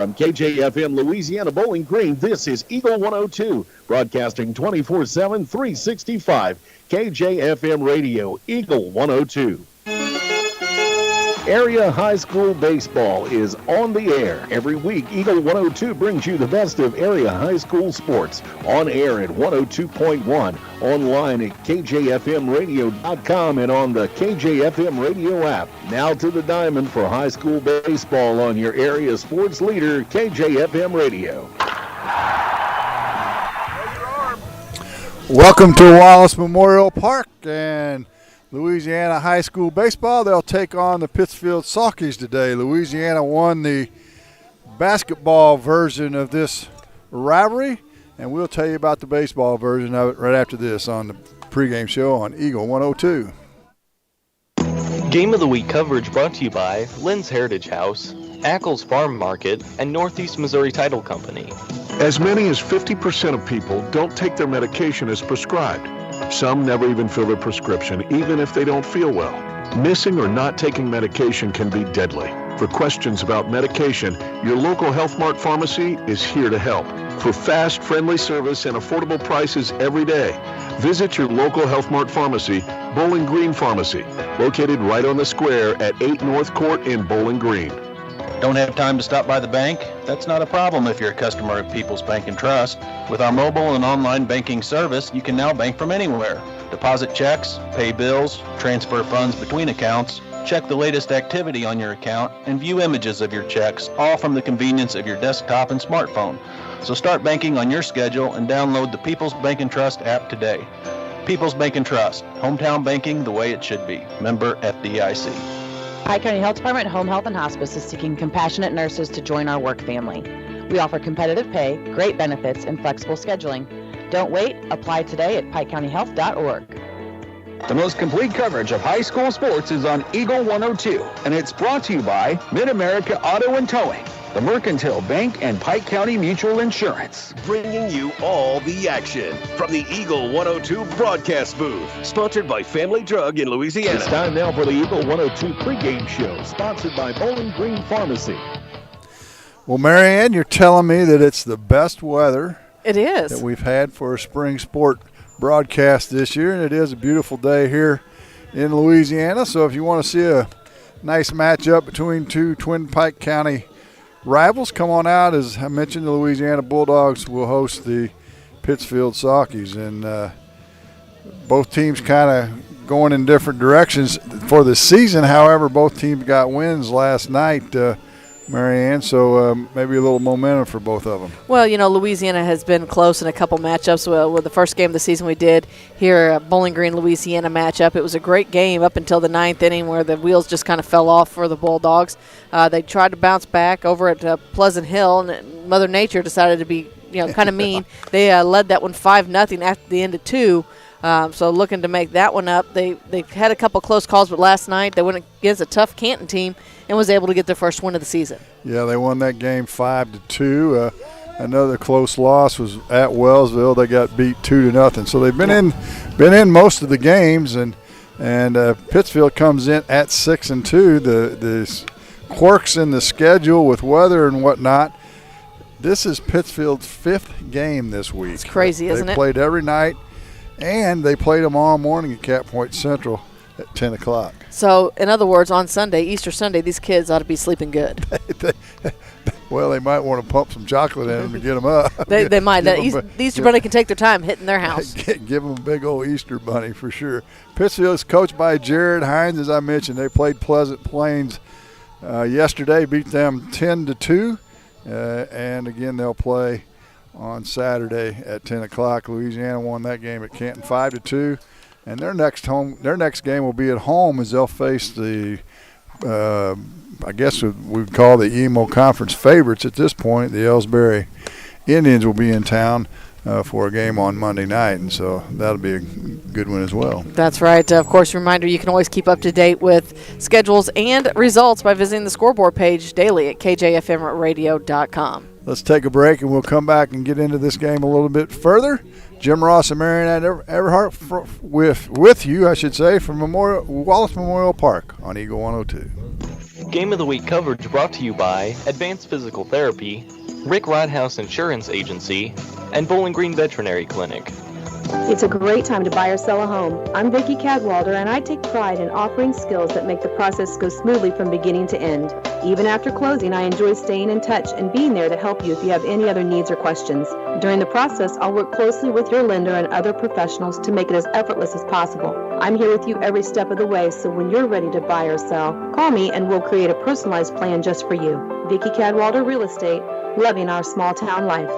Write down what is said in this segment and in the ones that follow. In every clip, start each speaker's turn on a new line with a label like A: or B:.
A: From KJFM Louisiana Bowling Green, this is Eagle 102, broadcasting 24/7, 365. KJFM Radio, Eagle 102. Area High School Baseball is on the air. Every week, Eagle 102 brings you the best of area high school sports. On air at 102.1, online at kjfmradio.com, and on the KJFM Radio app. Now to the diamond for high school baseball on your area sports leader, KJFM Radio.
B: Welcome to Wallace Memorial Park and Louisiana High School Baseball. They'll take on the Pittsfield Saukees today. Louisiana won the basketball version of this rivalry, and we'll tell you about the baseball version of it right after this on the pregame show on Eagle 102.
C: Game of the Week coverage brought to you by Lynn's Heritage House, Ackles Farm Market, and Northeast Missouri Title Company.
D: As many as 50% of people don't take their medication as prescribed. Some never even fill their prescription, even if they don't feel well. Missing or not taking medication can be deadly. For questions about medication, your local Health Mart pharmacy is here to help. For fast, friendly service and affordable prices every day, visit your local Health Mart pharmacy, Bowling Green Pharmacy, located right on the square at 8 North Court in Bowling Green.
E: Don't have time to stop by the bank? That's not a problem if you're a customer of People's Bank and Trust. With our mobile and online banking service, you can now bank from anywhere. Deposit checks, pay bills, transfer funds between accounts, check the latest activity on your account, and view images of your checks, all from the convenience of your desktop and smartphone. So start banking on your schedule and download the People's Bank and Trust app today. People's Bank and Trust, hometown banking the way it should be. Member FDIC.
F: Pike County Health Department Home Health and Hospice is seeking compassionate nurses to join our work family. We offer competitive pay, great benefits, and flexible scheduling. Don't wait. Apply today at pikecountyhealth.org.
G: The most complete coverage of high school sports is on Eagle 102, and it's brought to you by Mid-America Auto and Towing, the Mercantile Bank, and Pike County Mutual Insurance.
H: Bringing you all the action from the Eagle 102 broadcast booth, sponsored by Family Drug in Louisiana.
A: It's time now for the Eagle 102 pregame show, sponsored by Bowling Green Pharmacy.
B: Well, Marianne, you're telling me that it's the best weather
I: it is
B: that we've had for a spring sport broadcast this year, and it is a beautiful day here in Louisiana. So if you want to see a nice matchup between two Twin Pike County rivals, come on out. As I mentioned, the Louisiana Bulldogs will host the Pittsfield Saukees, and both teams kind of going in different directions for the season. However, both teams got wins last night, Marianne, so maybe a little momentum for both of them.
I: Well, you know, Louisiana has been close in a couple matchups. Well, with the first game of the season we did here, Bowling Green Louisiana matchup, it was a great game up until the ninth inning where the wheels just kind of fell off for the Bulldogs. They tried to bounce back over at Pleasant Hill, and Mother Nature decided to be, kind of mean. They led that one 5-0 after the end of two. So looking to make that one up. They had a couple close calls, but last night they went against a tough Canton team and was able to get their first win of the season.
B: Yeah, they won that game 5-2. Another close loss was at Wellsville. They got beat 2-0. So they've been in most of the games, and Pittsfield comes in at 6-2. The quirks in the schedule with weather and whatnot. This is Pittsfield's 5th game this week.
I: It's crazy, isn't it?
B: They played every night. And they played them all morning at Cap Point Central at 10 o'clock.
I: So, in other words, on Sunday, Easter Sunday, these kids ought to be sleeping good.
B: Well, they might want to pump some chocolate in them to get them up.
I: They might. Easter Bunny can take their time hitting their house.
B: Give them a big old Easter Bunny for sure. Pittsfield is coached by Jared Hines, as I mentioned. They played Pleasant Plains yesterday, beat them 10-2. And, again, they'll play on Saturday at 10 o'clock. Louisiana won that game at Canton 5-2, and their next game will be at home as they'll face the I guess we'd call the Emo Conference favorites at this point. The Ellsbury Indians will be in town for a game on Monday night, and so that'll be a good one as well.
I: That's right. Of course, reminder, you can always keep up to date with schedules and results by visiting the scoreboard page daily at kjfmradio.com.
B: Let's take a break, and we'll come back and get into this game a little bit further. Jim Ross and Marianne Everhart with you, I should say, from Wallace Memorial Park on Eagle 102.
C: Game of the Week coverage brought to you by Advanced Physical Therapy, Rick Rodhouse Insurance Agency, and Bowling Green Veterinary Clinic.
J: It's a great time to buy or sell a home. I'm Vicki Cadwalder, and I take pride in offering skills that make the process go smoothly from beginning to end. Even after closing, I enjoy staying in touch and being there to help you if you have any other needs or questions. During the process, I'll work closely with your lender and other professionals to make it as effortless as possible. I'm here with you every step of the way, so when you're ready to buy or sell, call me and we'll create a personalized plan just for you. Vicki Cadwalder Real Estate, loving our small town life.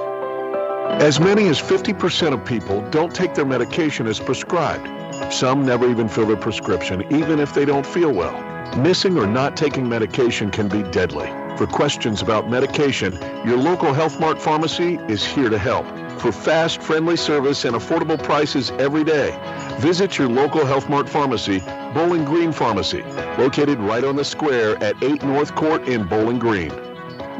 D: As many as 50% of people don't take their medication as prescribed. Some never even fill their prescription, even if they don't feel well. Missing or not taking medication can be deadly. For questions about medication, your local Health Mart pharmacy is here to help. For fast, friendly service and affordable prices every day, visit your local Health Mart pharmacy, Bowling Green Pharmacy, located right on the square at 8 North Court in Bowling Green.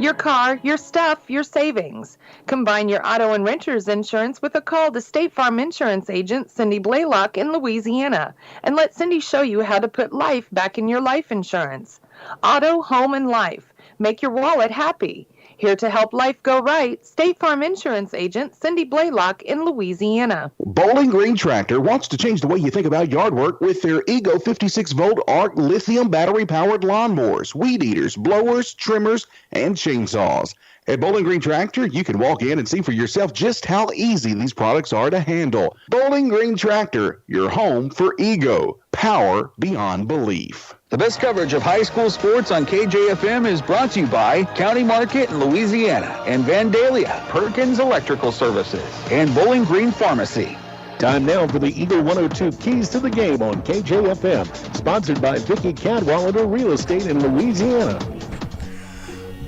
K: Your car, your stuff, your savings. Combine your auto and renter's insurance with a call to State Farm Insurance agent Cindy Blaylock in Louisiana, and let Cindy show you how to put life back in your life insurance. Auto, home, and life. Make your wallet happy. Here to help life go right, State Farm Insurance agent Cindy Blaylock in Louisiana.
L: Bowling Green Tractor wants to change the way you think about yard work with their Ego 56-volt ARC lithium battery-powered lawnmowers, weed eaters, blowers, trimmers, and chainsaws. At Bowling Green Tractor, you can walk in and see for yourself just how easy these products are to handle. Bowling Green Tractor, your home for Ego. Power beyond belief.
G: The best coverage of high school sports on KJFM is brought to you by County Market in Louisiana and Vandalia, Perkins Electrical Services, and Bowling Green Pharmacy.
A: Time now for the Eagle 102 Keys to the Game on KJFM, sponsored by Vicki Cadwalder Real Estate in Louisiana.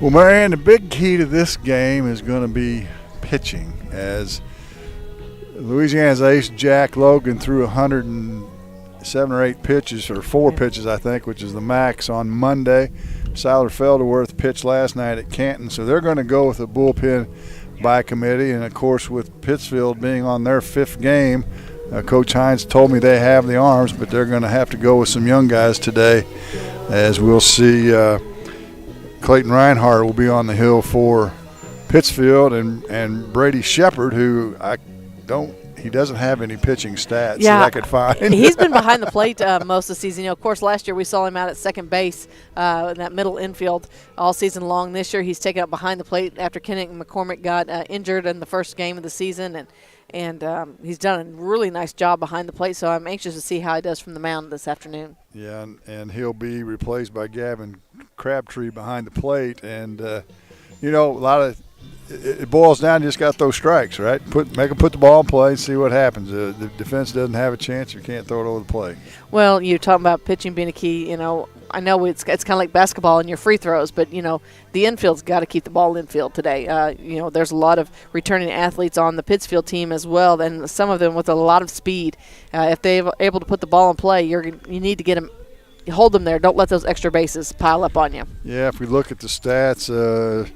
B: Well, Marianne, the big key to this game is going to be pitching, as Louisiana's ace Jack Logan threw 107 or 8 pitches, or 4 pitches, I think, which is the max on Monday. Siler Felderworth pitched last night at Canton, so they're going to go with a bullpen by committee. And, of course, with Pittsfield being on their 5th game, Coach Hines told me they have the arms, but they're going to have to go with some young guys today, as we'll see. Clayton Reinhardt will be on the hill for Pittsfield, and Brady Shepard, who he doesn't have any pitching stats that I could find.
I: He's been behind the plate most of the season. Of course, last year we saw him out at second base in that middle infield all season long. This year he's taken up behind the plate after Kenneth McCormick got injured in the first game of the season, and he's done a really nice job behind the plate, so I'm anxious to see how he does from the mound this afternoon. Yeah,
B: and he'll be replaced by Gavin Crabtree behind the plate. And, a lot of it boils down to just got to throw strikes, right? Make them put the ball in play and see what happens. The defense doesn't have a chance. You can't throw it over the plate. Well,
I: you're talking about pitching being a key, I know it's kind of like basketball and your free throws, but, the infield's got to keep the ball infield today. There's a lot of returning athletes on the Pittsfield team as well, and some of them with a lot of speed. If they're able to put the ball in play, you need to get them, hold them there. Don't let those extra bases pile up on you. Yeah, if we look at the stats,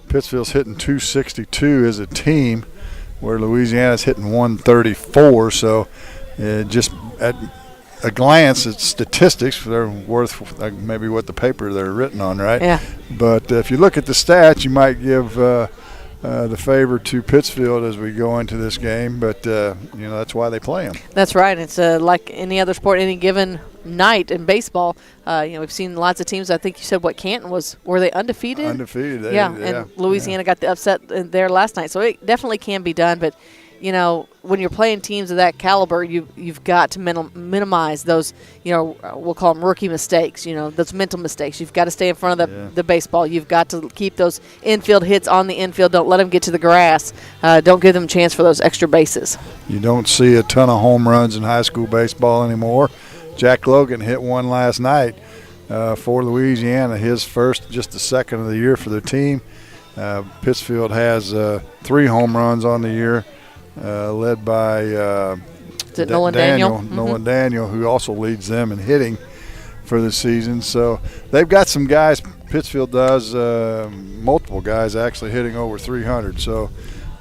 I: Pittsfield's hitting 262 as a team, where Louisiana's hitting 134. So just at a glance at statistics, they're worth maybe what the paper they're written on, right? Yeah. But if you look at the stats, you might give the favor to Pittsfield as we go into this game. But, that's why they play them. That's right. It's like any other sport, any given night in baseball. We've seen lots of teams. I think you said Canton were they undefeated? Undefeated. And Louisiana got the upset there last night. So it definitely can be done. But, when you're playing teams of that caliber, you've got to minimize those, we'll call them rookie mistakes, those mental mistakes. You've got to stay in front of the baseball. You've got to keep those infield hits on the infield. Don't let them get to the grass. Don't give them a chance for those extra bases. You don't see a ton of home runs in high school baseball anymore. Jack Logan hit one last night for Louisiana, his first, just the second of the year for their team. Pittsfield has 3 home runs on the year. Led by Nolan Daniel. Nolan Daniel, who also leads them in hitting for the season. So they've got some guys, Pittsfield does, multiple guys actually hitting over 300. So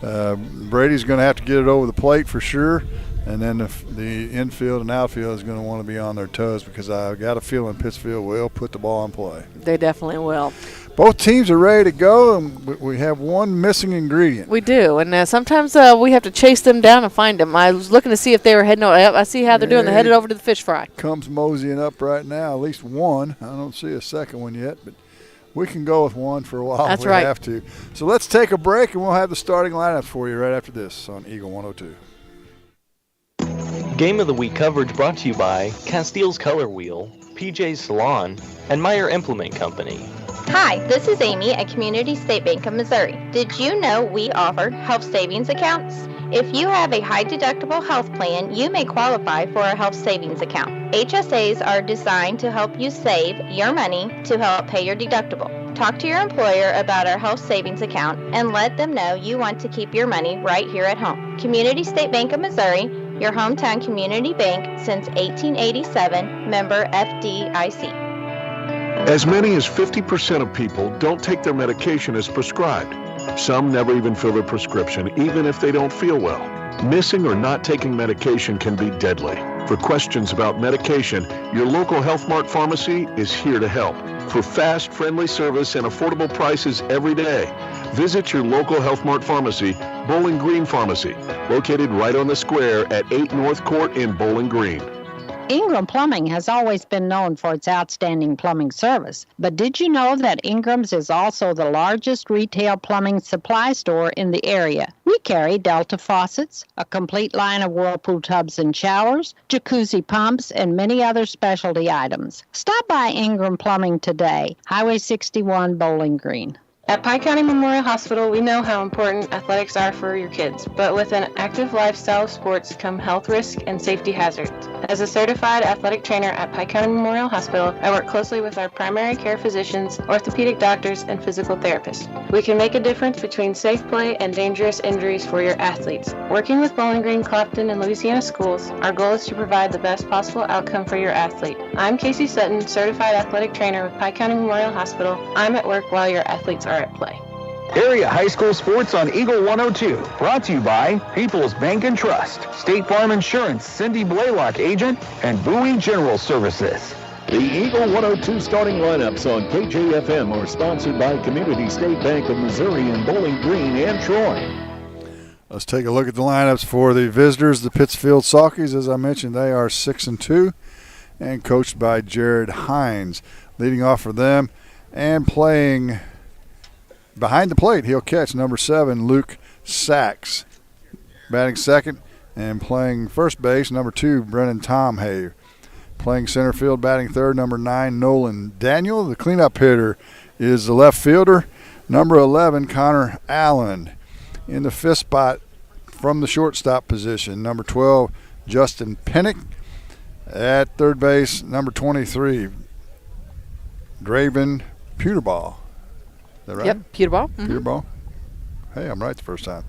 I: Brady's going to have to get it over the plate for sure.
B: And then the infield and outfield is going to want to be on their toes because I got a feeling Pittsfield will put the ball in play.
I: They definitely will.
B: Both teams are ready to go, and we have one missing ingredient.
I: We do, and sometimes we have to chase them down and find them. I was looking to see if they were heading over. I see how they're doing. They're headed over to the fish fry.
B: Comes moseying up right now, at least one. I don't see a second one yet, but we can go with one for a while.
I: That's
B: if we
I: right.
B: have to. So let's take a break, and we'll have the starting lineups for you right after this on Eagle 102.
C: Game of the Week coverage brought to you by Castile's Color Wheel, PJ's Salon, and Meyer Implement Company.
M: Hi, this is Amy at Community State Bank of Missouri. Did you know we offer health savings accounts? If you have a high deductible health plan, you may qualify for a health savings account. HSAs are designed to help you save your money to help pay your deductible. Talk to your employer about our health savings account and let them know you want to keep your money right here at home. Community State Bank of Missouri, your hometown community bank since 1887, member FDIC.
D: As many as 50% of people don't take their medication as prescribed. Some never even fill their prescription, even if they don't feel well. Missing or not taking medication can be deadly. For questions about medication, your local Health Mart pharmacy is here to help. For fast, friendly service and affordable prices every day, visit your local Health Mart pharmacy, Bowling Green Pharmacy, located right on the square at 8 North Court in Bowling Green.
N: Ingram Plumbing has always been known for its outstanding plumbing service. But did you know that Ingram's is also the largest retail plumbing supply store in the area? We carry Delta faucets, a complete line of Whirlpool tubs and showers, jacuzzi pumps, and many other specialty items. Stop by Ingram Plumbing today, Highway 61, Bowling Green.
O: At Pike County Memorial Hospital, we know how important athletics are for your kids, but with an active lifestyle of sports come health risks and safety hazards. As a certified athletic trainer at Pike County Memorial Hospital, I work closely with our primary care physicians, orthopedic doctors, and physical therapists. We can make a difference between safe play and dangerous injuries for your athletes. Working with Bowling Green, Clopton, and Louisiana schools, our goal is to provide the best possible outcome for your athlete. I'm Casey Sutton, certified athletic trainer with Pike County Memorial Hospital. I'm at work while your athletes are at play.
G: Area high school sports on Eagle 102. Brought to you by People's Bank and Trust, State Farm Insurance, Cindy Blaylock agent, and Bowie General Services.
A: The Eagle 102 starting lineups on KJFM are sponsored by Community State Bank of Missouri in Bowling Green and Troy.
B: Let's take a look at the lineups for the visitors, the Pittsfield Saukees. As I mentioned, they are 6-2 and coached by Jared Hines. Leading off for them and playing behind the plate, he'll catch number 7, Luke Sachs. Batting second and playing first base, number 2, Brennan Tomhave. Playing center field, batting third, number 9, Nolan Daniel. The cleanup hitter is the left fielder, number 11, Connor Allen. In the fifth spot from the shortstop position, number 12, Justin Pennick. At third base, number 23, Draven Pewterball. Is that right?
I: Yep, Pewterball. Mm-hmm.
B: Pewterball. Hey, I'm right the first time.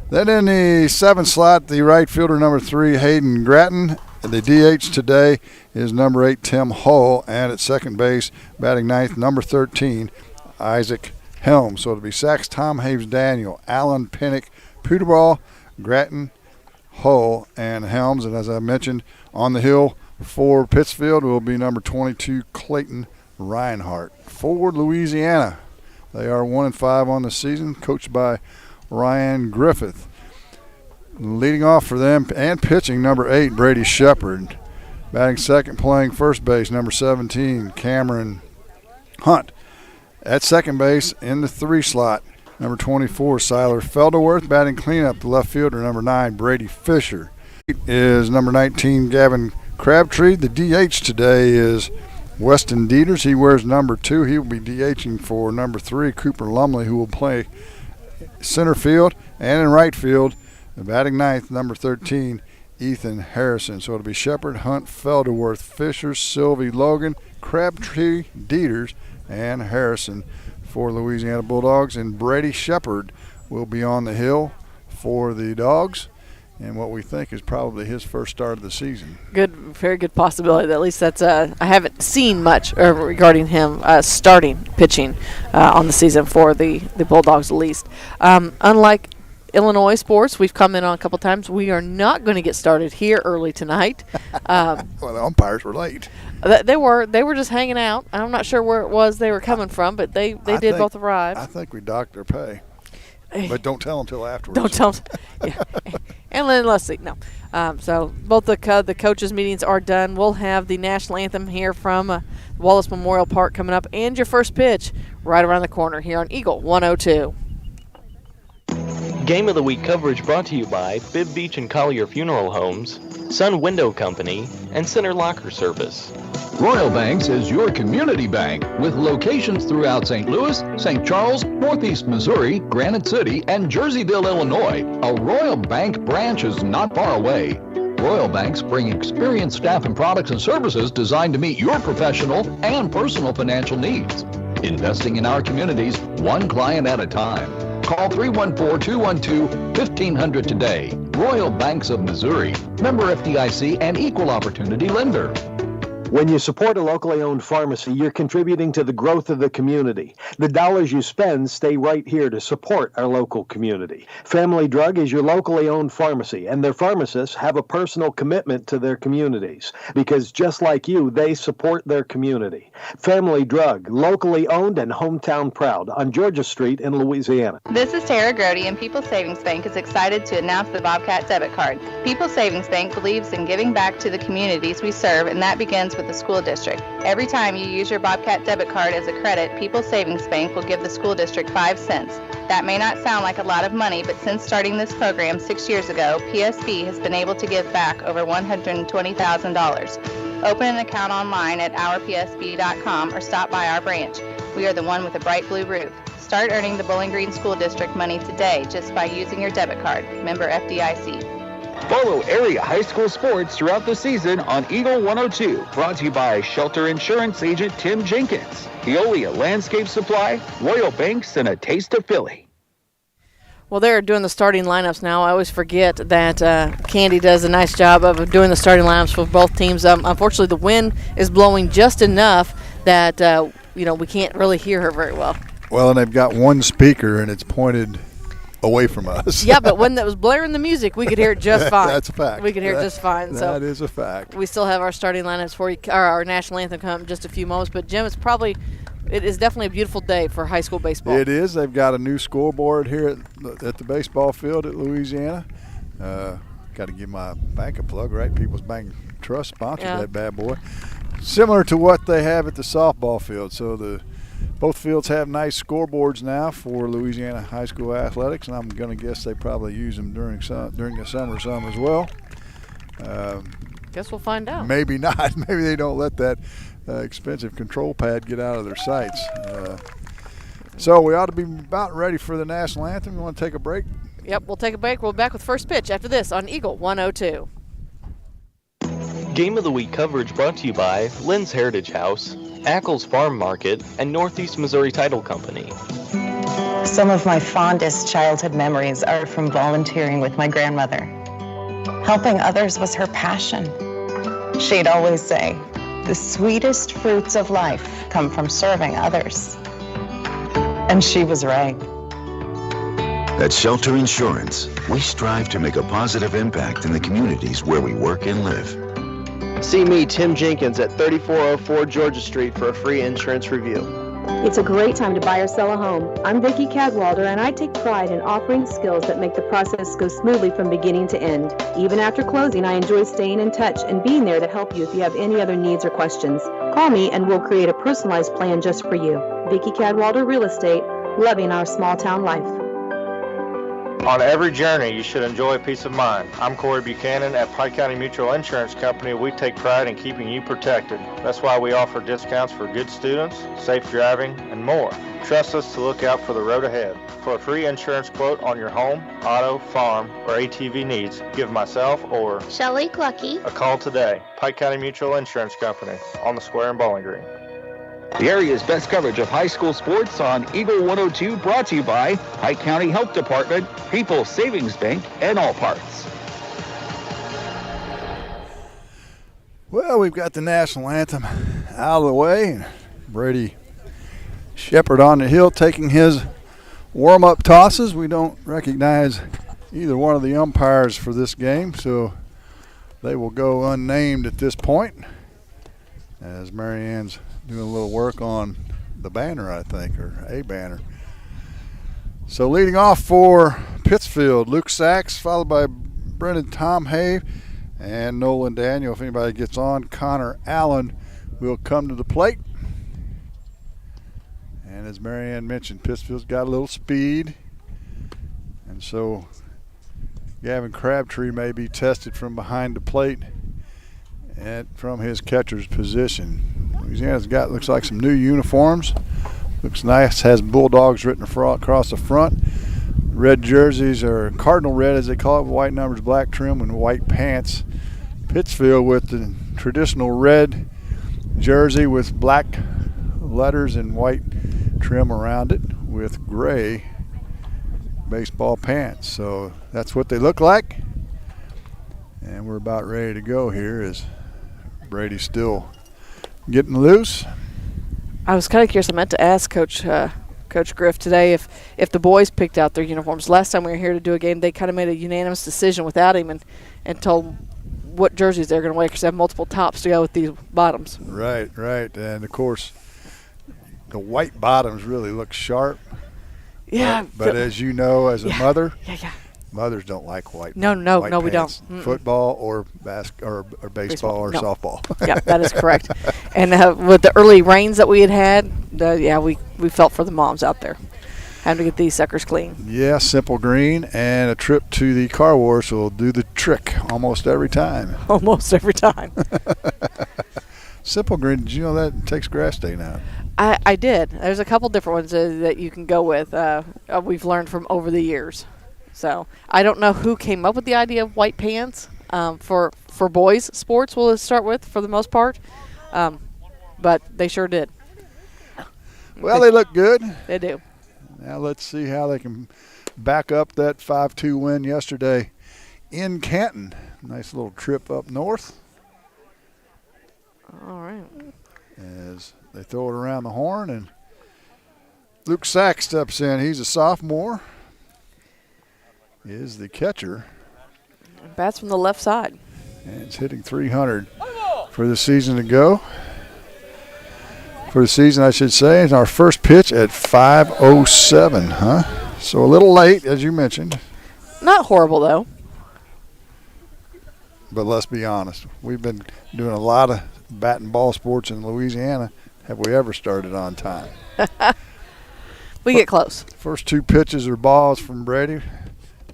B: Then in the seventh slot, the right fielder, number 3, Hayden Gratton. The DH today is number 8, Tim Hull. And at second base, batting ninth, number 13, Isaac Helms. So it'll be Sachs, Tomhaves, Daniel, Allen, Pennick, Pewterball, Gratton, Hull, and Helms. And as I mentioned, on the hill for Pittsfield will be number 22, Clayton Reinhardt. For Louisiana, they are 1-5 on the season, coached by Ryan Griffith. Leading off for them and pitching, number 8, Brady Shepard. Batting second, playing first base, number 17, Cameron Hunt. At second base, in the 3 slot, number 24, Siler Felderworth. Batting cleanup, the left fielder, number 9, Brady Fisher. Is number 19, Gavin Crabtree. The DH today is Weston Dieters. He wears number 2. He will be DHing for number 3, Cooper Lumley, who will play center field. And in right field, batting ninth, number 13, Ethan Harrison. So it'll be Shepard, Hunt, Felderworth, Fisher, Sylvie, Logan, Crabtree, Dieters, and Harrison for Louisiana Bulldogs. And Brady Shepard will be on the hill for the Dogs, and what we think is probably his first start of the season.
I: Good, very good possibility. At least that's I haven't seen much regarding him starting pitching on the season for the Bulldogs at least. Unlike Illinois sports. We've come in on a couple times. We are not going to get started here early tonight.
B: Well, the umpires were late.
I: They were just hanging out. I'm not sure where it was they were coming from, but they did both arrive.
B: I think we docked their pay. But don't tell them until afterwards.
I: Don't tell them. Yeah. And then let's see. No. So both the coaches' meetings are done. We'll have the national anthem here from Wallace Memorial Park coming up, and your first pitch right around the corner here on Eagle 102.
C: Game of the Week coverage brought to you by Bibb Beach and Collier Funeral Homes, Sun Window Company, and Center Locker Service.
G: Royal Banks is your community bank with locations throughout St. Louis, St. Charles, Northeast Missouri, Granite City, and Jerseyville, Illinois. A Royal Bank branch is not far away. Royal Banks bring experienced staff and products and services designed to meet your professional and personal financial needs. Investing in our communities, one client at a time. Call 314-212-1500 today. Royal Banks of Missouri, member FDIC and equal opportunity lender.
P: When you support a locally owned pharmacy, you're contributing to the growth of the community. The dollars you spend stay right here to support our local community. Family Drug is your locally owned pharmacy, and their pharmacists have a personal commitment to their communities because just like you, they support their community. Family Drug, locally owned and hometown proud on Georgia Street in Louisiana.
Q: This is Tara Grody, and People's Savings Bank is excited to announce the Bobcat debit card. People's Savings Bank believes in giving back to the communities we serve, and that begins with the school district. Every time you use your Bobcat debit card as a credit, People's Savings Bank will give the school district 5 cents. That may not sound like a lot of money, but since starting this program 6 years ago, PSB has been able to give back over $120,000. Open an account online at ourpsb.com or stop by our branch. We are the one with a bright blue roof. Start earning the Bowling Green School District money today just by using your debit card. Member FDIC.
G: Follow area high school sports throughout the season on Eagle 102. Brought to you by Shelter Insurance Agent Tim Jenkins, Eolia Landscape Supply, Royal Banks, and a taste of Philly.
I: Well, they're doing the starting lineups now. I always forget that Candy does a nice job of doing the starting lineups for both teams. Unfortunately, the wind is blowing just enough that we can't really hear her very well.
B: Well, and they've got one speaker, and it's pointed away from us.
I: Yeah, but when that was blaring the music, we could hear it just fine.
B: That's a fact.
I: We could hear it just fine.
B: That is a fact.
I: We still have our starting lineups for you, our national anthem coming in just a few moments. But Jim, it is definitely a beautiful day for high school baseball.
B: It is. They've got a new scoreboard here at the baseball field at Louisiana. Got to give my bank a plug, right? People's Bank Trust sponsored that bad boy. Similar to what they have at the softball field. So both fields have nice scoreboards now for Louisiana high school athletics, and I'm going to guess they probably use them during the summer some as well.
I: Guess we'll find out.
B: Maybe not. Maybe they don't let that expensive control pad get out of their sights. So we ought to be about ready for the national anthem. You want to take a break?
I: Yep, we'll take a break. We'll be back with first pitch after this on Eagle 102.
C: Game of the Week coverage brought to you by Lynn's Heritage House, Ackles Farm Market, and Northeast Missouri Title Company.
R: Some of my fondest childhood memories are from volunteering with my grandmother. Helping others was her passion. She'd always say, "The sweetest fruits of life come from serving others." And she was right.
S: At Shelter Insurance, we strive to make a positive impact in the communities where we work and live.
T: See me, Tim Jenkins, at 3404 Georgia Street for a free insurance review.
J: It's a great time to buy or sell a home. I'm Vicki Cadwalder, and I take pride in offering skills that make the process go smoothly from beginning to end. Even after closing, I enjoy staying in touch and being there to help you if you have any other needs or questions. Call me and we'll create a personalized plan just for you. Vicki Cadwalder Real Estate, loving our small town life.
U: On every journey, you should enjoy peace of mind. I'm Corey Buchanan at Pike County Mutual Insurance Company. We take pride in keeping you protected. That's why we offer discounts for good students, safe driving, and more. Trust us to look out for the road ahead. For a free insurance quote on your home, auto, farm, or ATV needs, give myself or
M: Shelley Clucky
U: a call today. Pike County Mutual Insurance Company on the square in Bowling Green.
G: The area's best coverage of high school sports on Eagle 102, brought to you by Pike County Health Department, People's Savings Bank, and All Parts.
B: Well, we've got the national anthem out of the way. Brady Shepard on the hill taking his warm-up tosses. We don't recognize either one of the umpires for this game, so they will go unnamed at this point as Marianne's doing a little work on the banner, I think, or a banner. So leading off for Pittsfield, Luke Sachs, followed by Brendan Tomhave and Nolan Daniel. If anybody gets on, Connor Allen will come to the plate. And as Marianne mentioned, Pittsfield's got a little speed. And so Gavin Crabtree may be tested from behind the plate and from his catcher's position. Louisiana's got, looks like, some new uniforms. Looks nice, has Bulldogs written across the front. Red jerseys are cardinal red, as they call it, with white numbers, black trim, and white pants. Pittsfield with the traditional red jersey with black letters and white trim around it with gray baseball pants. So that's what they look like. And we're about ready to go here as Brady's still getting loose.
I: I was kind of curious. I meant to ask Coach Griff today if the boys picked out their uniforms. Last time we were here to do a game, they kind of made a unanimous decision without him and told what jerseys they're going to wear because they have multiple tops to go with these bottoms.
B: Right. And, of course, the white bottoms really look sharp.
I: Yeah.
B: But as you know, as a mother,
I: yeah.
B: Mothers don't like white.
I: No,
B: white
I: we don't.
B: Mm-mm. Football or baseball or softball.
I: Yeah, that is correct. And with the early rains that we had, we felt for the moms out there having to get these suckers clean.
B: Yeah, simple green and a trip to the car wash will do the trick almost every time.
I: Almost every time.
B: Simple green, did you know that it takes grass stain out?
I: I did. There's a couple different ones that you can go with. We've learned from over the years. So I don't know who came up with the idea of white pants for boys sports. We'll start with for the most part, but they sure did.
B: Well, they look good.
I: They do.
B: Now let's see how they can back up that 5-2 win yesterday in Canton. Nice little trip up north.
I: All right.
B: As they throw it around the horn, and Luke Sachs steps in. He's a sophomore. Is the catcher.
I: Bats from the left side.
B: And it's hitting 300 for the season to go. For the season, I should say. It's our first pitch at 5:07, huh? So a little late, as you mentioned.
I: Not horrible, though.
B: But let's be honest. We've been doing a lot of bat and ball sports in Louisiana. Have we ever started on time?
I: We get close.
B: First two pitches are balls from Brady.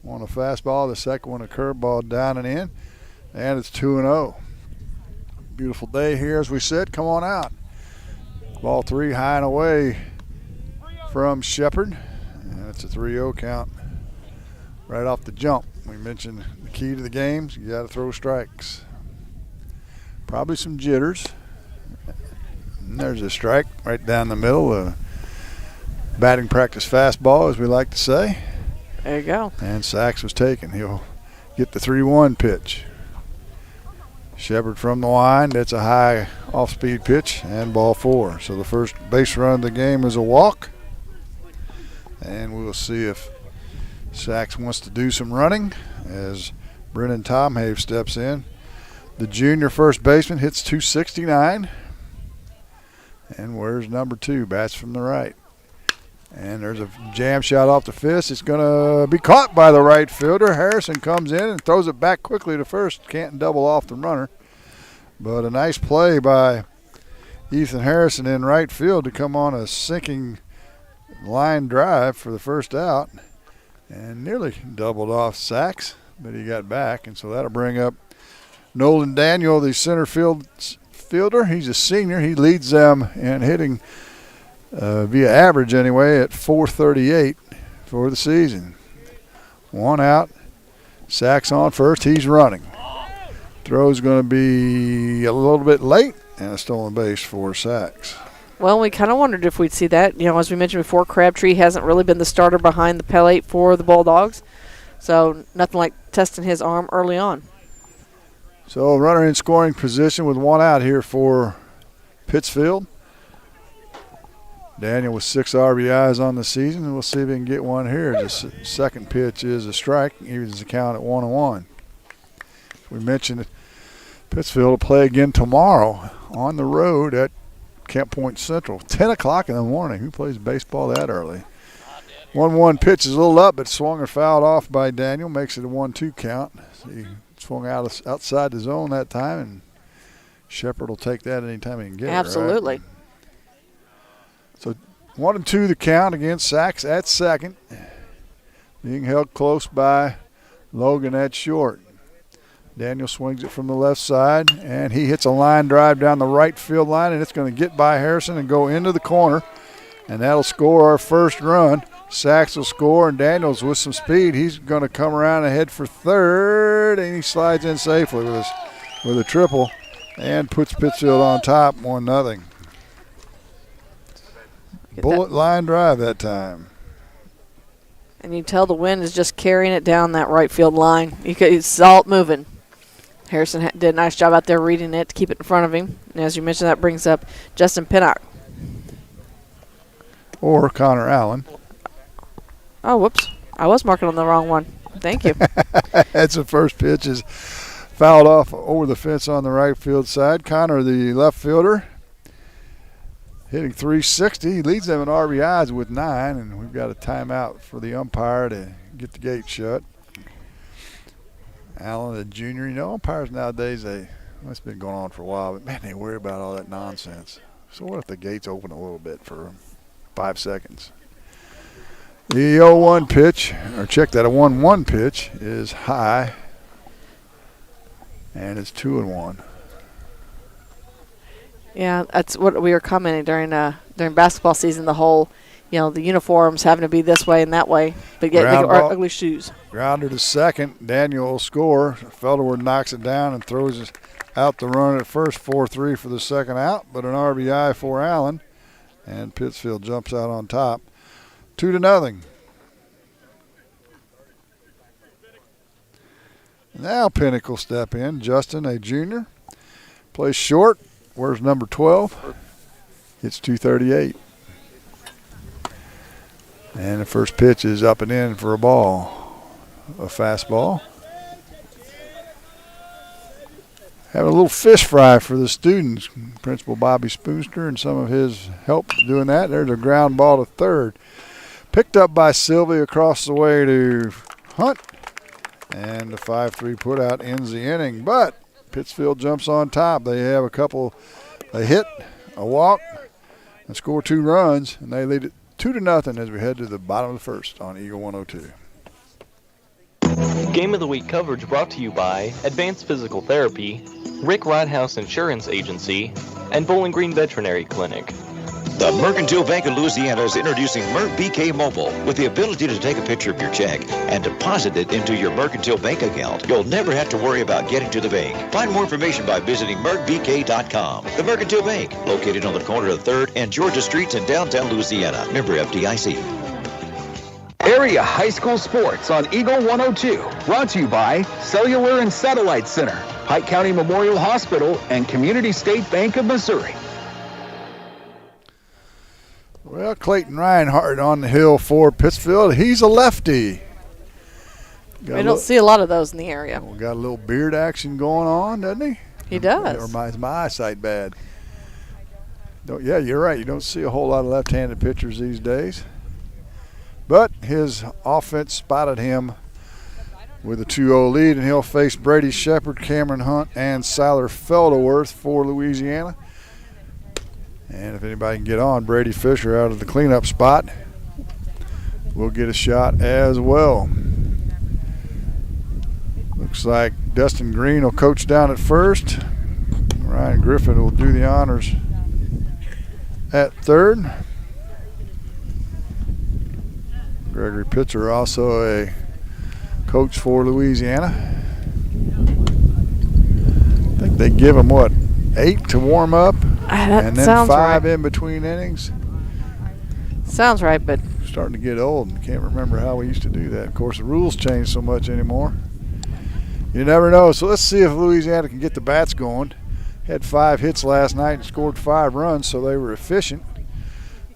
B: One a fastball, the second one a curveball down and in. And it's 2-0. Beautiful day here, as we said. Come on out. Ball three, high and away from Shepard. And it's a 3-0 count right off the jump. We mentioned the key to the games, you got to throw strikes. Probably some jitters. And there's a strike right down the middle. A batting practice fastball, as we like to say.
I: There you go.
B: And Sachs was taken. He'll get the 3-1 pitch. Shepard from the line. That's a high off-speed pitch and ball four. So the first base run of the game is a walk. And we'll see if Sachs wants to do some running as Brennan Tomhave steps in. The junior first baseman hits 269. And where's number 2? Bats from the right. And there's a jam shot off the fist. It's going to be caught by the right fielder. Harrison comes in and throws it back quickly to first. Can't double off the runner. But a nice play by Ethan Harrison in right field to come on a sinking line drive for the first out. And nearly doubled off Sachs, but he got back. And so that'll bring up Nolan Daniel, the center fielder. He's a senior. He leads them in hitting via average anyway at .438 for the season. One out. Sachs on first. He's running. Throw's going to be a little bit late and a stolen base for Sachs.
I: Well, we kind of wondered if we'd see that. You know, as we mentioned before, Crabtree hasn't really been the starter behind the pellet for the Bulldogs. So nothing like testing his arm early on.
B: So a runner in scoring position with one out here for Pittsfield. Daniel with 6 RBIs on the season, and we'll see if he can get one here. The second pitch is a strike, evens the count at 1-1. We mentioned that Pittsfield will play again tomorrow on the road at Camp Point Central, 10 o'clock in the morning. Who plays baseball that early? 1-1 pitch is a little up, but swung or fouled off by Daniel, makes it a 1-2 count. So he swung outside the zone that time, and Shepard will take that anytime he can get it.
I: Absolutely.
B: Right? So 1-2 the count against Sachs at second, being held close by Logan at short. Daniel swings it from the left side, and he hits a line drive down the right field line, and it's going to get by Harrison and go into the corner, and that'll score our first run. Sachs will score, and Daniels with some speed. He's going to come around and head for third, and he slides in safely with a triple and puts Pittsfield on top 1-0. Bullet line drive that time.
I: And you tell the wind is just carrying it down that right field line. It's all moving. Harrison did a nice job out there reading it to keep it in front of him. And as you mentioned, that brings up Justin Pinnock.
B: Or Connor Allen.
I: Oh, whoops. I was marking on the wrong one. Thank you.
B: That's the first pitch is fouled off over the fence on the right field side. Connor, the left fielder, hitting .360. He leads them in RBIs with 9, and we've got a timeout for the umpire to get the gate shut. Allen, the junior, umpires nowadays, it's been going on for a while, but man, they worry about all that nonsense. So what if the gates open a little bit for 5 seconds? The 0-1 pitch, or check that, a 1-1 pitch is high, and it's 2-1.
I: Yeah, that's what we were commenting during basketball season. The whole, the uniforms having to be this way and that way, but yet they are ugly shoes.
B: Grounder to second. Daniel will score. Felderwood knocks it down and throws out the run at first. 4-3 for the second out, but an RBI for Allen, and Pittsfield jumps out on top. 2-0. Now Pinnacle step in. Justin, a junior, plays short. Where's number 12? It's 238. And the first pitch is up and in for a ball. A fastball. Having a little fish fry for the students. Principal Bobby Spoonster and some of his help doing that. There's a ground ball to third. Picked up by Sylvie across the way to Hunt. And the 5-3 putout ends the inning. But Pittsfield jumps on top. They have a hit, a walk, and score 2 runs, and they lead it 2-0 as we head to the bottom of the first on Eagle 102.
C: Game of the Week coverage brought to you by Advanced Physical Therapy, Rick Rodhouse Insurance Agency, and Bowling Green Veterinary Clinic.
S: The Mercantile Bank of Louisiana is introducing Merc BK Mobile with the ability to take a picture of your check and deposit it into your Mercantile Bank account. You'll never have to worry about getting to the bank. Find more information by visiting mercbk.com. The Mercantile Bank, located on the corner of 3rd and Georgia Streets in downtown Louisiana. Member FDIC.
G: Area High School Sports on Eagle 102. Brought to you by Cellular and Satellite Center, Pike County Memorial Hospital, and Community State Bank of Missouri.
B: Well, Clayton Reinhardt on the hill for Pittsfield. He's a lefty.
I: We don't see a lot of those in the area.
B: Got a little beard action going on, doesn't he?
I: He does.
B: Or is my eyesight bad? Yeah, you're right. You don't see a whole lot of left-handed pitchers these days. But his offense spotted him with a 2-0 lead, and he'll face Brady Shepard, Cameron Hunt, and Siler Felderworth for Louisiana. And if anybody can get on Brady Fisher out of the cleanup spot, we'll get a shot as well. Looks like Dustin Green will coach down at first. Ryan Griffin will do the honors at third. Gregory Pitzer, also a coach for Louisiana. I think they give him, 8 to warm up? And then 5
I: right.
B: In between innings.
I: Sounds right, but
B: starting to get old and can't remember how we used to do that. Of course, the rules change so much anymore. You never know. So let's see if Louisiana can get the bats going. Had 5 hits last night and scored 5 runs, so they were efficient.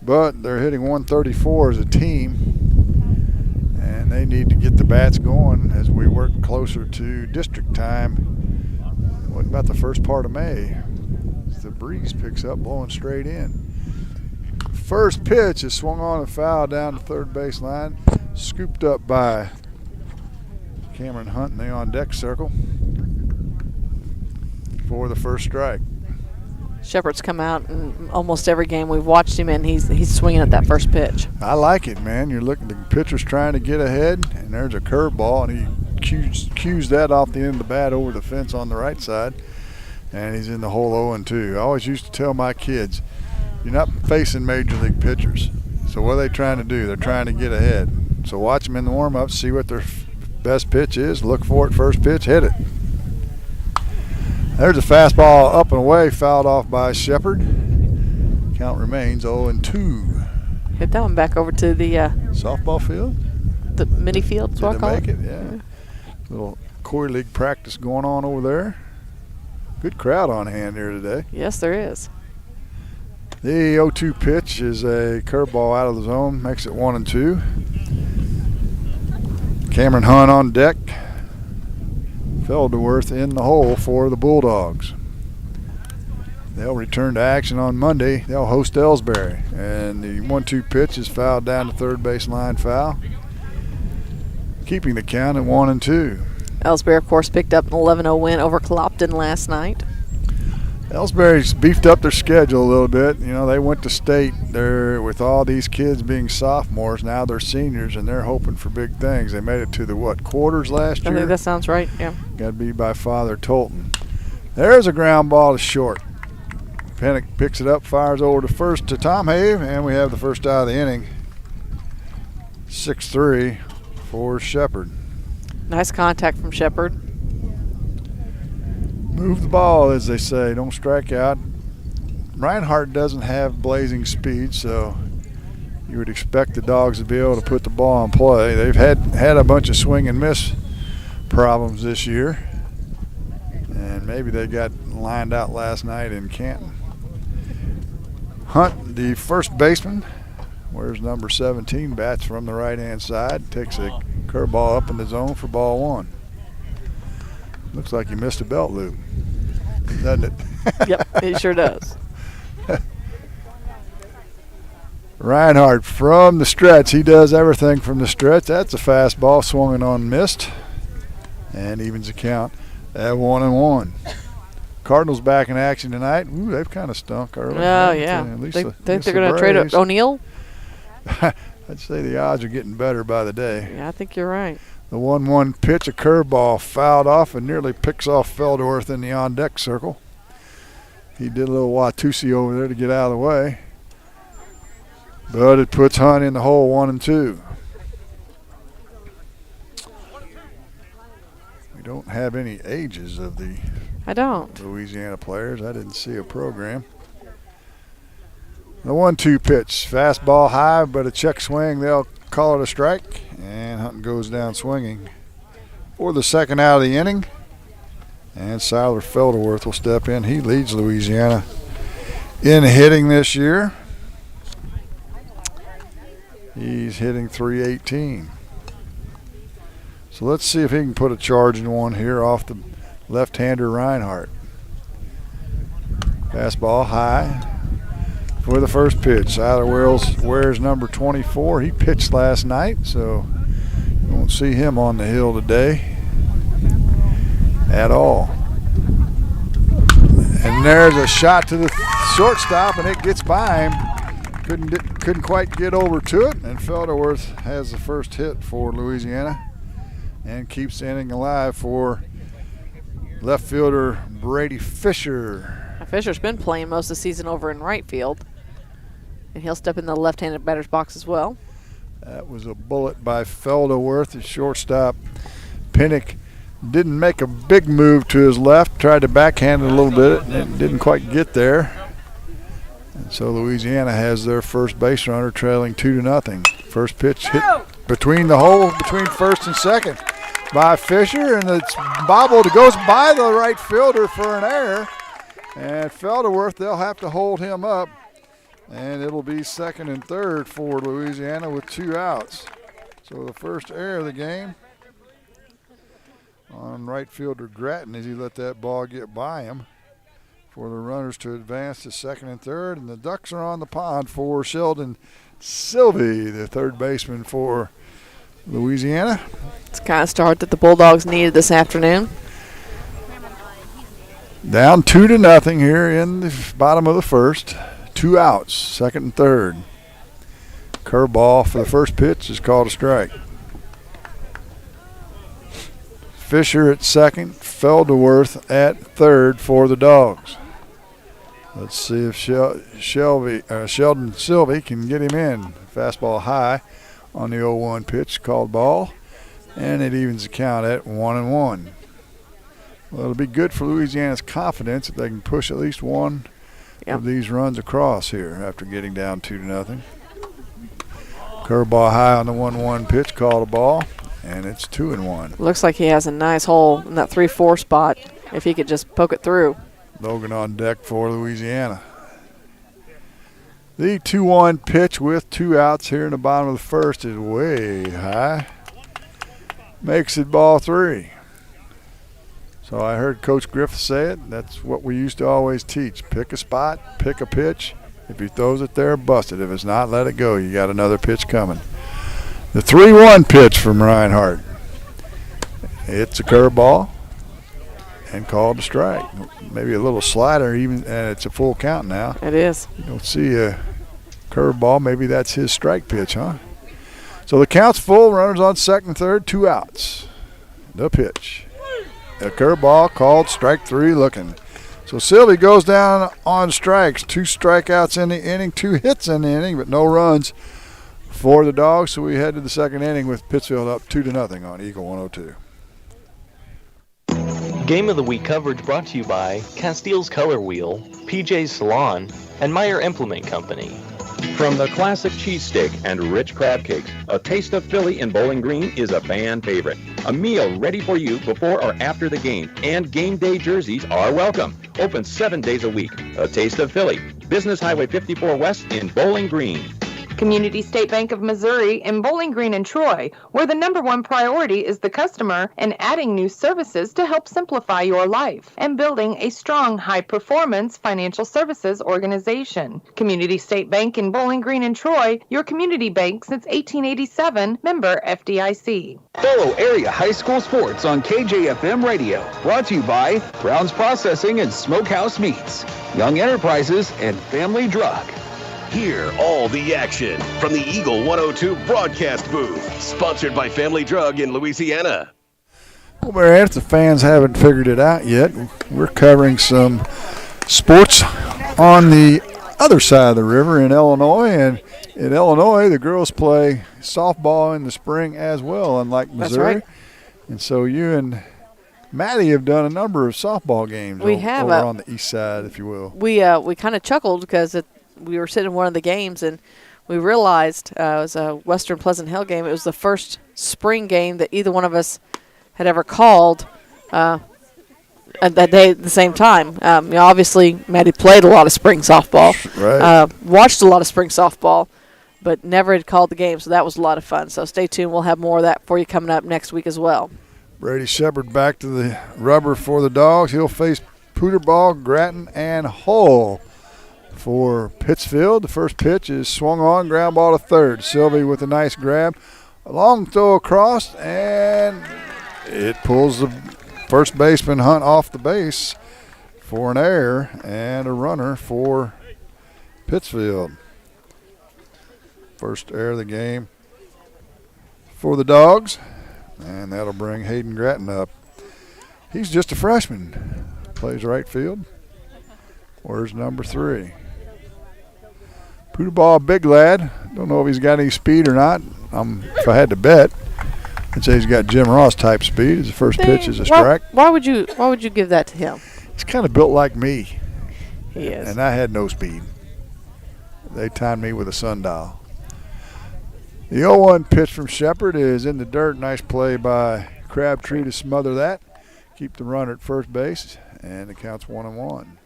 B: but they're hitting 134 as a team, and they need to get the bats going as we work closer to district time. What about the first part of May? The breeze picks up, blowing straight in. First pitch is swung on and foul down the third base line, scooped up by Cameron Hunt in the on-deck circle for the first strike.
I: Shepard's come out in almost every game we've watched him in. He's swinging at that first pitch.
B: I like it, man. You're looking, the pitcher's trying to get ahead, and there's a curveball, and he cues that off the end of the bat over the fence on the right side, and he's in the hole 0-2. I always used to tell my kids, you're not facing major league pitchers. So what are they trying to do? They're trying to get ahead. So watch them in the warm-up, see what their best pitch is, look for it first pitch, hit it. There's a fastball up and away, fouled off by Shepard. Count remains 0-2.
I: Hit that one back over to the
B: softball field?
I: The mini field, that's what I call it.
B: Did they make it? Yeah. Little Corey League practice going on over there. Good crowd on hand here today.
I: Yes, there is.
B: The 0-2 pitch is a curveball out of the zone, makes it 1-2. Cameron Hunt on deck. Felderworth in the hole for the Bulldogs. They'll return to action on Monday. They'll host Ellsbury. And the 1-2 pitch is fouled down the third base line, foul, keeping the count at 1-2.
I: Ellsbury, of course, picked up an 11-0 win over Clopton last night.
B: Ellsbury's beefed up their schedule a little bit. You know, they went to state there with all these kids being sophomores. Now they're seniors, and they're hoping for big things. They made it to the, quarters last year?
I: I think that sounds right, yeah.
B: Got to be by Father Tolton. There's a ground ball to short. Pennick picks it up, fires over to first to Tom Have, and we have the first out of the inning. 6-3 for Shepard.
I: Nice contact from Shepard.
B: Move the ball, as they say. Don't strike out. Reinhardt doesn't have blazing speed, so you would expect the Dogs to be able to put the ball in play. They've had a bunch of swing and miss problems this year, and maybe they got lined out last night in Canton. Hunt, the first baseman, wears number 17, bats from the right-hand side, takes a curveball up in the zone for ball one. Looks like he missed a belt loop, doesn't it?
I: Yep, it sure does.
B: Reinhardt from the stretch. He does everything from the stretch. That's a fastball swung on, missed, and evens the count at 1-1. Cardinals back in action tonight. Ooh, they've kind of stunk early.
I: Oh, yeah.
B: At least
I: they think they're going to trade up O'Neill?
B: I'd say the odds are getting better by the day.
I: Yeah, I think you're right.
B: The 1-1 pitch, a curveball, fouled off and nearly picks off Felderworth in the on-deck circle. He did a little Watusi over there to get out of the way. But it puts Hunt in the hole, 1-2. We don't have any ages of the Louisiana players. I didn't see a program. The 1-2 pitch, fastball high, but a check swing. They'll call it a strike, and Hunt goes down swinging for the second out of the inning. And Siler Felderworth will step in. He leads Louisiana in hitting this year. He's hitting .318. So let's see if he can put a charging one here off the left-hander Reinhardt. Fastball high for the first pitch. Siler wears number 24. He pitched last night, so you won't see him on the hill today at all. And there's a shot to the shortstop, and it gets by him. Couldn't quite get over to it, and Felderworth has the first hit for Louisiana and keeps the inning alive for left fielder Brady Fisher.
I: Fisher's been playing most of the season over in right field, and he'll step in the left-handed batter's box as well.
B: That was a bullet by Felderworth. The shortstop Pennick didn't make a big move to his left, tried to backhand it a little bit, and it didn't quite get there. And so Louisiana has their first base runner trailing 2-0. First pitch hit between the hole, between first and second by Fisher, and it's bobbled. It goes by the right fielder for an error. And Felderworth, they'll have to hold him up. And it'll be second and third for Louisiana with 2 outs. So the first error of the game on right fielder Gratton as he let that ball get by him for the runners to advance to second and third. And the Ducks are on the pond for Sheldon Sylvie, the third baseman for Louisiana.
I: It's the kind of start that the Bulldogs needed this afternoon.
B: Down 2-0 here in the bottom of the first. 2 outs, second and third. Curveball for the first pitch is called a strike. Fisher at second, Felderworth at third for the Dogs. Let's see if Sheldon Sylvie can get him in. Fastball high on the 0-1 pitch, called ball, and it evens the count at 1-1. Well, it'll be good for Louisiana's confidence if they can push at least one of these runs across here after getting down 2-0. Curveball high on the 1-1 pitch, called a ball, and it's 2-1.
I: Looks like he has a nice hole in that 3-4 spot if he could just poke it through.
B: Logan on deck for Louisiana. The 2-1 pitch with 2 outs here in the bottom of the first is way high. Makes it ball 3. So I heard Coach Griffith say it. That's what we used to always teach. Pick a spot, pick a pitch. If he throws it there, bust it. If it's not, let it go. You got another pitch coming. The 3-1 pitch from Reinhardt. It's a curveball and called a strike. Maybe a little slider even, and it's a full count now.
I: It is.
B: You don't see a curveball. Maybe that's his strike pitch, huh? So the count's full. Runners on second and third, 2 outs. The pitch. A curveball called strike 3 looking. So Sylvie goes down on strikes. 2 strikeouts in the inning, 2 hits in the inning, but no runs for the Dogs. So we head to the second inning with Pittsfield up 2-0 on Eagle 102.
C: Game of the Week coverage brought to you by Castile's Color Wheel, PJ's Salon, and Meyer Implement Company.
E: From the classic cheesesteak and rich crab cakes, a taste of Philly in Bowling Green is a fan favorite. A meal ready for you before or after the game, and game day jerseys are welcome. Open 7 days a week. A taste of Philly. Business Highway 54 West in Bowling Green.
K: Community State Bank of Missouri in Bowling Green and Troy, where the #1 priority is the customer and adding new services to help simplify your life and building a strong, high-performance financial services organization. Community State Bank in Bowling Green and Troy, your community bank since 1887, member FDIC.
G: Follow area high school sports on KJFM Radio. Brought to you by Brown's Processing and Smokehouse Meats, Young Enterprises, and Family Drug.
H: Hear all the action from the Eagle 102 broadcast booth, sponsored by Family Drug in Louisiana.
B: Well, Marianne, if the fans haven't figured it out yet, we're covering some sports on the other side of the river in Illinois. And in Illinois, the girls play softball in the spring as well, unlike Missouri.
I: That's right.
B: And so you and Maddie have done a number of softball games over on the east side, if you will.
I: We kind of chuckled because we were sitting in one of the games and we realized it was a Western Pleasant Hill game. It was the first spring game that either one of us had ever called at that day at the same time. Obviously, Maddie played a lot of spring softball,
B: right.
I: Watched a lot of spring softball, but never had called the game, so that was a lot of fun. So stay tuned. We'll have more of that for you coming up next week as well.
B: Brady Shepard back to the rubber for the Dogs. He'll face Puterball, Grattan, and Hull. For Pittsfield, the first pitch is swung on, ground ball to third. Sylvie with a nice grab. A long throw across, and it pulls the first baseman Hunt off the base for an error and a runner for Pittsfield. First error of the game for the Dogs, and that'll bring Hayden Grattan up. He's just a freshman. Plays right field. Where's number 3? Puterball, big lad. Don't know if he's got any speed or not. If I had to bet, I'd say he's got Jim Ross type speed. His first pitch is a strike.
I: Why would you give that to him?
B: He's kind of built like me.
I: He is.
B: And I had no speed. They timed me with a sundial. The 0-1 pitch from Shepard is in the dirt. Nice play by Crabtree to smother that. Keep the runner at first base, and it counts 1-1.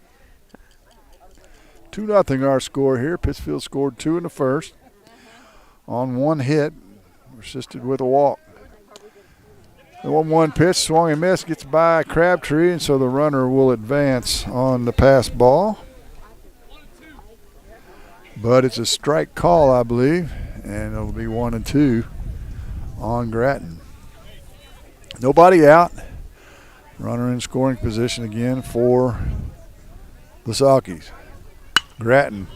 B: 2-0 our score here. Pittsfield scored 2 in the first on one hit, assisted with a walk. The 1-1 pitch, swung and missed, gets by Crabtree, and so the runner will advance on the pass ball. But it's a strike call, I believe, and it'll be 1-2 on Grattan. Nobody out. Runner in scoring position again for the Saukees. Grattan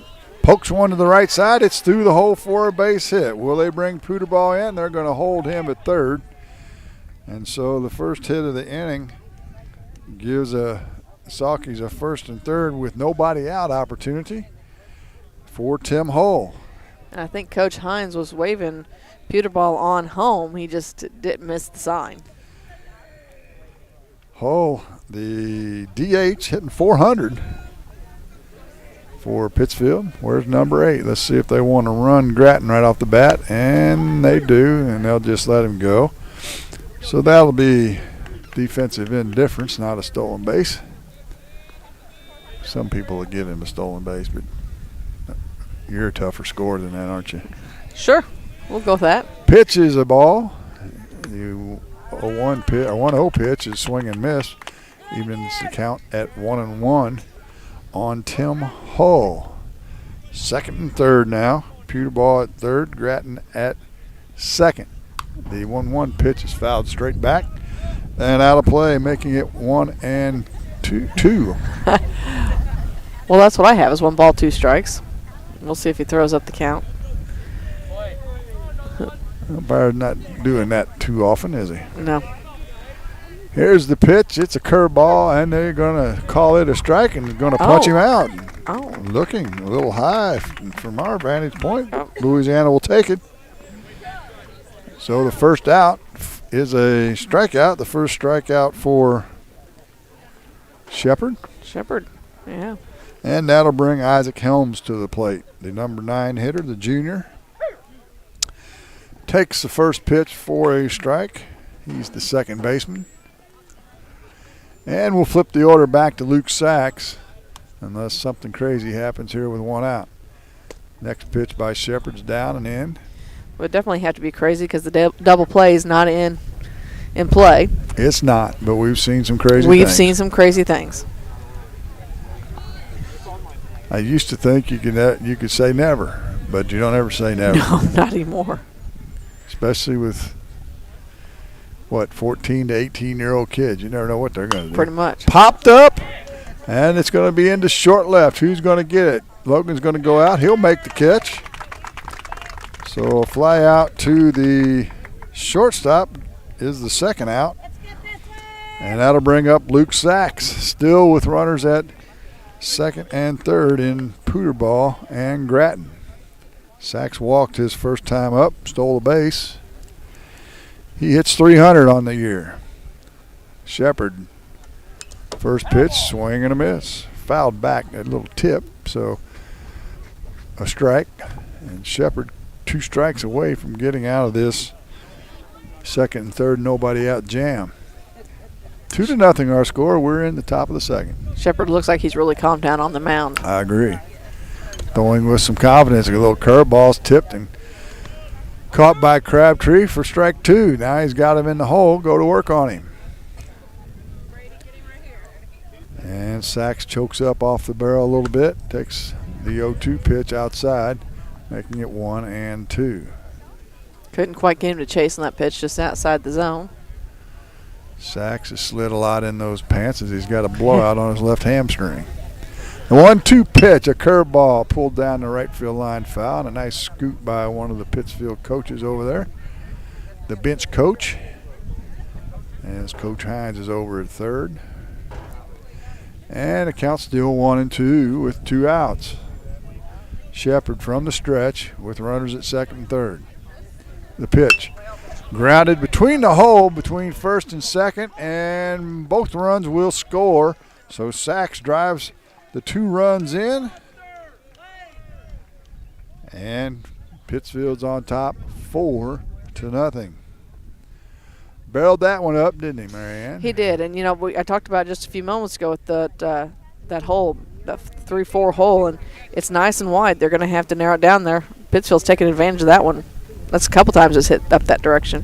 B: pokes one to the right side. It's through the hole for a base hit. Will they bring Puderball in? They're going to hold him at third. And so the first hit of the inning gives the Saukees a first and third with nobody out opportunity for Tim Hull.
I: And I think Coach Hines was waving Puderball on home. He just didn't miss the sign.
B: Hull, the DH, hitting 400 for Pittsfield. Where's number 8? Let's see if they want to run Grattan right off the bat. And they do, and they'll just let him go. So that'll be defensive indifference, not a stolen base. Some people will give him a stolen base, but you're a tougher scorer than that, aren't you?
I: Sure, we'll go with that.
B: Pitch is a ball. The 1-0 pitch is swing and miss. Evens the count at 1-1 on Tim Hull. Second and third now. Puderball at third, Grattan at second. The 1-1 pitch is fouled straight back and out of play, making it 1-2.
I: Well, that's what I have is 1 ball, 2 strikes. We'll see if he throws up the count.
B: Umpire's not doing that too often, is he?
I: No.
B: Here's the pitch. It's a curveball, and they're going to call it a strike and going to punch him out. Looking a little high from our vantage point. Louisiana will take it. So the first out is a strikeout. The first strikeout for Shepard.
I: Shepard, yeah.
B: And that'll bring Isaac Helms to the plate. The number 9 hitter, the junior, takes the first pitch for a strike. He's the second baseman. And we'll flip the order back to Luke Sachs unless something crazy happens here with 1 out. Next pitch by Shepard's down and in.
I: Would definitely have to be crazy because the double play is not in play.
B: It's not, but we've seen some crazy things.
I: We've seen some crazy things.
B: I used to think you could say never, but you don't ever say never.
I: No, not anymore.
B: Especially with, 14 to 18-year-old kids. You never know what they're going to do.
I: Pretty much.
B: Popped up, and it's going to be into short left. Who's going to get it? Logan's going to go out. He'll make the catch. So a fly out to the shortstop is the second out. And that'll bring up Luke Sachs, still with runners at second and third in Puderball and Grattan. Sachs walked his first time up, stole a base. He hits 300 on the year. Shepard, first pitch, swing and a miss. Fouled back, a little tip, so a strike. And Shepard 2 strikes away from getting out of this second and third nobody out jam. 2-0 our score. We're in the top of the second.
I: Shepard looks like he's really calmed down on the mound.
B: I agree. Throwing with some confidence. A little curveball's tipped and caught by Crabtree for strike 2. Now he's got him in the hole. Go to work on him. And Sachs chokes up off the barrel a little bit. Takes the 0-2 pitch outside, making it 1-2.
I: Couldn't quite get him to chase on that pitch just outside the zone.
B: Sachs has slid a lot in those pants as he's got a blowout on his left hamstring. The 1-2 pitch, a curveball pulled down the right field line, foul, and a nice scoop by one of the Pittsfield coaches over there, the bench coach. As Coach Hines is over at third. And the count's still 1-2 with 2 outs. Shepard from the stretch with runners at second and third. The pitch. Grounded between the hole, between first and second, and both runs will score. So Sachs drives the 2 runs in. And Pittsfield's on top 4-0. Barreled that one up, didn't he, Marianne?
I: He did, and I talked about just a few moments ago with that the 3-4 hole, and it's nice and wide. They're going to have to narrow it down there. Pittsfield's taking advantage of that one. That's a couple times it's hit up that direction.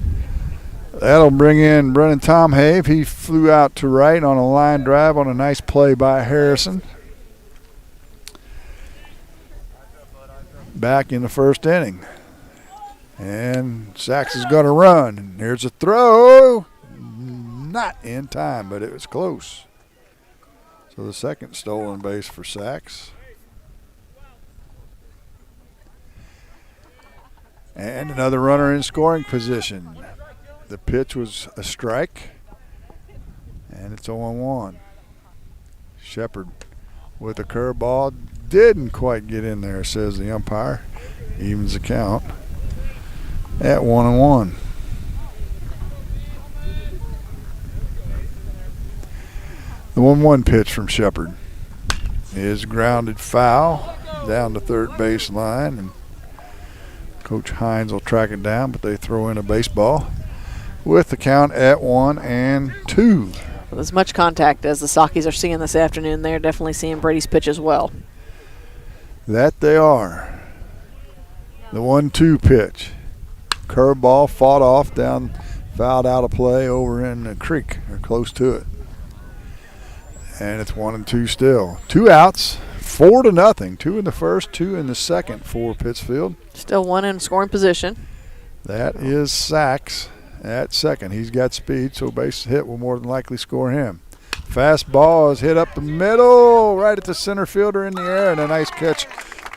B: That'll bring in Brennan Tomhave. He flew out to right on a line drive on a nice play by Harrison. Back in the first inning. And Sachs is going to run. And here's a throw. Not in time, but it was close. So the second stolen base for Sachs. And another runner in scoring position. The pitch was a strike, and it's 0-1. Shepard with a curveball. Didn't quite get in there, says the umpire. Evens the count at 1-1. The 1-1 pitch from Shepard is grounded foul down the third base line, and Coach Hines will track it down, but they throw in a baseball with the count at 1-2.
I: With as much contact as the Saukees are seeing this afternoon, they're definitely seeing Brady's pitch as well.
B: That they are. The 1-2 pitch. Curveball fought off down, fouled out of play over in the creek, or close to it. And it's 1-2 still. 2 outs, 4-0. 2 in the first, 2 in the second for Pittsfield.
I: Still 1 in scoring position.
B: That is Sachs at second. He's got speed, so base hit will more than likely score him. Fastball is hit up the middle, right at the center fielder in the air, and a nice catch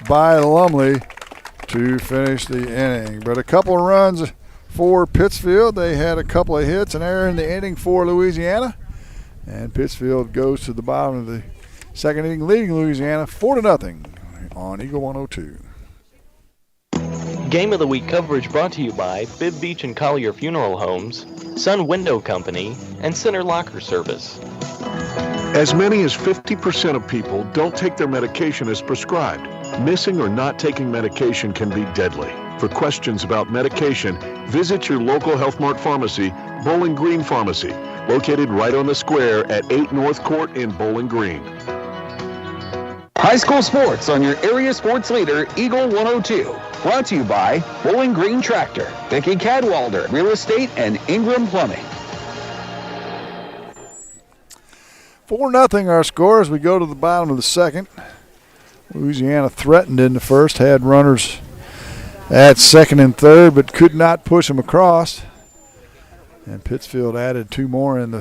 B: by Lumley to finish the inning. But a couple of runs for Pittsfield. They had a couple of hits, an error in the inning for Louisiana. And Pittsfield goes to the bottom of the second inning, leading Louisiana 4-0 on Eagle 102.
C: Game of the Week coverage brought to you by Bibb Beach and Collier Funeral Homes, Sun Window Company, and Center Locker Service.
D: As many as 50% of people don't take their medication as prescribed. Missing or not taking medication can be deadly. For questions about medication, visit your local Health Mart pharmacy, Bowling Green Pharmacy, located right on the square at 8 North Court in Bowling Green.
G: High school sports on your area sports leader, Eagle 102. Brought to you by Bowling Green Tractor, Vicki Cadwalder, Real Estate, and Ingram Plumbing.
B: 4-0 our score as we go to the bottom of the second. Louisiana threatened in the first, had runners at second and third, but could not push them across. And Pittsfield added 2 more in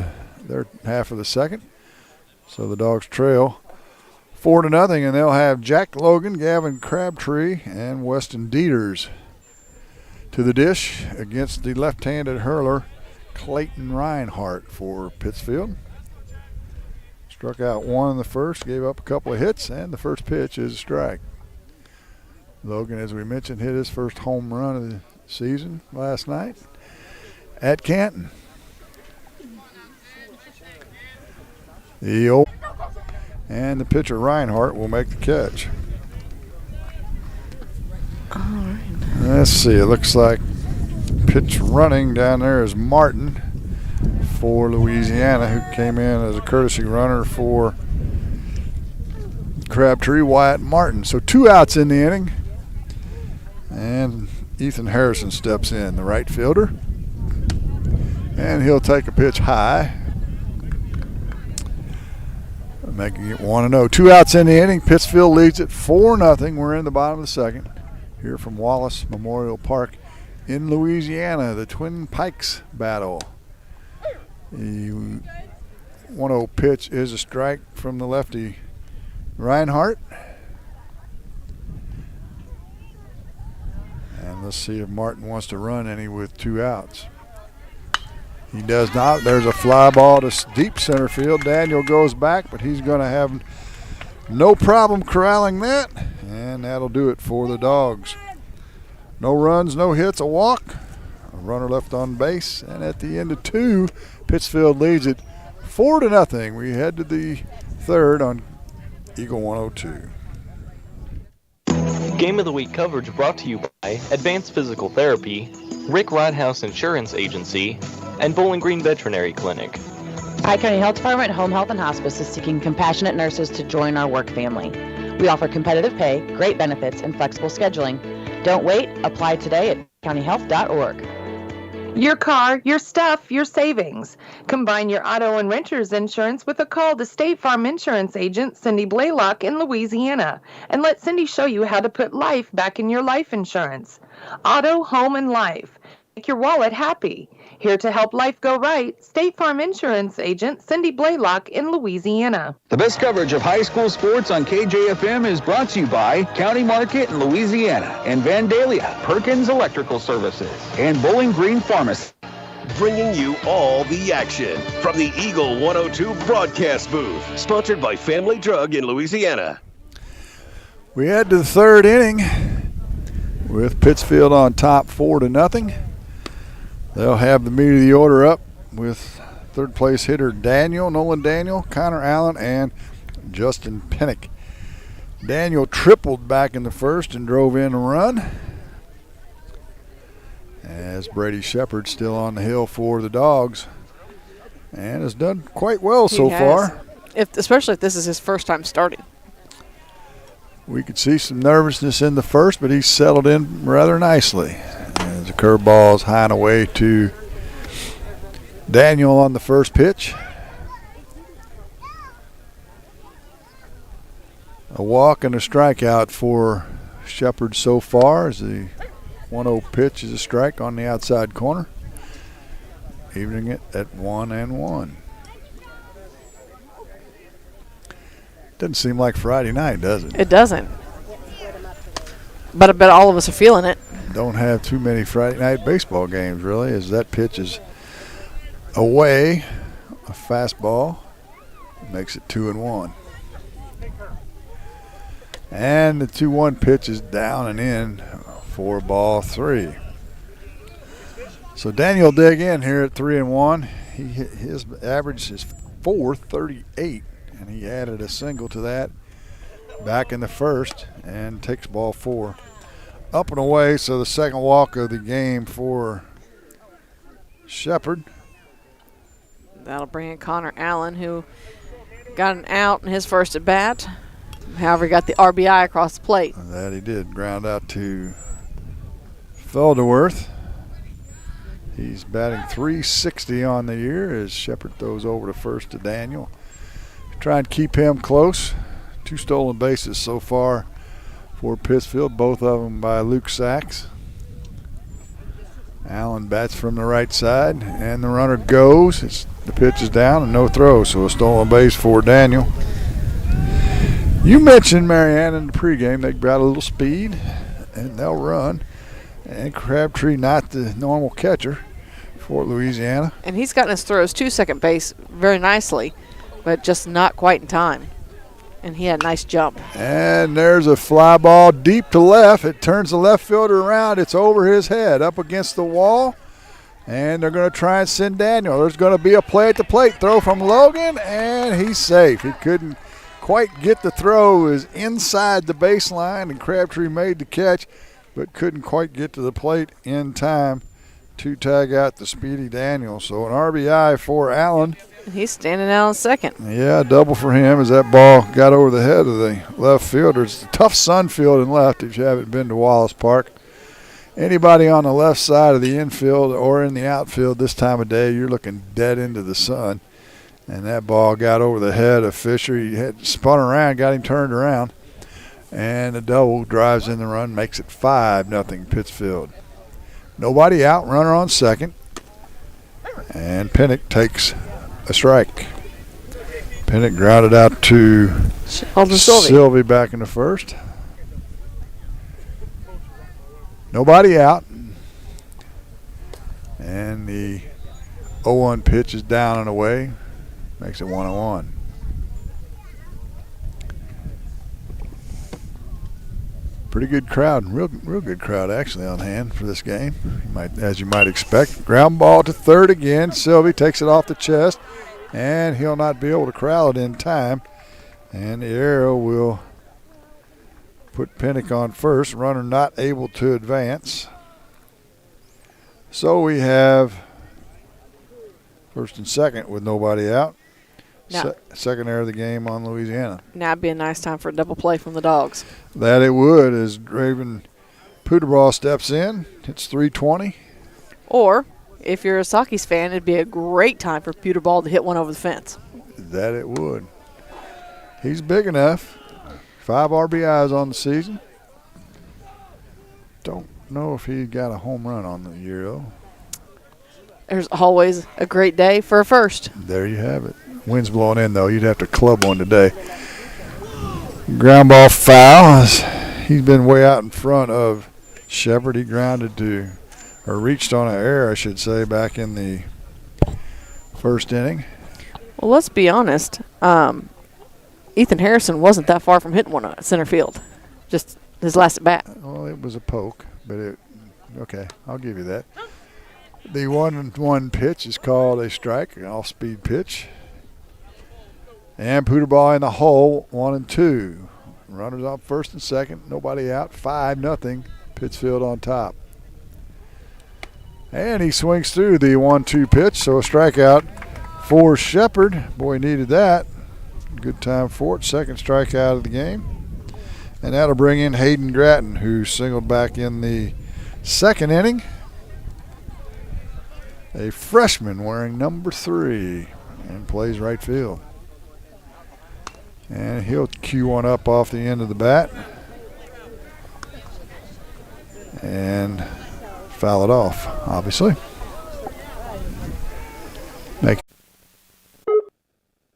B: their half of the second. So the Dogs trail 4-0, and they'll have Jack Logan, Gavin Crabtree, and Weston Dieters to the dish against the left-handed hurler Clayton Reinhardt for Pittsfield. Struck out 1 in the first, gave up a couple of hits, and the first pitch is a strike. Logan, as we mentioned, hit his first home run of the season last night at Canton. And the pitcher Reinhardt will make the catch.
I: All right.
B: Let's see, it looks like pitch running down there is Martin for Louisiana, who came in as a courtesy runner for Crabtree, Wyatt Martin. So 2 outs in the inning. And Ethan Harrison steps in, the right fielder. And he'll take a pitch high, making it 1-0. 2 outs in the inning. Pittsfield leads it 4-0. We're in the bottom of the second. Here from Wallace Memorial Park in Louisiana, the Twin Pikes battle. The 1-0 pitch is a strike from the lefty Reinhardt. And let's see if Martin wants to run any with 2 outs. He does not. There's a fly ball to deep center field. Daniel goes back, but he's going to have no problem corralling that. And that'll do it for the Dogs. No runs, no hits, a walk. A runner left on base. And at the end of 2, Pittsfield leads it 4-0. We head to the third on Eagle 102.
C: Game of the Week coverage brought to you by Advanced Physical Therapy, Rick Rodhouse Insurance Agency, and Bowling Green Veterinary Clinic.
F: Pike County Health Department Home Health and Hospice is seeking compassionate nurses to join our work family. We offer competitive pay, great benefits, and flexible scheduling. Don't wait. Apply today at countyhealth.org.
K: Your car, your stuff, your savings. Combine your auto and renter's insurance with a call to State Farm Insurance agent Cindy Blaylock in Louisiana, and let Cindy show you how to put life back in your life insurance. Auto, home, and life. Make your wallet happy. Here to help life go right, State Farm Insurance agent Cindy Blaylock in Louisiana.
V: The best coverage of high school sports on KJFM is brought to you by County Market in Louisiana and Vandalia, Perkins Electrical Services, and Bowling Green Pharmacy.
H: Bringing you all the action from the Eagle 102 broadcast booth. Sponsored by Family Drug in Louisiana.
B: We head to the third inning with Pittsfield on top 4-0. They'll have the meat of the order up with third place hitter Nolan Daniel, Connor Allen, and Justin Pinnock. Daniel tripled back in the first and drove in a run, as Brady Shepard still on the hill for the Dogs and has done quite well so far.
I: Especially if this is his first time starting.
B: We could see some nervousness in the first, but he's settled in rather nicely. As the curveball is high and away to Daniel on the first pitch. A walk and a strikeout for Shepard so far, as the 1-0 pitch is a strike on the outside corner, evening it at 1-1. Doesn't seem like Friday night, does it?
I: It doesn't. But I bet all of us are feeling it.
B: Don't have too many Friday night baseball games, really, as that pitch is away. A fastball makes it 2-1. And the 2-1 pitch is down and in for ball 3. So Daniel dig in here at 3-1. His average is .438, and he added a single to that back in the first and takes ball 4. Up and away, so the second walk of the game for Shepard.
I: That'll bring in Connor Allen, who got an out in his first at bat. However, he got the RBI across the plate.
B: That he did. Ground out to Felderworth. He's batting .360 on the year as Shepard throws over to first to Daniel. Try and keep him close. 2 stolen bases so far for Pittsfield, both of them by Luke Sachs. Allen bats from the right side, and the runner goes. The pitch is down and no throw, so a stolen base for Daniel. You mentioned, Marianne, in the pregame, they've got a little speed, and they'll run. And Crabtree, not the normal catcher for Louisiana.
I: And he's gotten his throws to second base very nicely, but just not quite in time. And he had a nice jump.
B: And there's a fly ball deep to left. It turns the left fielder around. It's over his head, up against the wall. And they're going to try and send Daniel. There's going to be a play at the plate. Throw from Logan, and he's safe. He couldn't quite get the throw. It was inside the baseline, and Crabtree made the catch, but couldn't quite get to the plate in time to tag out the speedy Daniel. So an RBI for Allen.
I: And he's standing out on second.
B: Yeah, double for him as that ball got over the head of the left fielder. It's a tough sun field in left if you haven't been to Wallace Park. Anybody on the left side of the infield or in the outfield this time of day, you're looking dead into the sun. And that ball got over the head of Fisher. He had spun around, got him turned around. And the double drives in the run, makes it 5-0 Pittsfield. Nobody out, runner on second. And Pinnock takes a strike. Pinnock grounded out to Sylvie back in the first. Nobody out. And the 0-1 pitch is down and away. Makes it 1-1. Pretty good crowd, real good crowd actually on hand for this game, as you might expect. Ground ball to third again. Sylvie takes it off the chest, and he'll not be able to corral it in time. And the arrow will put Pinnock on first. Runner not able to advance. So we have First and second with nobody out.
I: Now,
B: Second error of the game on Louisiana.
I: Now it'd be a nice time for a double play from the Dogs.
B: That it would, as Raven Puderball steps in. It's 3:20.
I: Or, if you're a Saukees fan, it'd be a great time for Puderball to hit one over the fence.
B: That it would. He's big enough. 5 RBIs on the season. Don't know if he got a home run on the year, though.
I: There's always a great day for a first.
B: There you have it. Wind's blowing in, though. You'd have to club one today. Ground ball foul. He's been way out in front of Shepard. He grounded to, or reached on an error, I should say, back in the first inning.
I: Well, let's be honest. Ethan Harrison wasn't that far from hitting one at center field. Just his last at bat.
B: Well, it was a poke, but okay, I'll give you that. The 1-1 pitch is called a strike, an off-speed pitch. And Puderball in the hole, 1-2. Runners on first and second, nobody out, 5-0. Pittsfield on top. And he swings through the 1-2 pitch, so a strikeout for Shepard. Boy, needed that. Good time for it. Second strikeout of the game. And that'll bring in Hayden Gratton, who singled back in the second inning. A freshman wearing number 3 and plays right field. And he'll cue one up off the end of the bat and foul it off, obviously.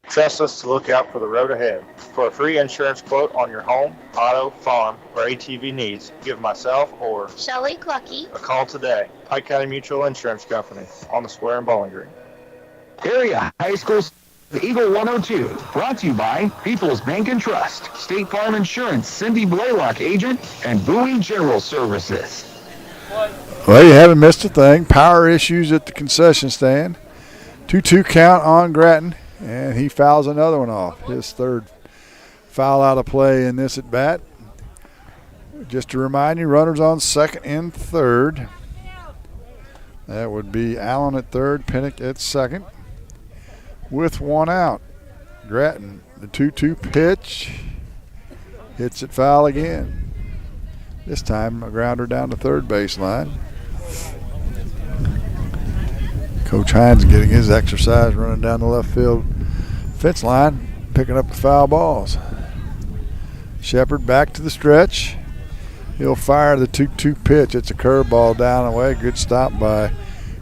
U: Trust us to look out for the road ahead. For a free insurance quote on your home, auto, farm, or ATV needs, give myself or
M: Shelly Clucky
U: a call today. Pike County Mutual Insurance Company on the square in Bowling Green.
V: Area High School, the Eagle 102, brought to you by People's Bank and Trust, State Farm Insurance, Cindy Blaylock agent, and Bowie General Services.
B: Well, you haven't missed a thing. Power issues at the concession stand. 2-2 count on Gratton, and he fouls another one off. His third foul out of play in this at bat. Just to remind you, runners on second and third. That would be Allen at third, Pinnock at second. With one out. Gratton, the 2-2 pitch, hits it foul again. This time a grounder down the third baseline. Coach Hines getting his exercise running down the left field fence line, picking up the foul balls. Shepard back to the stretch. He'll fire the 2-2 pitch. It's a curveball down and away. Good stop by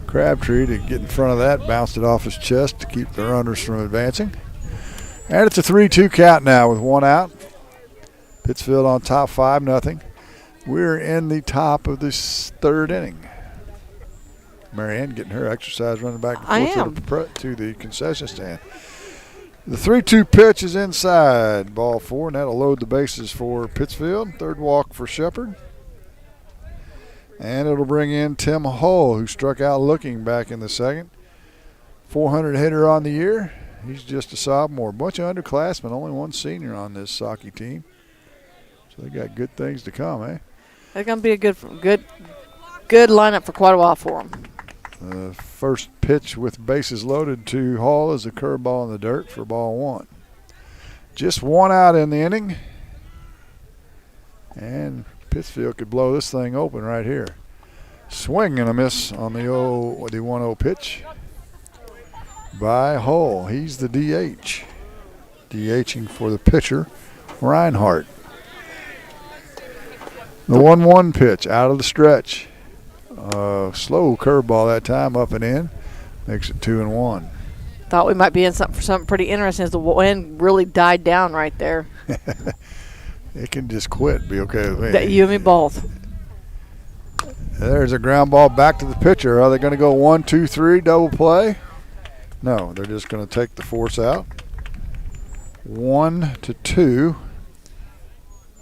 B: Crabtree to get in front of that, bounced it off his chest to keep the runners from advancing. And it's a 3-2 count now with one out. Pittsfield on top 5-0. We're in the top of this third inning. Marianne getting her exercise running back and forth to the concession stand. The 3-2 pitch is inside. Ball 4, and that'll load the bases for Pittsfield. Third walk for Shepard. And it'll bring in Tim Hull, who struck out looking back in the second. 400 hitter on the year. He's just a sophomore. Bunch of underclassmen, only one senior on this Sauke team. So they got good things to come, eh?
I: They're going to be a good lineup for quite a while for them.
B: The first pitch with bases loaded to Hall is a curveball in the dirt for ball 1. Just one out in the inning. And Pittsfield could blow this thing open right here. Swing and a miss on the 1-0 pitch by Hull. He's the DH. DHing for the pitcher, Reinhardt. The 1-1 pitch out of the stretch. Slow curveball that time, up and in. Makes it 2-1.
I: Thought we might be in for something pretty interesting as the wind really died down right there.
B: It can just quit, be okay with me.
I: You and me both.
B: There's a ground ball back to the pitcher. Are they going to go 1-2-3 double play? No, they're just going to take the force out. 1-2.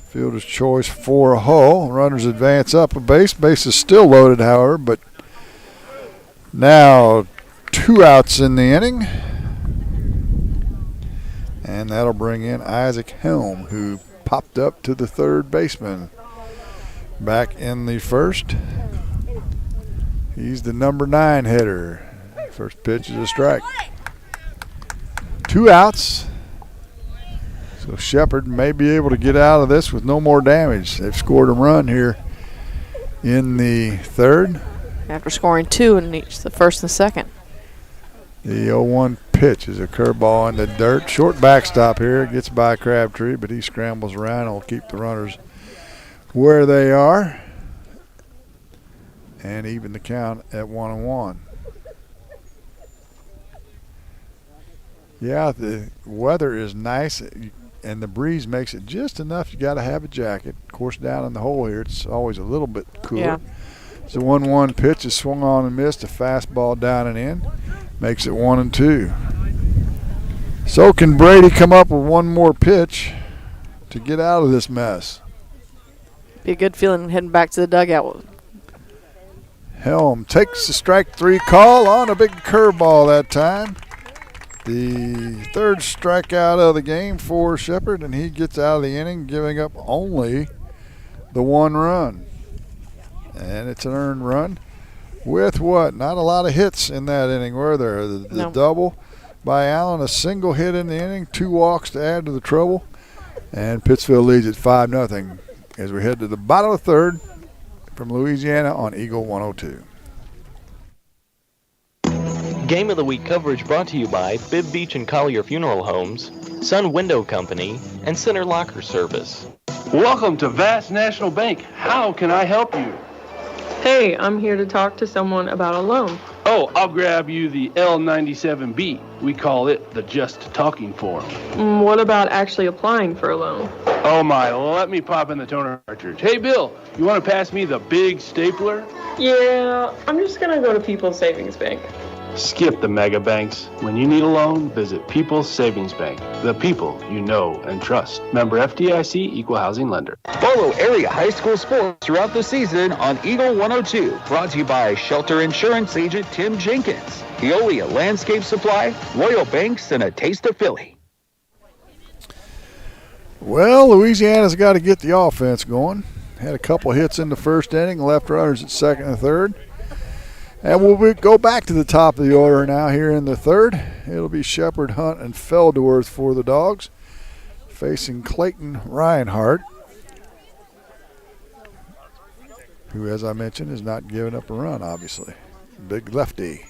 B: Fielder's choice for Hull. Runners advance up a base. Base is still loaded, however, but now 2 outs in the inning. And that'll bring in Isaac Helm, who popped up to the third baseman back in the first. He's the number 9 hitter. First pitch is a strike. 2 outs. So Shepherd may be able to get out of this with no more damage. They've scored a run here in the third.
I: After scoring 2 in each, the first and second.
B: The 0-1 pitch is a curveball in the dirt. Short backstop here. Gets by Crabtree, but he scrambles around and will keep the runners where they are. And even the count at 1-1. Yeah, the weather is nice, and the breeze makes it just enough. You got to have a jacket. Of course, down in the hole here, it's always a little bit cooler.
I: Yeah.
B: So 1-1 pitch is swung on and missed. A fastball down and in. Makes it 1-2. So can Brady come up with one more pitch to get out of this mess?
I: Be a good feeling heading back to the dugout.
B: Helm takes the strike 3 call on a big curveball that time. The third strikeout of the game for Shepherd, and he gets out of the inning giving up only the 1 run. And it's an earned run with what? Not a lot of hits in that inning, were there? The double by Allen, a single hit in the inning, 2 walks to add to the trouble, and Pittsfield leads at 5-0 as we head to the bottom of the third from Louisiana on Eagle 102.
C: Game of the Week coverage brought to you by Bibb Beach and Collier Funeral Homes, Sun Window Company, and Center Locker Service.
L: Welcome to Vast National Bank. How can I help you?
O: Hey, I'm here to talk to someone about a loan.
L: Oh, I'll grab you the L97B. We call it the Just Talking form.
O: What about actually applying for a loan?
L: Oh my, let me pop in the toner cartridge. Hey Bill, you want to pass me the big stapler?
O: Yeah, I'm just going to go to People's Savings Bank.
L: Skip the mega banks. When you need a loan, visit People's Savings Bank. The people you know and trust. Member FDIC, Equal Housing Lender.
N: Follow area high school sports throughout the season on Eagle 102. Brought to you by Shelter Insurance Agent Tim Jenkins, Veolia Landscape Supply, Royal Banks, and a taste of Philly.
B: Well, Louisiana's got to get the offense going. Had a couple hits in the first inning, left runners at second and third. And we'll go back to the top of the order now here in the third. It'll be Shepherd, Hunt, and Feldworth for the Dogs, facing Clayton Reinhardt, who, as I mentioned, is not giving up a run, obviously. Big lefty.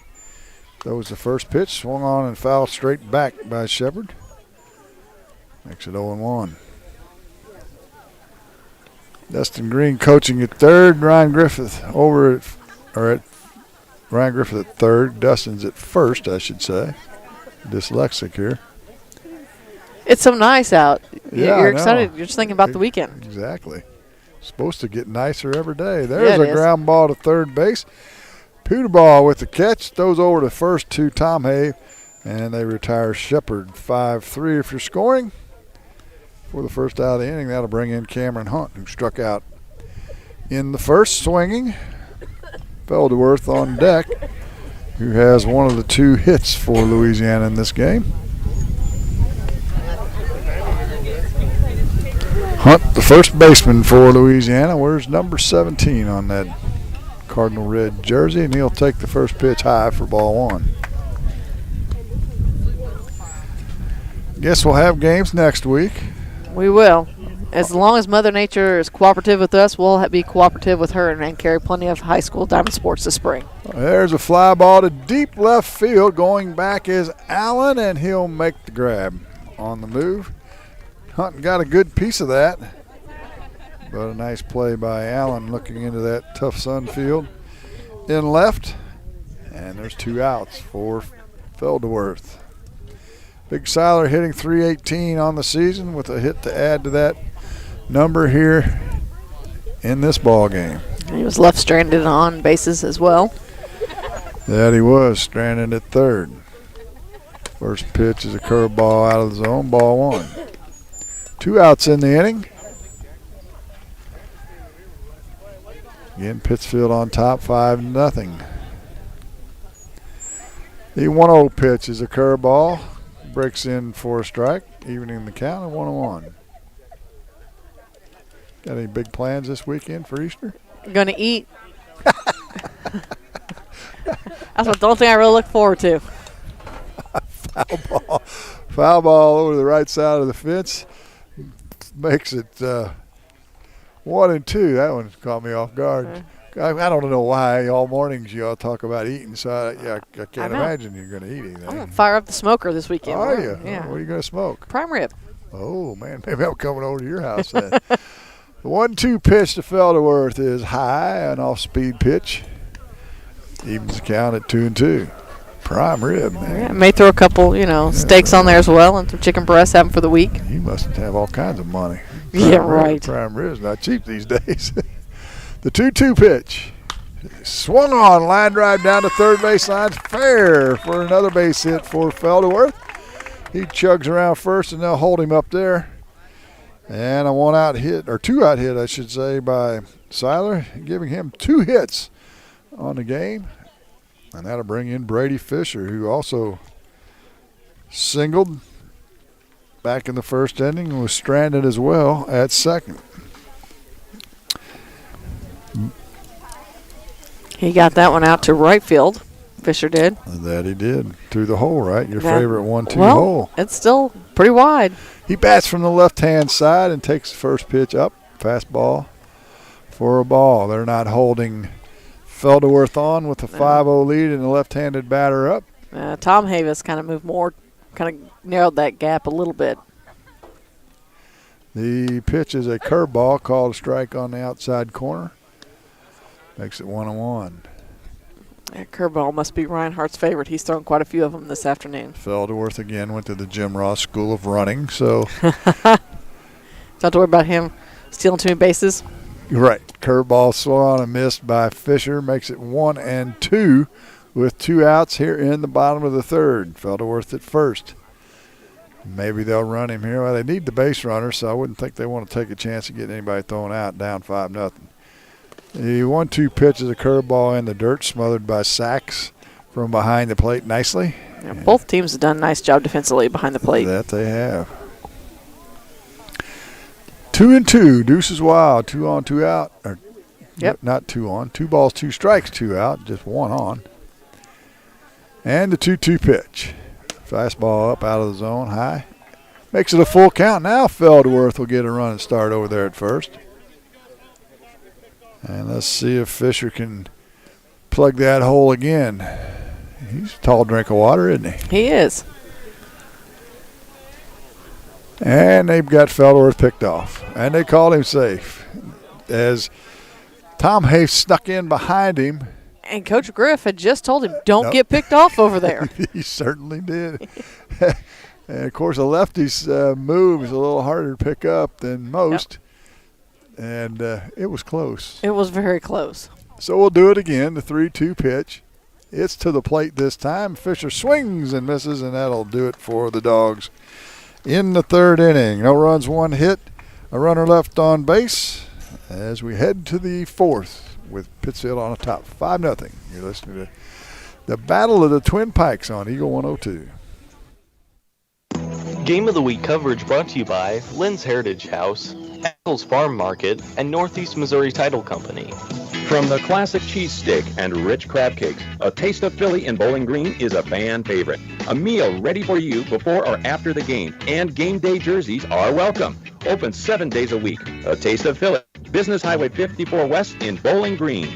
B: That was the first pitch, swung on and fouled straight back by Shepherd. Makes it 0-1. Dustin Green coaching at third. Ryan Griffith Ryan Griffith at third. Dustin's at first, I should say. Dyslexic here.
I: It's so nice out.
B: Yeah,
I: You're excited. You're just thinking about the weekend.
B: Exactly. Supposed to get nicer every day. There's a ground ball to third base. Peterball with the catch. Throws over to first to Tom Hay. And they retire Shepherd 5-3 if you're scoring. For the first out of the inning, that'll bring in Cameron Hunt, who struck out in the first, swinging. Feldworth on deck, who has one of the 2 hits for Louisiana in this game. Hunt, the first baseman for Louisiana, wears number 17 on that Cardinal red jersey, and he'll take the first pitch high for ball 1. Guess we'll have games next week.
I: We will. As long as Mother Nature is cooperative with us, we'll be cooperative with her and carry plenty of high school diamond sports this spring.
B: There's a fly ball to deep left field. Going back is Allen, and he'll make the grab on the move. Hunt got a good piece of that, but a nice play by Allen looking into that tough sun field in left. And there's 2 outs for Feldworth. Big Seiler hitting .318 on the season with a hit to add to that number here in this ball game.
I: He was left stranded on bases as well.
B: That he was, stranded at third. First pitch is a curveball out of the zone, ball 1. 2 outs in the inning. Again, Pittsfield on top, 5-0. The 1-0 pitch is a curveball. Breaks in for a strike, evening the count at 1-1. Got any big plans this weekend for Easter?
I: Gonna eat. That's the only thing I really look forward to.
B: Foul ball over the right side of the fence. Makes it 1-2. That one caught me off guard. I don't know why all mornings you all talk about eating, so I can't imagine you're going to eat anything.
I: I'm going to fire up the smoker this weekend.
B: Are you?
I: Yeah.
B: What are you going to smoke?
I: Prime rib.
B: Oh, man, maybe I'm coming over to your house then. The 1-2 pitch to Felderworth is high, an off-speed pitch. Evens the count at 2-2. Prime rib, man.
I: Yeah, may throw a couple, steaks on there as well and some chicken breasts, have them for the week.
B: You must have all kinds of money.
I: Right.
B: Prime rib's not cheap these days. The 2-2 pitch. Swung on, line drive down to third base line. Fair for another base hit for Felderworth. He chugs around first, and they'll hold him up there. And a two-out hit, I should say, by Seiler, giving him 2 hits on the game. And that'll bring in Brady Fisher, who also singled back in the first inning and was stranded as well at second.
I: He got that one out to right field. Fisher did.
B: That he did. Through the hole, right? Your favorite 1-2 hole.
I: It's still pretty wide.
B: He bats from the left-hand side and takes the first pitch up. Fastball for a ball. They're not holding Felderworth on with a 5-0 lead and the left-handed batter up.
I: Tom Havis kind of moved more, kind of narrowed that gap a little bit.
B: The pitch is a curveball called a strike on the outside corner. Makes it 1-1.
I: That curveball must be Reinhardt's favorite. He's thrown quite a few of them this afternoon.
B: Felderworth again went to the Jim Ross School of Running, so.
I: Don't have to worry about him stealing too many bases.
B: Right. Curveball swung on and missed by Fisher. Makes it 1-2 with 2 outs here in the bottom of the third. Felderworth at first. Maybe they'll run him here. Well, they need the base runner, so I wouldn't think they want to take a chance of getting anybody thrown out down 5-0. The 1-2 pitch is a curveball in the dirt, smothered by Sachs from behind the plate nicely.
I: Yeah, both teams have done a nice job defensively behind the plate.
B: That they have. 2-2, deuces wild, 2 on, 2 out. Or
I: yep.
B: Not 2 on, 2 balls, 2 strikes, 2 out, just 1 on. And the 2-2 pitch. Fastball up out of the zone, high. Makes it a full count. Now Felderworth will get a run and start over there at first. And let's see if Fisher can plug that hole again. He's a tall drink of water, isn't he?
I: He is.
B: And they've got Felderworth picked off. And they called him safe. As Tom Hafe snuck in behind him.
I: And Coach Griff had just told him, don't get picked off over there.
B: He certainly did. And, of course, a lefty's move is a little harder to pick up than most. Yep. And it was close.
I: It was very close.
B: So we'll do it again, the 3-2 pitch. It's to the plate this time. Fisher swings and misses, and that'll do it for the Dogs in the third inning. No runs, 1 hit, a runner left on base as we head to the fourth with Pittsfield on the top, 5-0. You're listening to the Battle of the Twin Pikes on Eagle 102.
C: Game of the Week coverage brought to you by Lynn's Heritage House, Eccles Farm Market, and Northeast Missouri Title Company.
E: From the classic cheese stick and rich crab cakes, a taste of Philly in Bowling Green is a fan favorite. A meal ready for you before or after the game, and game day jerseys are welcome. Open 7 days a week. A taste of Philly, Business Highway 54 West in Bowling Green.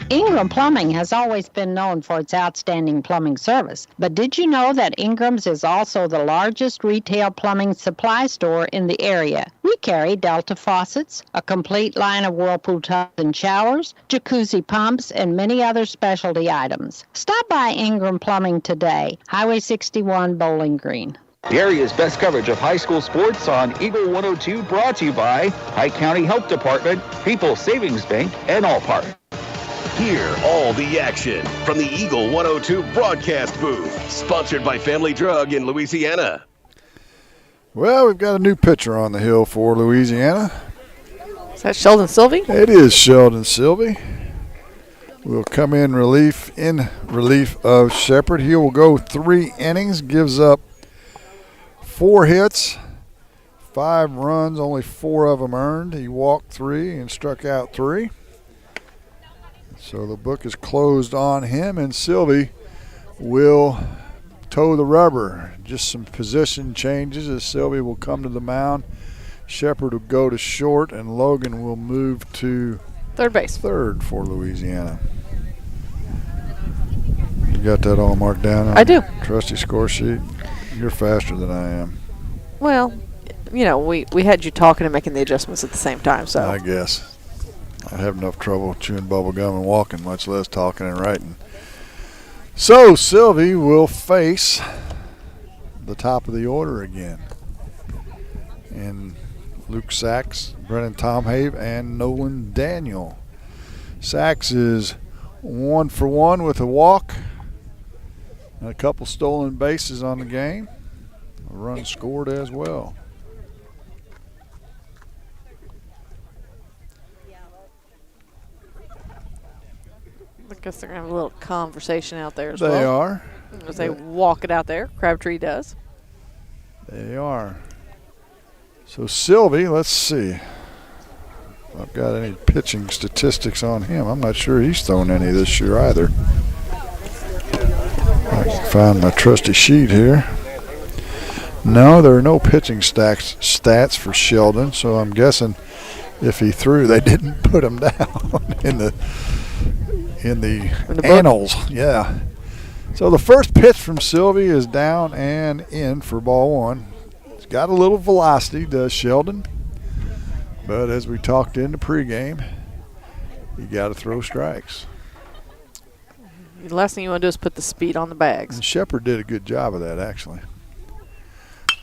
A: Ingram Plumbing has always been known for its outstanding plumbing service. But did you know that Ingram's is also the largest retail plumbing supply store in the area? We carry Delta faucets, a complete line of Whirlpool tubs and showers, jacuzzi pumps, and many other specialty items. Stop by Ingram Plumbing today, Highway 61, Bowling Green.
V: The area's best coverage of high school sports on Eagle 102, brought to you by Pike County Health Department, People's Savings Bank, and Allpark.
H: Hear all the action from the Eagle 102 broadcast booth, sponsored by Family Drug in Louisiana.
B: Well, we've got a new pitcher on the hill for Louisiana.
I: Is that Sheldon Sylvie?
B: It is Sheldon Sylvie. Will come in relief of Shepard. He will go 3 innings, gives up 4 hits, 5 runs, only 4 of them earned. He walked 3 and struck out 3. So the book is closed on him, and Sylvie will toe the rubber. Just some position changes as Sylvie will come to the mound. Shepard will go to short, and Logan will move to
I: third base.
B: Third for Louisiana. You got that all marked down on
I: I do.
B: Trusty score sheet? You're faster than I am.
I: Well, you know, we had you talking and making the adjustments at the same time, so.
B: I guess. I have enough trouble chewing bubble gum and walking, much less talking and writing. So Sylvie will face the top of the order again. And Luke Sachs, Brennan Tomhave, and Nolan Daniel. Sachs is 1 for 1 with a walk and a couple stolen bases on the game. A run scored as well.
I: I guess they're going to have a little conversation out there as
B: well. They are.
I: As they walk it out there. Crabtree does.
B: They are. So Sylvie, let's see if I've got any pitching statistics on him. I'm not sure he's thrown any this year either. I can find my trusty sheet here. No, there are no pitching stats for Sheldon, so I'm guessing if he threw, they didn't put him down in the annals. Yeah. So the first pitch from Sylvie is down and in for ball one. He's got a little velocity, does Sheldon. But as we talked in the pregame, you got to throw strikes.
I: The last thing you want to do is put the speed on the bags.
B: And Shepard did a good job of that, actually.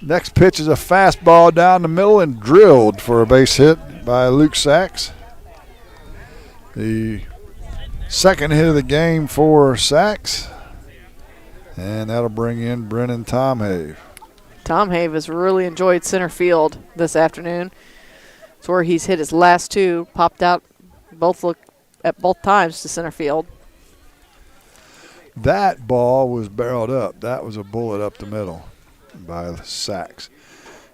B: Next pitch is a fastball down the middle and drilled for a base hit by Luke Sachs. The second hit of the game for Sachs. And that'll bring in Brennan Tomhave.
I: Tomhave has really enjoyed center field this afternoon. It's where he's hit his last two, popped out both times to center field.
B: That ball was barreled up. That was a bullet up the middle by Sachs.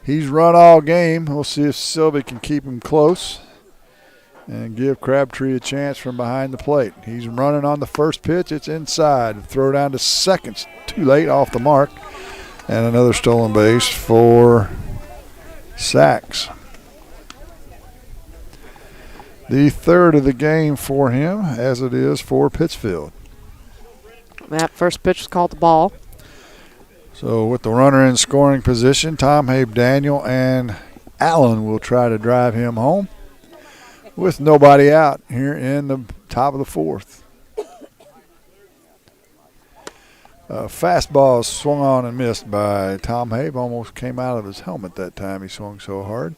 B: He's run all game. We'll see if Sylvie can keep him close and give Crabtree a chance from behind the plate. He's running on the first pitch. It's inside. Throw down to second. Too late, off the mark. And another stolen base for Sachs. The third of the game for him, as it is for Pittsfield.
I: That first pitch was called the ball.
B: So with the runner in scoring position, Tomhave, Daniel, and Allen will try to drive him home with nobody out here in the top of the fourth. Fastball swung on and missed by Tomhave. Almost came out of his helmet that time. He swung so hard.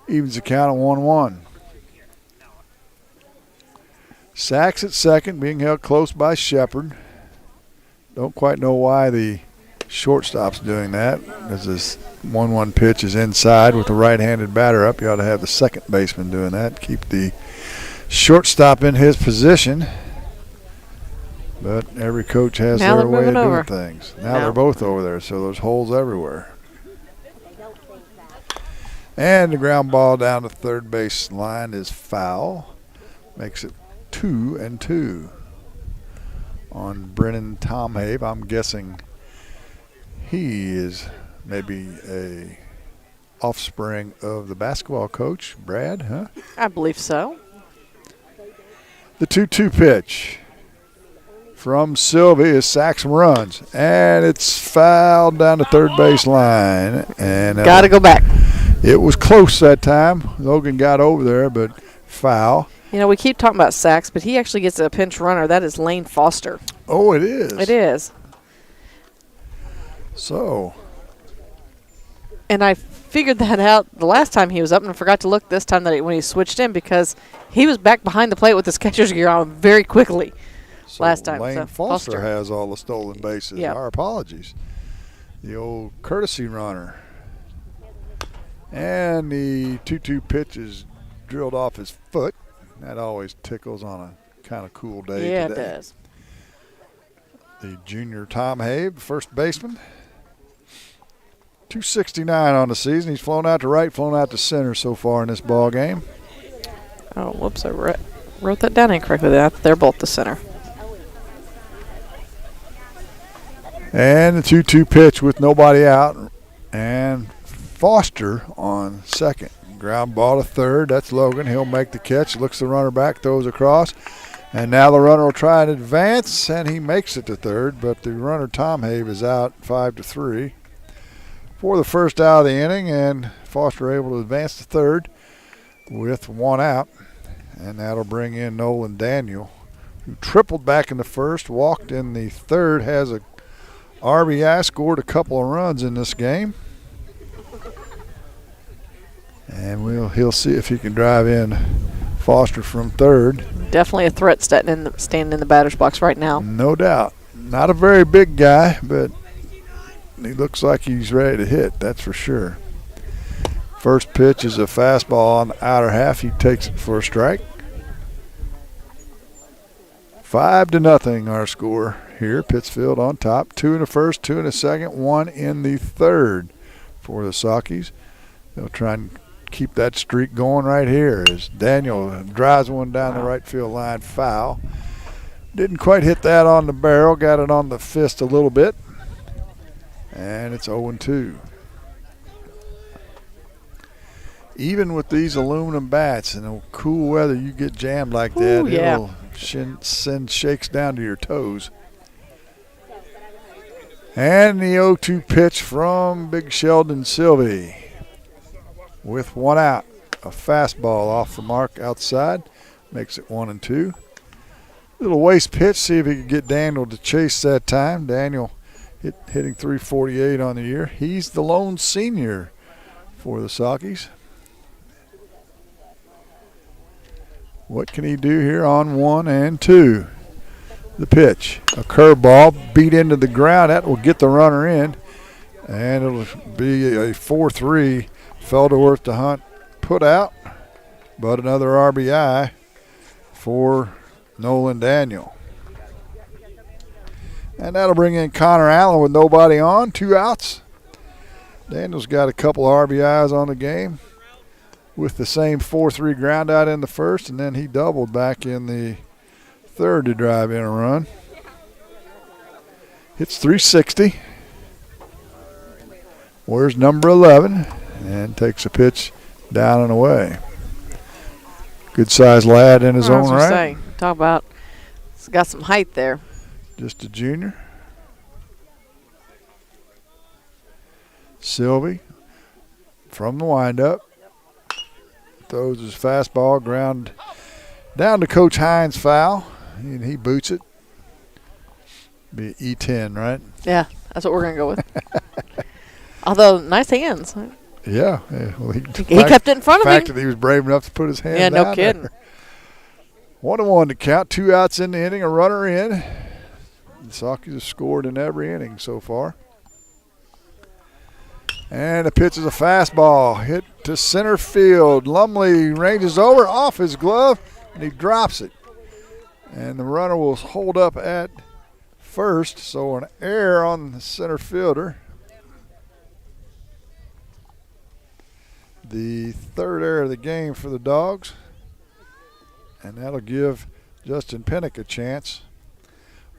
B: Evens the count at 1-1. Sachs at second, being held close by Shepard. Don't quite know why the shortstop's doing that, as this 1-1 pitch is inside with the right-handed batter up. You ought to have the second baseman doing that. Keep the shortstop in his position. But every coach has their way of doing things. Now they're both over there, so there's holes everywhere. And the ground ball down the third base line is foul. Makes it 2-2 on Brennan Tomhave. I'm guessing he is maybe a offspring of the basketball coach, Brad, huh?
I: I believe so.
B: The 2-2 pitch from Sylvie as Sachs runs, and it's fouled down the third base line. And
I: got to go back.
B: It was close that time. Logan got over there, but foul.
I: You know, we keep talking about Sachs, but he actually gets a pinch runner. That is Lane Foster.
B: Oh, it is.
I: It is.
B: So.
I: And I figured that out the last time he was up and forgot to look this time that when he switched in because he was back behind the plate with his catcher's gear on very quickly last time.
B: Lane Foster has all the stolen bases.
I: Yep.
B: Our apologies. The old courtesy runner. And the 2-2 pitch is drilled off his foot. That always tickles on a kind of cool day
I: yeah,
B: today.
I: It does.
B: The junior Tomhave, first baseman. 269 on the season. He's flown out to right, flown out to center so far in this ball game.
I: Oh, whoops. I wrote that down incorrectly. They're both the center.
B: And the 2-2 pitch with nobody out. And Foster on second. Ground ball to third. That's Logan. He'll make the catch. Looks the runner back, throws across. And now the runner will try and advance, and he makes it to third. But the runner, Tom Have, is out 5-3 for the first out of the inning. And Foster able to advance to third with one out. And that'll bring in Nolan Daniel, who tripled back in the first, walked in the third, has a RBI, scored a couple of runs in this game. And he'll see if he can drive in Foster from third.
I: Definitely a threat standing in the batter's box right now.
B: No doubt. Not a very big guy, but he looks like he's ready to hit, that's for sure. First pitch is a fastball on the outer half. He takes it for a strike. 5-0 our score here. Pittsfield on top. 2 in the first, 2 in the second, 1 in the third for the Saukees. They'll try and keep that streak going right here as Daniel drives one down the right field line, foul. Didn't quite hit that on the barrel, got it on the fist a little bit. And it's 0-2. Even with these aluminum bats in the cool weather, you get jammed like that, it'll send shakes down to your toes. And the 0-2 pitch from Big Sheldon Sylvie. With one out, a fastball off the mark outside, makes it 1-2. Little waste pitch, see if he can get Daniel to chase that time. Daniel hitting .348 on the year. He's the lone senior for the Saukees. What can he do here on 1 and 2? The pitch, a curveball beat into the ground. That will get the runner in, and it'll be a 4-3. Felderworth to Hunt put out, but another RBI for Nolan Daniel. And that'll bring in Connor Allen with nobody on, 2 outs. Daniel's got a couple of RBIs on the game with the same 4-3 ground out in the first, and then he doubled back in the third to drive in a run. Hits .360. Where's number 11? And takes a pitch down and away. Good-sized lad in his own right.
I: Talk about, he's got some height there.
B: Just a junior. Sylvie from the windup. Throws his fastball, ground down to Coach Hines' foul, and he boots it. Be E10, right?
I: Yeah, that's what we're going to go with. Although, nice hands.
B: Yeah. Well, he
I: kept it in front of him.
B: The fact that he was brave enough to put his hand down.
I: Yeah, no kidding.
B: 1-1 to count. 2 outs in the inning, a runner in. The Saukees have scored in every inning so far. And the pitch is a fastball. Hit to center field. Lumley ranges over off his glove, and he drops it. And the runner will hold up at first, so an error on the center fielder. The third error of the game for the Dogs. And that'll give Justin Pinnock a chance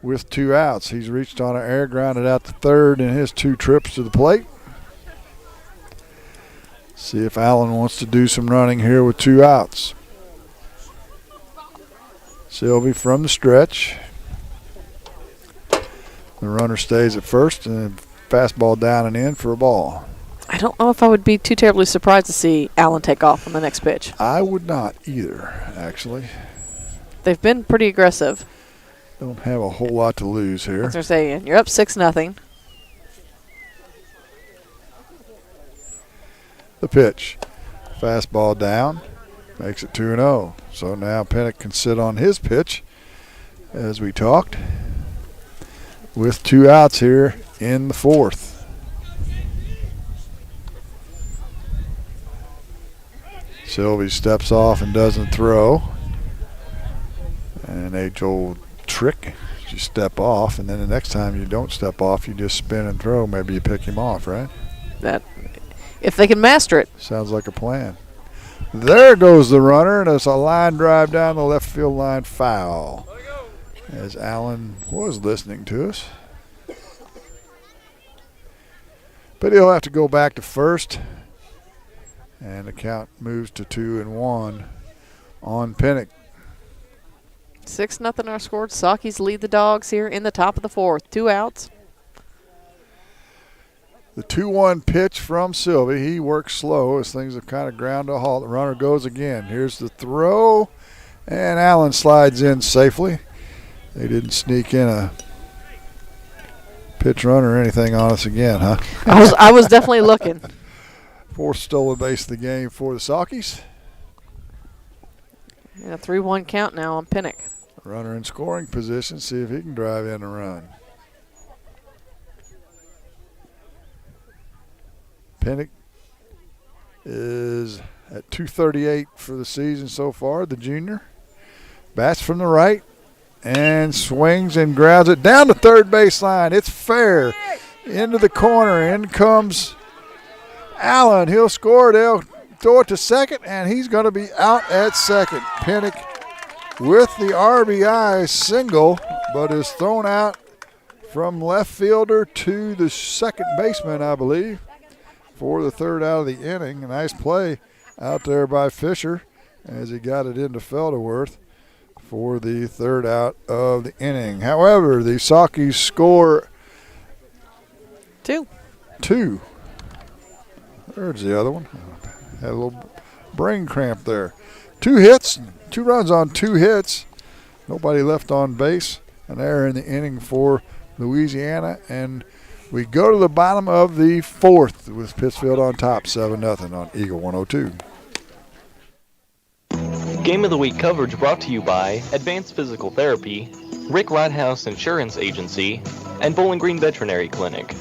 B: with 2 outs. He's reached on an error, grounded out to third in his 2 trips to the plate. See if Allen wants to do some running here with 2 outs. Sylvie from the stretch. The runner stays at first, and fastball down and in for a ball.
I: I don't know if I would be too terribly surprised to see Allen take off on the next pitch.
B: I would not either, actually.
I: They've been pretty aggressive.
B: Don't have a whole lot to lose here.
I: That's what I'm saying. You're up 6-0.
B: The pitch. Fastball down. Makes it 2-0. So now Pinnock can sit on his pitch, as we talked, with 2 outs here in the fourth. Sylvie steps off and doesn't throw. An age-old trick. You step off, and then the next time you don't step off, you just spin and throw. Maybe you pick him off, right?
I: That, if they can master it.
B: Sounds like a plan. There goes the runner, and it's a line drive down the left field line, foul. As Allen was listening to us. But he'll have to go back to first. And the count moves to 2-1 on Pinnock.
I: 6-0 our score. Saukees lead the Dogs here in the top of the fourth. 2 outs.
B: The 2-1 pitch from Sylvie. He works slow as things have kind of ground to a halt. The runner goes again. Here's the throw. And Allen slides in safely. They didn't sneak in a pitch run or anything on us again, huh?
I: I was definitely looking.
B: Fourth stolen base of the game for the Saukees.
I: Yeah, 3-1 count now on Pinnock.
B: Runner in scoring position. See if he can drive in a run. Pinnock is at 238 for the season so far, the junior. Bats from the right and swings and grounds it down the third baseline. It's fair. Into the corner. In comes Allen. He'll score. They'll throw it to second, and he's going to be out at second. Pinnock with the RBI single, but is thrown out from left fielder to the second baseman, I believe, for the third out of the inning. A nice play out there by Fisher as he got it into Felderworth for the third out of the inning. However, the Saukees score
I: 2.
B: There's the other one. Had a little brain cramp there. 2 hits, 2 runs on 2 hits. Nobody left on base. An error in the inning for Louisiana. And we go to the bottom of the fourth with Pittsfield on top, 7-0 on Eagle 102.
C: Game of the Week coverage brought to you by Advanced Physical Therapy, Rick Rodhouse Insurance Agency, and Bowling Green Veterinary Clinic.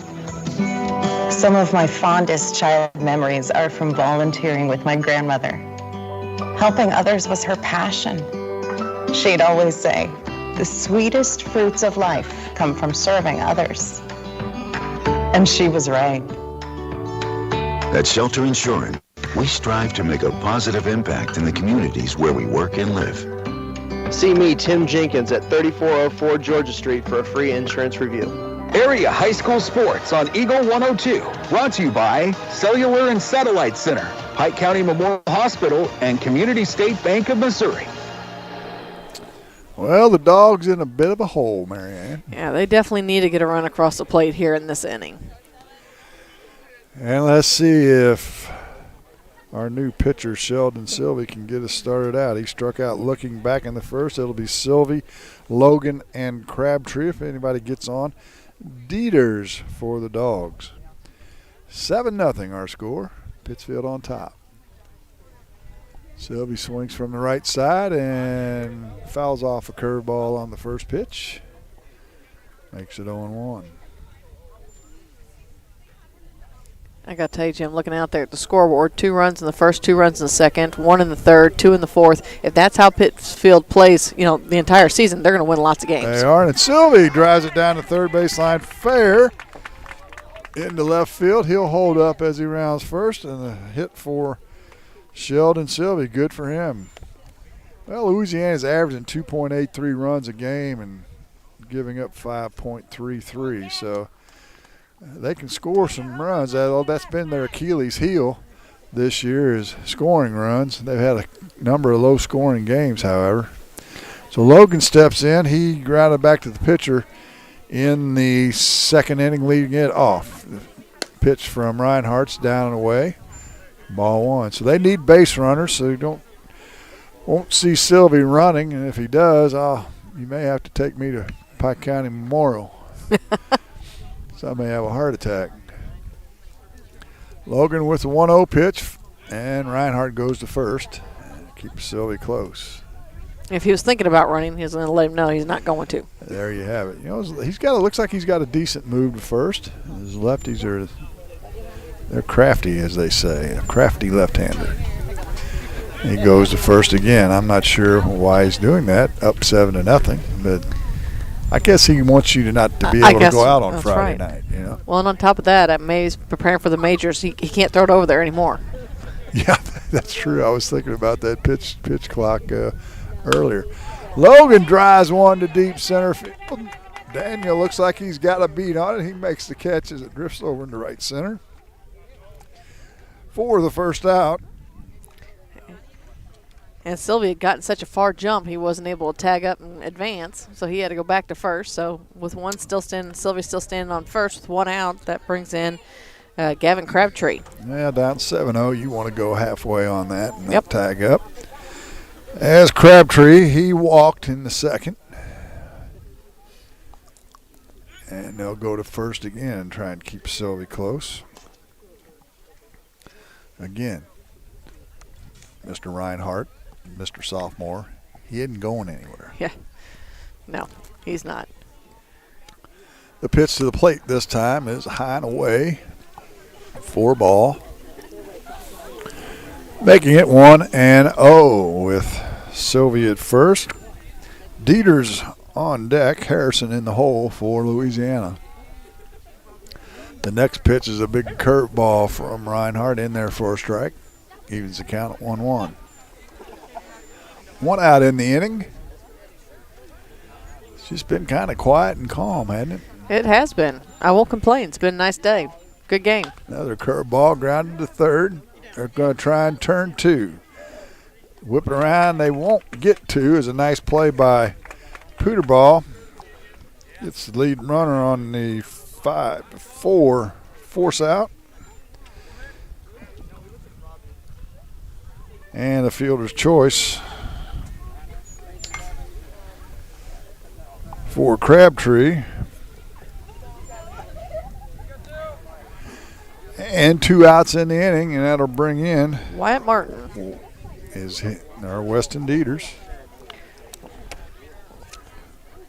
R: Some of my fondest childhood memories are from volunteering with my grandmother. Helping others was her passion. She'd always say, the sweetest fruits of life come from serving others. And she was right.
P: At Shelter Insurance, we strive to make a positive impact in the communities where we work and live.
T: See me, Tim Jenkins, at 3404 Georgia Street for a free insurance review.
V: Area high school sports on Eagle 102. Brought to you by Cellular and Satellite Center, Pike County Memorial Hospital, and Community State Bank of Missouri.
B: Well, the Dogs in a bit of a hole, Marianne.
I: Yeah, they definitely need to get a run across the plate here in this inning.
B: And let's see if our new pitcher, Sheldon Sylvie, can get us started out. He struck out looking back in the first. It'll be Sylvie, Logan, and Crabtree if anybody gets on. Dieters for the Dogs. 7-0 our score. Pittsfield on top. Sylvie swings from the right side and fouls off a curveball on the first pitch. Makes it 0-1.
I: I got to tell you, Jim, looking out there at the scoreboard, 2 runs in the first, 2 runs in the second, 1 in the third, 2 in the fourth. If that's how Pittsfield plays, the entire season, they're going to win lots of games.
B: They are, and Sylvie drives it down the third baseline fair into left field. He'll hold up as he rounds first, and the hit for Sheldon Sylvie, good for him. Well, Louisiana's averaging 2.83 runs a game and giving up 5.33, so they can score some runs. That's been their Achilles heel this year, is scoring runs. They've had a number of low-scoring games, however. So Logan steps in. He grounded back to the pitcher in the second inning, leading it off. The pitch from Reinhardt's down and away. Ball 1. So they need base runners, so you won't see Sylvie running. And if he does, you may have to take me to Pike County Memorial. So I may have a heart attack. Logan with the 1-0 pitch, and Reinhardt goes to first. Keeps Sylvie close.
I: If he was thinking about running, he's going to let him know he's not going to.
B: There you have it. Looks like he's got a decent move to first. His lefties they're crafty, as they say, a crafty left-hander. He goes to first again. I'm not sure why he's doing that, up 7-0, but I guess he wants you to be able to go out on Friday night.
I: Well, and on top of that, he's preparing for the majors. He can't throw it over there anymore.
B: Yeah, that's true. I was thinking about that pitch clock earlier. Logan drives one to deep center field. Daniel looks like he's got a beat on it. He makes the catch as it drifts over into right center. for the first out.
I: And Sylvia had gotten such a far jump, he wasn't able to tag up and advance, so he had to go back to first. So with one still standing, Sylvia still standing on first with one out, that brings in Gavin Crabtree.
B: Yeah, down 7-0. You want to go halfway on that and not tag up. As Crabtree, he walked in the second. And they'll go to first again and try and keep Sylvie close. Again, Mr. Reinhardt, Mr. Sophomore, he isn't going anywhere.
I: Yeah. No, he's not.
B: The pitch to the plate this time is high and away. 4 ball. Making it 1-0 with Sylvie at first. Dieters on deck, Harrison in the hole for Louisiana. The next pitch is a big curveball from Reinhardt in there for a strike. Evens the count at 1-1. 1 out in the inning. It's just been kind of quiet and calm, hasn't it?
I: It has been. I won't complain. It's been a nice day. Good game.
B: Another curveball grounded to third. They're going to try and turn 2. Whip it around. They won't get to. Is a nice play by Peterball. Gets the lead runner on the 5-4 force out. And the fielder's choice for Crabtree. And 2 outs in the inning, and that'll bring in
I: Wyatt Martin.
B: Is our Weston Dieters.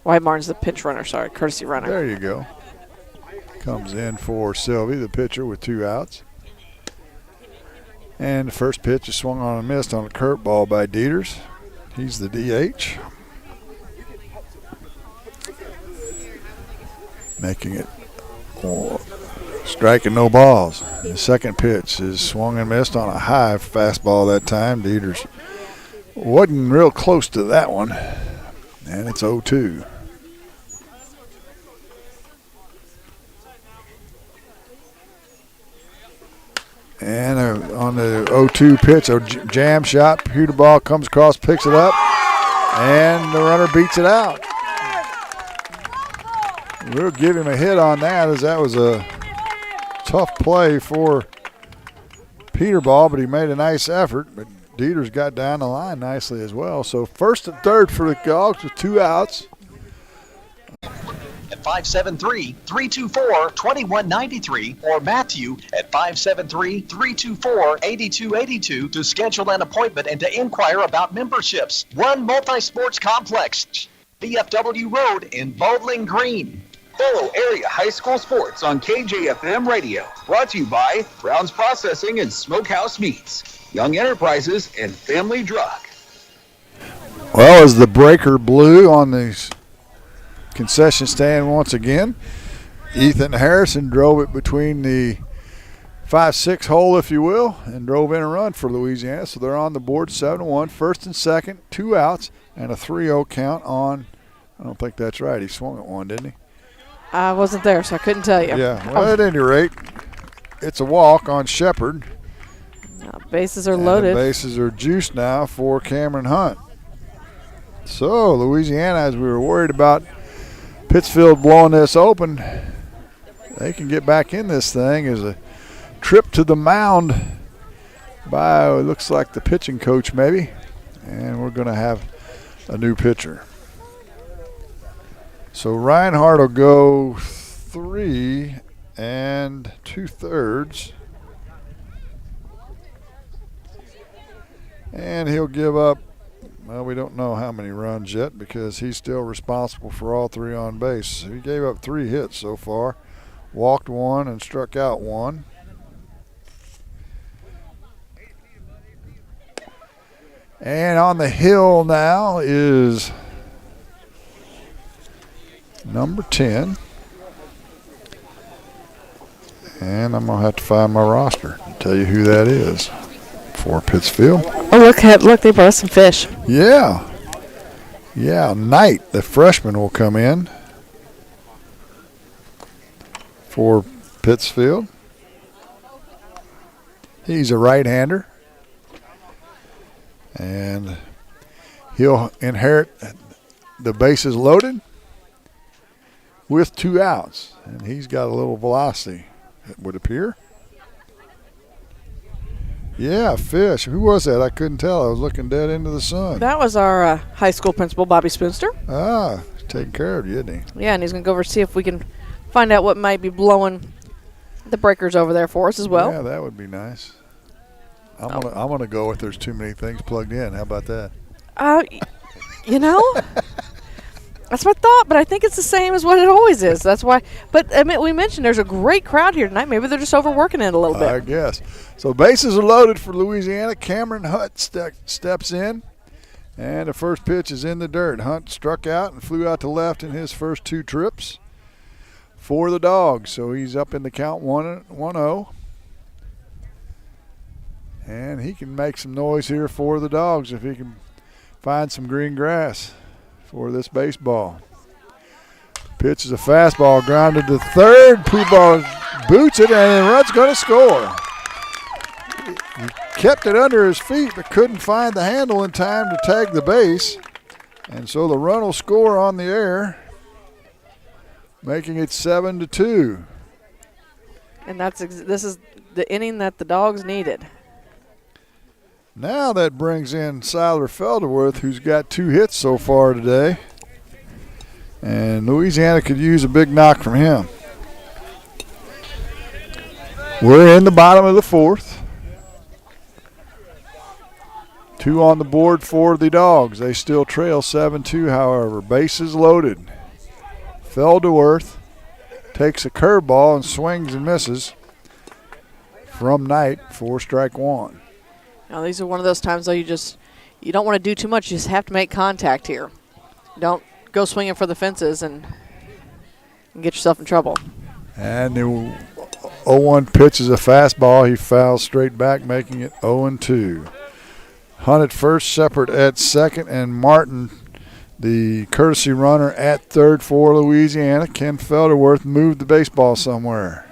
I: Wyatt Martin's the pinch runner, courtesy runner.
B: There you go. Comes in for Sylvie, the pitcher, with 2 outs. And the first pitch is swung on and missed on a curveball by Dieters. He's the DH. Making it striking no balls. The second pitch is swung and missed on a high fastball that time. Dieters wasn't real close to that one. And it's 0-2. And on the 0-2 pitch, a jam shot. Peterball comes across, picks it up, and the runner beats it out. We'll give him a hit on that, as that was a tough play for Peterball, but he made a nice effort. But Dieters got down the line nicely as well. So first and third for the Dogs with 2 outs.
J: At 573-324-2193 or Matthew at 573-324-8282 to schedule an appointment and to inquire about memberships. One multi-sports complex, VFW Road in Bowling Green.
V: Follow area high school sports on KJFM Radio. Brought to you by Brown's Processing and Smokehouse Meats, Young Enterprises, and Family Drug.
B: Well, as the breaker blew on the concession stand once again, Ethan Harrison drove it between the 5-6 hole, if you will, and drove in a run for Louisiana. So they're on the board 7-1, first and second, 2 outs, and a 3-0 count on, I don't think that's right. He swung at one, didn't he?
I: I wasn't there, so I couldn't tell you.
B: Yeah, well, at any rate, it's a walk on Shepard.
I: Bases are loaded.
B: The bases are juiced now for Cameron Hunt. So Louisiana, as we were worried about Pittsfield blowing this open, they can get back in this thing as a trip to the mound by, it looks like, the pitching coach maybe. And we're going to have a new pitcher. So Reinhardt will go 3 2/3. And he'll give up, well, we don't know how many runs yet because he's still responsible for all 3 on base. So he gave up 3 hits so far, walked 1 and struck out 1. And on the hill now is number 10. And I'm going to have to find my roster and tell you who that is for Pittsfield.
I: Oh, look, they brought us some fish.
B: Yeah. Yeah, Knight, the freshman, will come in for Pittsfield. He's a right-hander. And he'll inherit the bases loaded with 2 outs. And he's got a little velocity, it would appear. Yeah, fish. Who was that? I couldn't tell. I was looking dead into the sun.
I: That was our high school principal, Bobby Spoonster.
B: Ah, taking care of you, isn't he?
I: Yeah, and he's going to go over and see if we can find out what might be blowing the breakers over there for us as well.
B: Yeah, that would be nice. I'm gonna go with there's too many things plugged in. How about that?
I: You know, that's my thought, but I think it's the same as what it always is. That's why. But I mean, we mentioned there's a great crowd here tonight. Maybe they're just overworking it a little bit.
B: I guess. So bases are loaded for Louisiana. Cameron Hunt steps in, and the first pitch is in the dirt. Hunt struck out and flew out to left in his first 2 trips for the Dogs. So he's up in the count 1-0. And he can make some noise here for the Dogs if he can find some green grass for this baseball. Pitch is a fastball grounded to third. Poobah boots it, and the run's going to score. He kept it under his feet but couldn't find the handle in time to tag the base. And so the run will score on the air, making it 7-2.
I: And this is the inning that the Dogs needed.
B: Now that brings in Siler Felderworth, who's got 2 hits so far today. And Louisiana could use a big knock from him. We're in the bottom of the 4th. 2 on the board for the Dogs. They still trail 7-2, however. Bases loaded. Felderworth takes a curveball and swings and misses from Knight for strike 1.
I: Now, these are one of those times, though, you don't want to do too much. You just have to make contact here. Don't go swinging for the fences and get yourself in trouble.
B: And the 0-1 pitch is a fastball. He fouls straight back, making it 0-2. Hunt at first, Shepard at second, and Martin, the courtesy runner, at third for Louisiana. Ken Felderworth moved the baseball somewhere.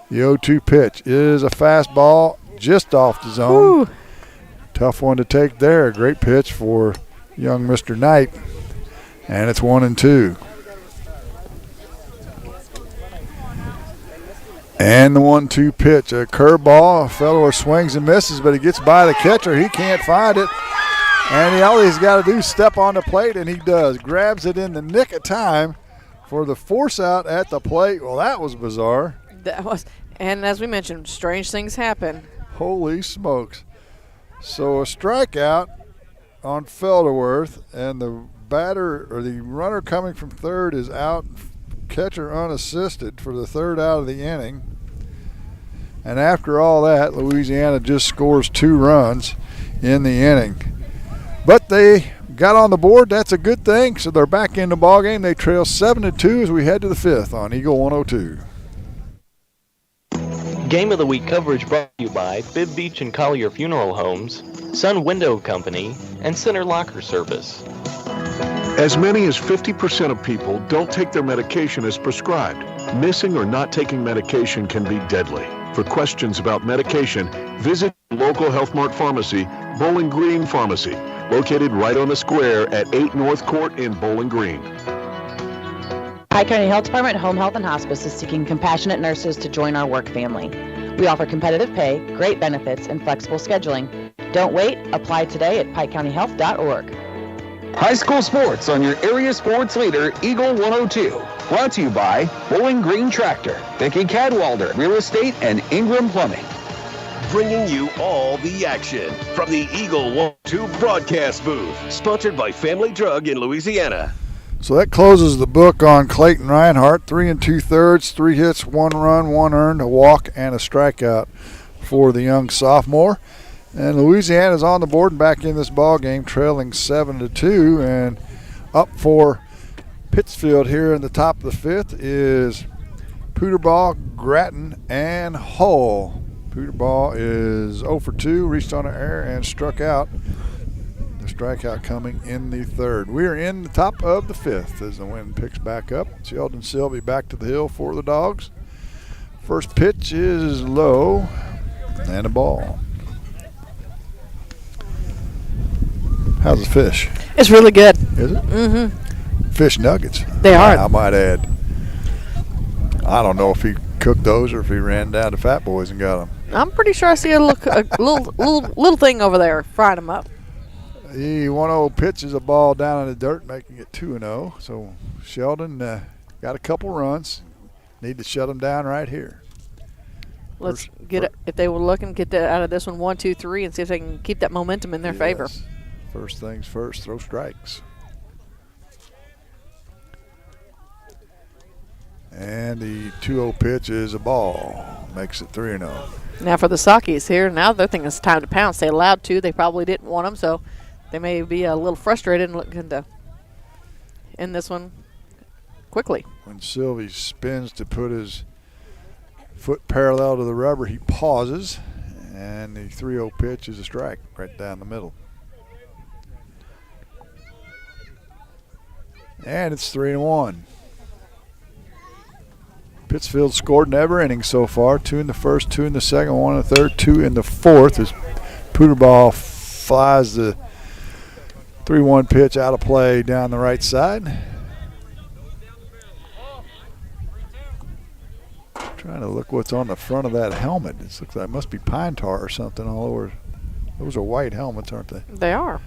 B: The 0-2 pitch is a fastball just off the zone.
I: Ooh.
B: Tough one to take there. A great pitch for young Mr. Knight. And it's 1-2. And the 1-2 pitch. A curveball. Felderworth swings and misses, but he gets by the catcher. He can't find it. And all he's got to do is step on the plate, and he does. Grabs it in the nick of time for the force out at the plate. Well, that was bizarre.
I: That was, and as we mentioned, strange things happen.
B: Holy smokes. So a strikeout on Felderworth, and the batter or the runner coming from third is out, catcher unassisted for the 3rd out of the inning. And after all that, Louisiana just scores 2 runs in the inning. But they got on the board. That's a good thing. So they're back in the ballgame. They trail 7-2 as we head to the 5th on Eagle 102.
C: Game of the Week coverage brought to you by Bibb Beach and Collier Funeral Homes, Sun Window Company, and Center Locker Service.
D: As many as 50% of people don't take their medication as prescribed. Missing or not taking medication can be deadly. For questions about medication, visit local Health Mart Pharmacy, Bowling Green Pharmacy, located right on the square at 8 North Court in Bowling Green.
F: Pike County Health Department Home Health and Hospice is seeking compassionate nurses to join our work family. We offer competitive pay, great benefits, and flexible scheduling. Don't wait. Apply today at pikecountyhealth.org.
V: High school sports on your area sports leader, Eagle 102. Brought to you by Bowling Green Tractor, Vicky Cadwalder Real Estate, and Ingram Plumbing.
H: Bringing you all the action from the Eagle 102 broadcast booth. Sponsored by Family Drug in Louisiana.
B: So that closes the book on Clayton Reinhardt. 3 2/3, 3 hits, 1 run, 1 earned, a walk, and a strikeout for the young sophomore. And Louisiana's on the board and back in this ball game, trailing 7-2. And up for Pittsfield here in the top of the 5th is Pooterball, Grattan, and Hull. Pooterball is 0 for 2, reached on an error and struck out. The strikeout coming in the 3rd. We are in the top of the 5th as the wind picks back up. Sheldon Sylvie back to the hill for the Dogs. First pitch is low. And a ball. How's the fish?
I: It's really good.
B: Is it?
I: Mm-hmm.
B: Fish nuggets.
I: They are.
B: I might add. I don't know if he cooked those or if he ran down to Fat Boys and got them.
I: I'm pretty sure I see a little thing over there frying them up.
B: The 1-0 pitches a ball down in the dirt, making it 2-0. So Sheldon got a couple runs. Need to shut them down right here.
I: Let's get it. If they were looking, get that out of this one 1, 2, 3, and see if they can keep that momentum in their favor.
B: First things first, throw strikes. And the 2-0 pitch is a ball. Makes it 3-0.
I: Now for the Saukees here, now they're thinking it's time to pounce. They allowed to. They probably didn't want them, so they may be a little frustrated and looking to end this one quickly.
B: When Sylvie spins to put his foot parallel to the rubber, he pauses, and the 3-0 pitch is a strike right down the middle. And it's 3-1. Pittsfield scored in every inning so far. 2 in the first, 2 in the second, 1 in the third, 2 in the fourth. As Pooterball flies the 3-1 pitch out of play down the right side. Trying to look what's on the front of that helmet. It looks like it must be pine tar or something all over. Those are white helmets, aren't they?
I: They are.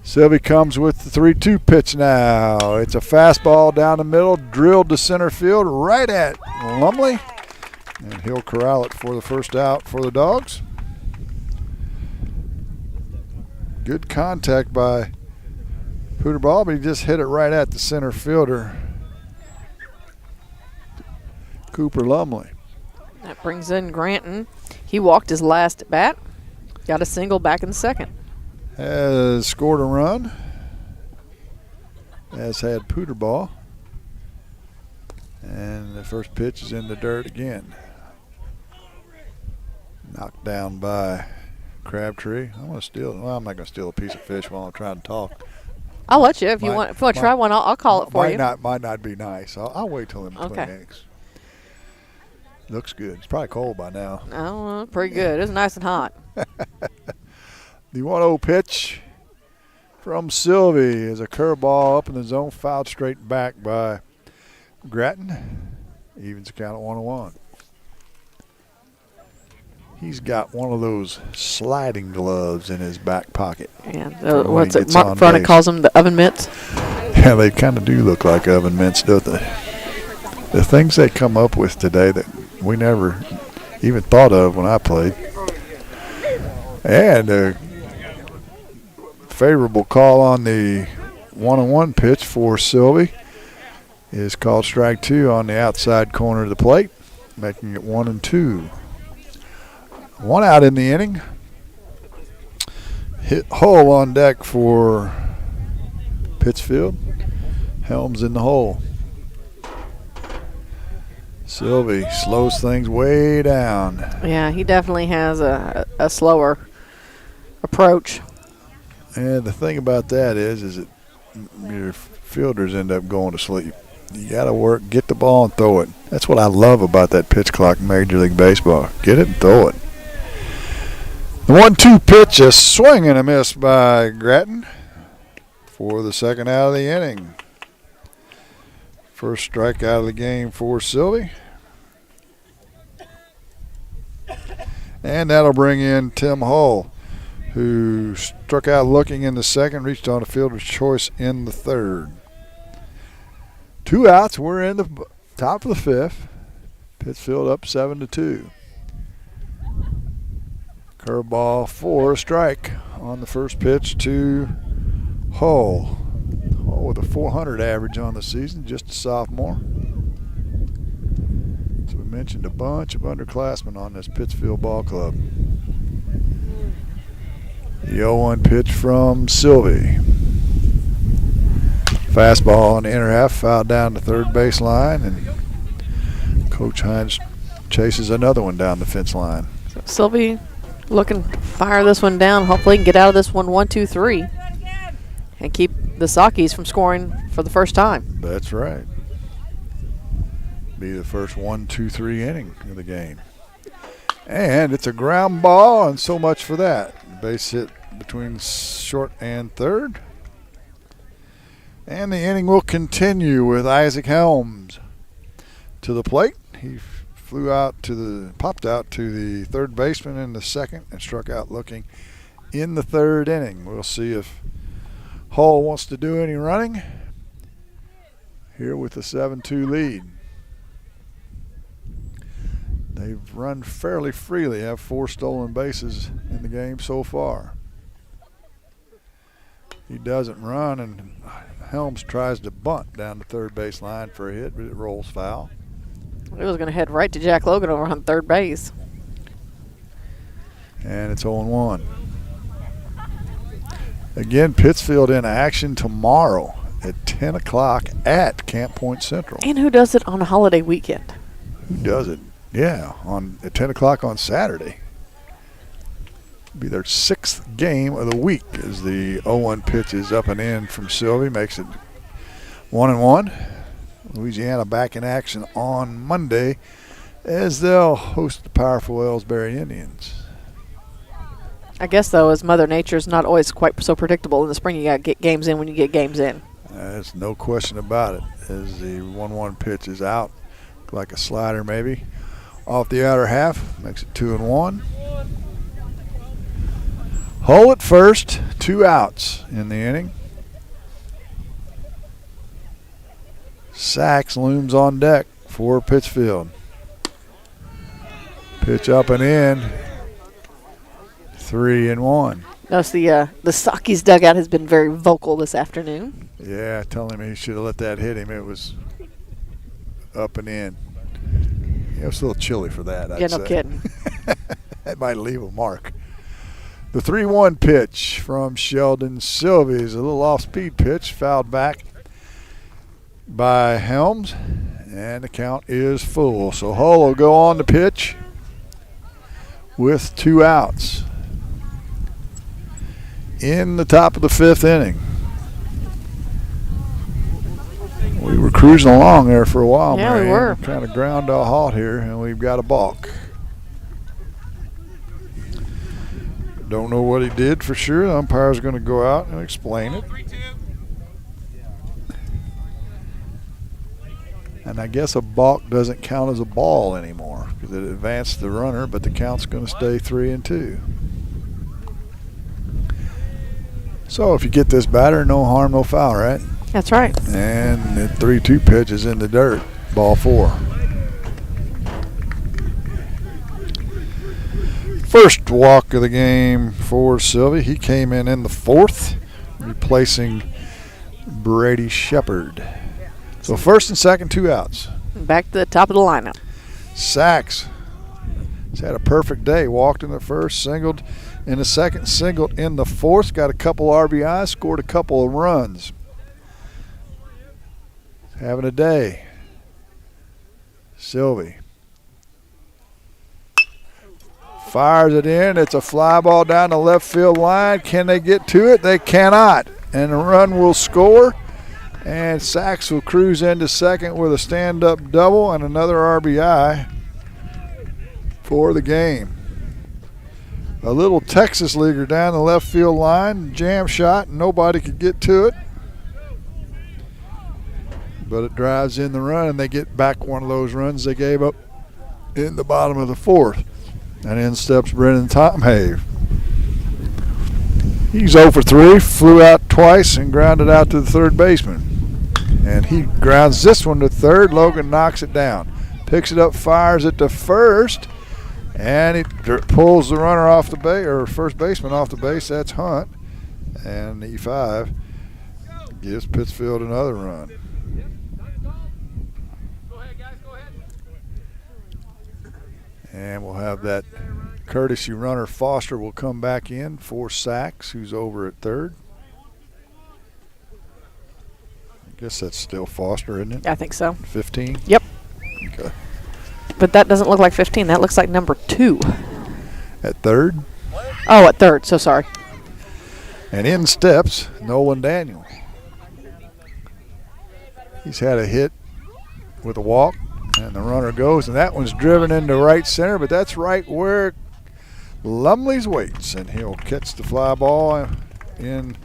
B: Sylvie comes with the 3-2 pitch now. It's a fastball down the middle, drilled to center field right at Lumley. And he'll corral it for the first out for the Dogs. Good contact by Pooterball, but he just hit it right at the center fielder, Cooper Lumley.
I: That brings in Granton. He walked his last at bat. Got a single back in the second.
B: Has scored a run, as had Pooterball. And the first pitch is in the dirt again. Knocked down by Crabtree. I'm going to steal. Well, I'm not going to steal a piece of fish while I'm trying to talk.
I: I'll let you if you want. If you want to try one, I'll call it for you.
B: Might not be nice. I'll wait till in between innings. Looks good. It's probably cold by now.
I: Oh, pretty good. It's nice and hot.
B: The 1-0 pitch from Sylvie is a curveball up in the zone, fouled straight back by Gratton. Evens the count at 1-1. He's got one of those sliding gloves in his back pocket.
I: Yeah, what's it? Mark Froning calls them the oven mitts.
B: Yeah, they kind of do look like oven mitts, don't they? The things they come up with today that we never even thought of when I played. And a favorable call on the 1-1 pitch for Sylvie is called strike 2 on the outside corner of the plate, making it 1-2. One out in the inning. Hit hole on deck for Pittsfield. Helms in the hole. Sylvie slows things way down.
I: Yeah, he definitely has a slower approach.
B: And the thing about that is that your fielders end up going to sleep. You got to get the ball and throw it. That's what I love about that pitch clock in Major League Baseball. Get it and throw it. The 1-2 pitch, a swing and a miss by Gratton for the second out of the inning. First strikeout of the game for Sylvie. And that'll bring in Tim Hull, who struck out looking in the second, reached on a fielder's choice in the third. 2 outs. We're in the top of the fifth. Pittsfield up 7-2. Curveball for a strike on the first pitch to Hull. Hull with a 400 average on the season, just a sophomore. So we mentioned a bunch of underclassmen on this Pittsfield ball club. The 0-1 pitch from Sylvie. Fastball on the inner half, fouled down the third base line, and Coach Hines chases another one down the fence line.
I: So Sylvie looking to fire this one down. Hopefully he can get out of this one 1-2-3 and keep the Saukees from scoring for the first time.
B: That's right. Be the first 1-2-3 inning of the game. And it's a ground ball, and so much for that. Base hit between short and third. And the inning will continue with Isaac Helms to the plate. He popped out to the third baseman in the second and struck out looking in the third inning. We'll see if Hull wants to do any running here with the 7-2 lead. They've run fairly freely, have 4 stolen bases in the game so far. He doesn't run, and Helms tries to bunt down the third base line for a hit, but it rolls foul.
I: It was going to head right to Jack Logan over on third base.
B: And it's 0-1. Again, Pittsfield in action tomorrow at 10 o'clock at Camp Point Central.
I: And who does it on a holiday weekend?
B: Who does it? Yeah, at 10 o'clock on Saturday. It'll be their 6th game of the week as the 0-1 pitch is up and in from Sylvie. Makes it 1-1. Louisiana back in action on Monday as they'll host the powerful Ellsbury Indians.
I: I guess, though, as Mother Nature's not always quite so predictable in the spring, you got to get games in when you get games in.
B: There's no question about it as the 1-1 pitch is out. Like a slider maybe. Off the outer half, makes it 2-1. Hull at first, 2 outs in the inning. Sachs looms on deck for Pittsfield. Pitch up and in. 3-1.
I: Notice the Saukees dugout has been very vocal this afternoon.
B: Yeah, telling me he should have let that hit him. It was up and in. It was a little chilly for that, I'd say.
I: No kidding.
B: That might leave a mark. The 3-1 pitch from Sheldon Sylvie is a little off-speed pitch, fouled back by Helms, and the count is full. So Hull will go on the pitch with 2 outs in the top of the 5th inning. We were cruising along there for a while,
I: yeah,
B: Marianne.
I: We were.
B: Kind of ground to a halt here, and we've got a balk. Don't know what he did for sure. The umpire's going to go out and explain it. And I guess a balk doesn't count as a ball anymore because it advanced the runner, but the count's going to stay 3-2. So if you get this batter, no harm, no foul, right?
I: That's right.
B: And the 3-2 pitch is in the dirt. Ball 4. First walk of the game for Sylvie. He came in the 4th, replacing Brady Shepard. So first and second, 2 outs.
I: Back to the top of the lineup.
B: Sachs has had a perfect day. Walked in the first, singled in the second, singled in the 4th. Got a couple RBIs, scored a couple of runs. Having a day. Sylvie fires it in. It's a fly ball down the left field line. Can they get to it? They cannot. And a run will score. And Sachs will cruise into second with a stand-up double and another RBI for the game. A little Texas leaguer down the left field line. Jam shot. Nobody could get to it. But it drives in the run, and they get back one of those runs they gave up in the bottom of the 4th. And in steps Brennan Tomhave. He's 0 for 3, flew out twice and grounded out to the third baseman. And he grounds this one to third. Logan knocks it down. Picks it up, fires it to first, and he pulls the runner off the base, or first baseman off the base. That's Hunt. And E5 gives Pittsfield another run. And we'll have that courtesy runner. Foster will come back in for Sachs, who's over at third. I guess that's still Foster, isn't it?
I: I think so.
B: 15?
I: Yep.
B: Okay.
I: But that doesn't look like 15. That looks like number 2.
B: At third?
I: Oh, at third. So sorry.
B: And in steps Nolan Daniel. He's had a hit with a walk And the runner goes, and that one's driven into right center, but that's right where Lumley's waits, and he'll catch the fly ball in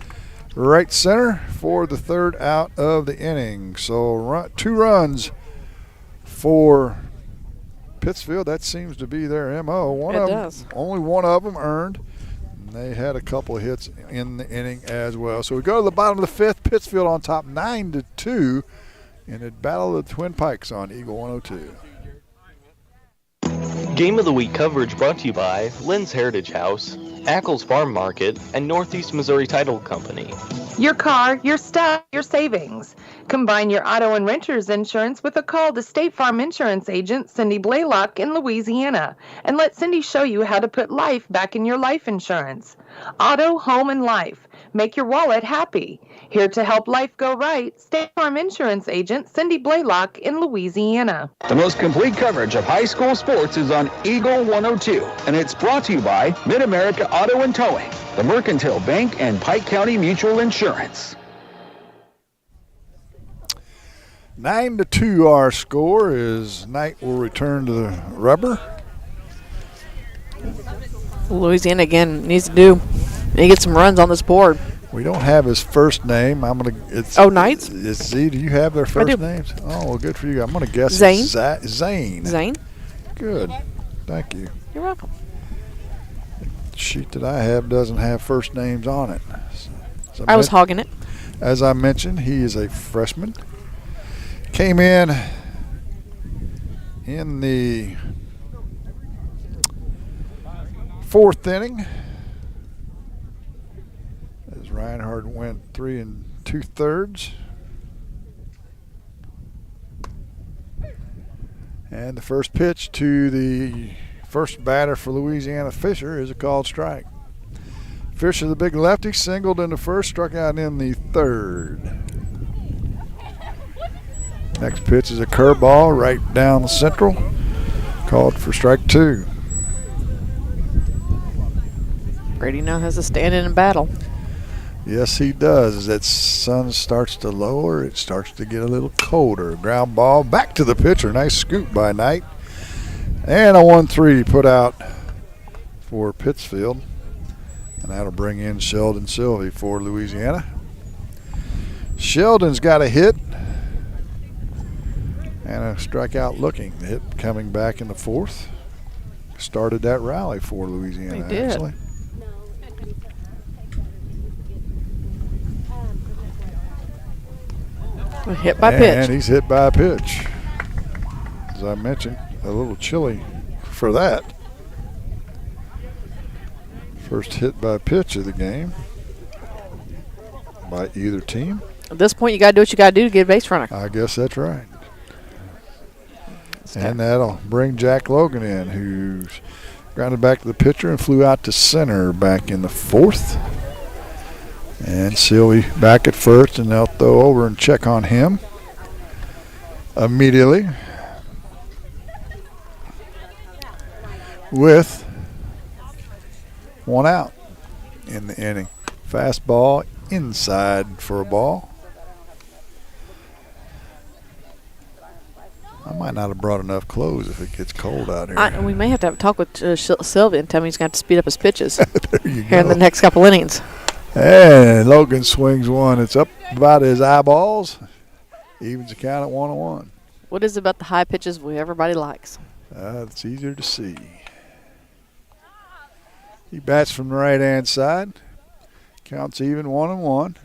B: right center for the third out of the inning. So 2 runs for Pittsfield. That seems to be their MO. Only one of them earned. And they had a couple of hits in the inning as well. So we go to the bottom of the 5th. Pittsfield on top 9-2 in the Battle of the Twin Pikes on Eagle 102.
C: Game of the Week coverage brought to you by Lynn's Heritage House, Ackles Farm Market, and Northeast Missouri Title Company.
K: Your car, your stuff, your savings. Combine your auto and renter's insurance with a call to State Farm Insurance agent Cindy Blaylock in Louisiana, and let Cindy show you how to put life back in your life insurance. Auto, home, and life. Make your wallet happy. Here to help life go right, State Farm Insurance agent Cindy Blaylock in Louisiana.
V: The most complete coverage of high school sports is on Eagle 102, and it's brought to you by Mid-America Auto and Towing, the Mercantile Bank, and Pike County Mutual Insurance.
B: 9-2 our score is Knight will return to the rubber.
I: Louisiana again needs to get some runs on this board.
B: We don't have his first name.
I: Knights?
B: It's Z. Do you have their first names? Oh, well, good for you. I'm going to guess
I: Zane.
B: It's Zane.
I: Zane?
B: Good. Thank you.
I: You're welcome.
B: The sheet that I have doesn't have first names on it.
I: I was hogging it.
B: As I mentioned, he is a freshman. Came in the 4th inning. As Reinhardt went 3 2/3. And the first pitch to the first batter for Louisiana, Fisher, is a called strike. Fisher, the big lefty, singled in the first, struck out in the 3rd. Next pitch is a curveball right down the central, called for strike 2.
I: Brady now has a stand-in and battle.
B: Yes, he does. As that sun starts to lower, it starts to get a little colder. Ground ball back to the pitcher. Nice scoop by Knight. And a 1-3 put out for Pittsfield. And that'll bring in Sheldon Sylvie for Louisiana. Sheldon's got a hit and a strikeout looking. The hit coming back in the 4th. Started that rally for Louisiana,
I: They did.
B: actually.
I: Hit by pitch.
B: And he's hit by a pitch. As I mentioned, a little chilly for that. First hit by pitch of the game by either team.
I: At this point, you got to do what you got to do to get a base runner.
B: I guess that's right. And that'll bring Jack Logan in, who's grounded back to the pitcher and flew out to center back in the 4th. And Sylvie back at first, and they'll throw over and check on him immediately with 1 out in the inning. Fastball inside for a ball. I might not have brought enough clothes if it gets cold out here.
I: We may have to have a talk with Sylvia and tell him he's going to have to speed up his pitches
B: There you
I: here in
B: go.
I: the next couple innings.
B: And Logan swings one. It's up about his eyeballs. Evens the count at 1-1.
I: What is it about the high pitches everybody likes?
B: It's easier to see. He bats from the right-hand side. Counts even 1-1.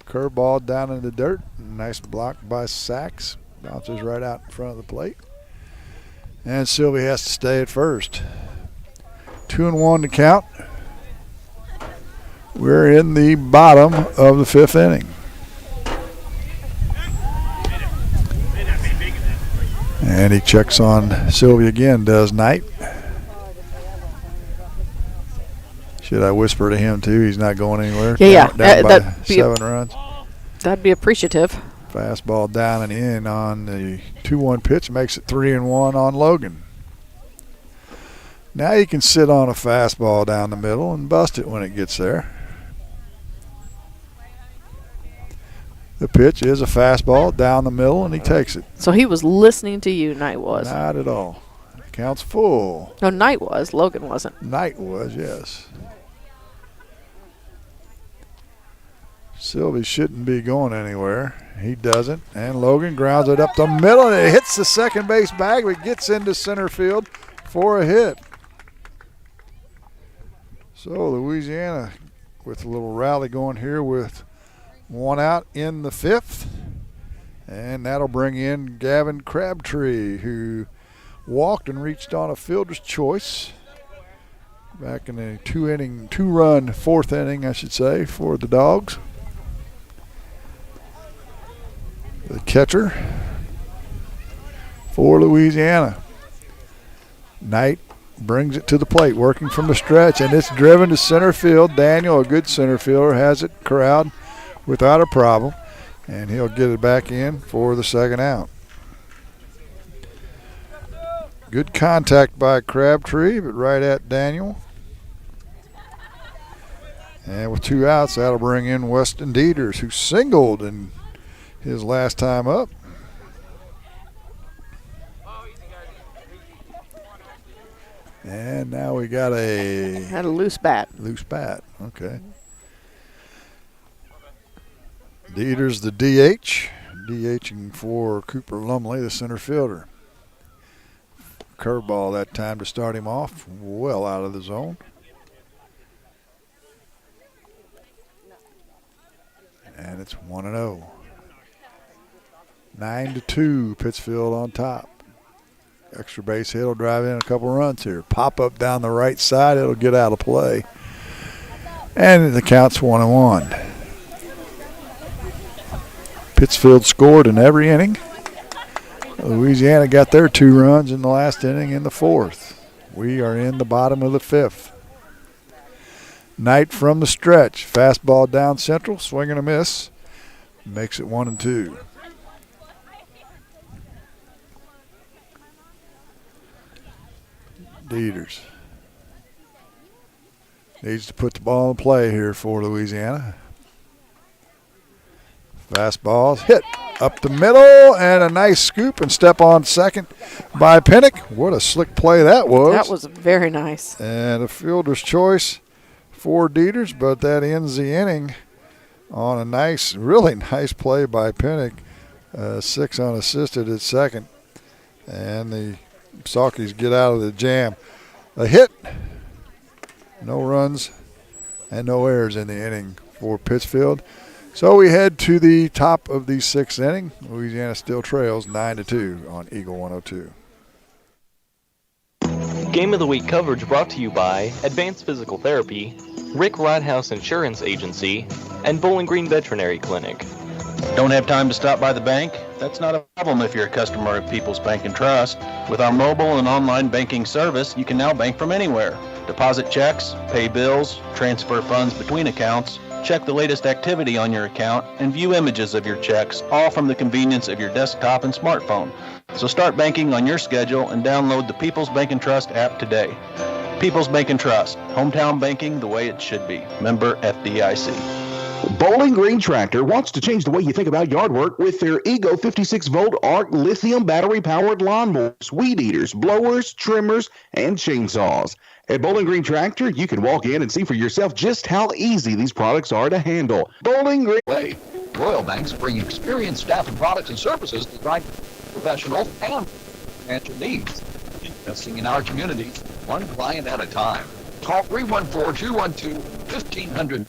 B: Curveball down in the dirt. Nice block by Sachs. Bounces right out in front of the plate. And Sylvie has to stay at first. 2-1 to count. We're in the bottom of the 5th inning. And he checks on Sylvie again, does Knight. Should I whisper to him too? He's not going anywhere.
I: Yeah.
B: Down by 7 runs.
I: That'd be appreciative.
B: Fastball down and in on the 2-1 pitch makes it 3-1 on Logan. Now you can sit on a fastball down the middle and bust it when it gets there. The pitch is a fastball down the middle, and he takes it.
I: So he was listening to you, Knight was.
B: Not at all. Count's full.
I: No, Knight was. Logan wasn't.
B: Knight was, yes. Sylvie shouldn't be going anywhere. He doesn't. And Logan grounds it up the middle, and it hits the second base bag, but gets into center field for a hit. So Louisiana with a little rally going here with one out in the fifth. And that'll bring in Gavin Crabtree, who walked and reached on a fielder's choice back in a two-run fourth inning, I should say, for the Dogs. The catcher for Louisiana. Knight brings it to the plate, working from the stretch, and it's driven to center field. Daniel, a good center fielder, has it corralled without a problem, and he'll get it back in for the second out. Good contact by Crabtree, but right at Daniel. And with two outs, that'll bring in Weston Dieters, who singled in his last time up. And now we got
I: a loose bat.
B: Loose bat, okay. Dieters the DH. DHing for Cooper Lumley, the center fielder. Curveball that time to start him off, well out of the zone. And it's 1-0. 9-2, Pittsfield on top. Extra base hit will drive in a couple runs here. Pop up down the right side, it'll get out of play. And the count's 1-1. Pittsfield scored in every inning. Louisiana got their 2 runs in the last inning in the fourth. We are in the bottom of the fifth. Knight from the stretch. Fastball down central, swing and a miss. Makes it 1-2. Dieters needs to put the ball in play here for Louisiana. Fastball's hit up the middle, and a nice scoop and step on second by Pinnock. What a slick play that was.
I: That was very nice.
B: And a fielder's choice for Dieters, but that ends the inning on a nice, really nice play by Pinnock. 6 unassisted at second, and the Saukees get out of the jam. A hit, no runs, and no errors in the inning for Pittsfield. So we head to the top of the 6th inning. Louisiana still trails 9-2 on Eagle 102.
C: Game of the Week coverage brought to you by Advanced Physical Therapy, Rick Rodhouse Insurance Agency, and Bowling Green Veterinary Clinic.
Q: Don't have time to stop by the bank? That's not a problem if you're a customer of People's Bank and Trust. With our mobile and online banking service, you can now bank from anywhere. Deposit checks, pay bills, transfer funds between accounts, check the latest activity on your account, and view images of your checks, all from the convenience of your desktop and smartphone. So start banking on your schedule and download the People's Bank and Trust app today. People's Bank and Trust, hometown banking the way it should be. Member FDIC.
S: Bowling Green Tractor wants to change the way you think about yard work with their Ego 56-volt ARC lithium battery-powered lawnmowers, weed eaters, blowers, trimmers, and chainsaws. At Bowling Green Tractor, you can walk in and see for yourself just how easy these products are to handle. Bowling Green.
G: Royal Banks bring experienced staff and products and services to drive professional and financial needs. Investing in our community, one client at a time. Call 314-212-1500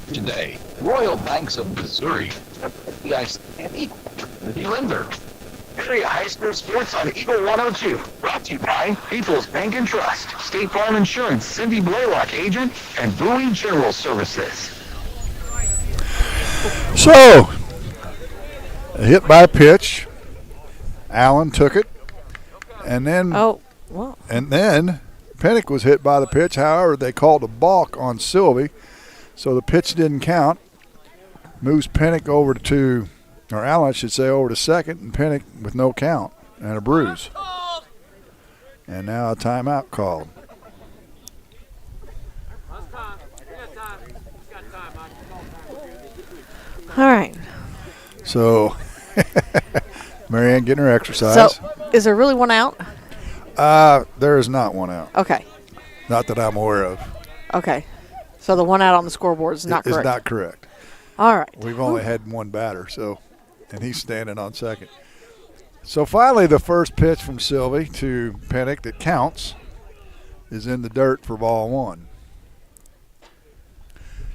G: today. Royal Banks of Missouri. The lender.
V: Area High School Sports on Eagle 102. Brought to you by People's Bank and Trust, State Farm Insurance, Cindy Blaylock agent, and Bowie General Services.
B: So, a hit by pitch. Allen took it, and then Pinnock was hit by the pitch. However, they called a balk on Sylvie, so the pitch didn't count. Moves Pinnock over to, or Allen, I should say, over to second, and Pinnock with no count and a bruise. And now a timeout called.
I: All right.
B: So Marianne getting her exercise.
I: So, is there really one out?
B: There is not one out.
I: Okay.
B: Not that I'm aware of.
I: Okay. So the one out on the scoreboard is not correct.
B: Is not correct.
I: All right.
B: We've only had one batter, and he's standing on second. So finally, the first pitch from Sylvie to Pennick that counts is in the dirt for ball one.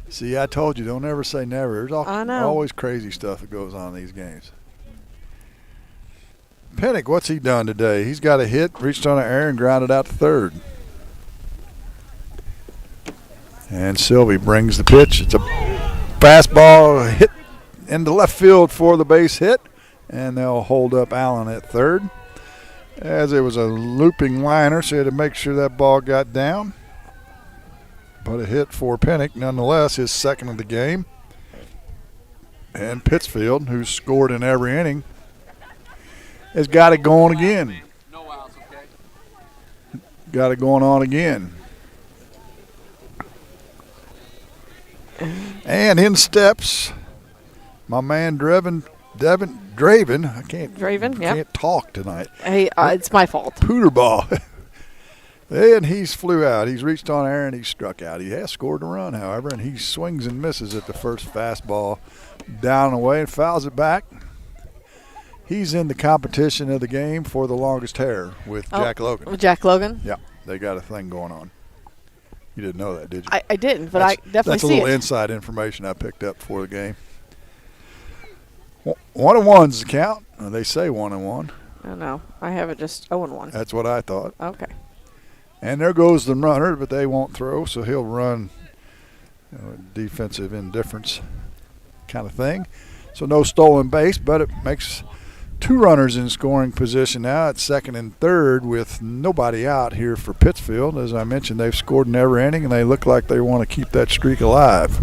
B: See, I told you, don't ever say never. There's always crazy stuff that goes on in these games. Pennick, what's he done today? He's got a hit, reached on an error, and grounded out to third. And Sylvie brings the pitch. It's a fastball hit into left field for the base hit, and they'll hold up Allen at third. As it was a looping liner, so he had to make sure that ball got down. But a hit for Pennick, nonetheless, his second of the game. And Pittsfield, who's scored in every inning, has got it going again. Got it going on again. And in steps my man Draven. I can't talk tonight.
I: Hey, it's my fault.
B: Pooterball. And he's flew out. He's reached on air and he's struck out. He has scored a run, however, and he swings and misses at the first fastball down and away and fouls it back. He's in the competition of the game for the longest hair with Jack Logan.
I: With Jack Logan?
B: Yeah, they got a thing going on. You didn't know that, did you?
I: I didn't, but I definitely see it.
B: That's a little inside information I picked up for the game. 1-1's the count. They say 1-1.
I: Oh, no. I have it just 0-1.
B: That's what I thought.
I: Okay.
B: And there goes the runner, but they won't throw, so he'll run defensive indifference kind of thing. So no stolen base, but it makes two runners in scoring position now at second and third with nobody out here for Pittsfield. As I mentioned, they've scored in every inning, and they look like they want to keep that streak alive.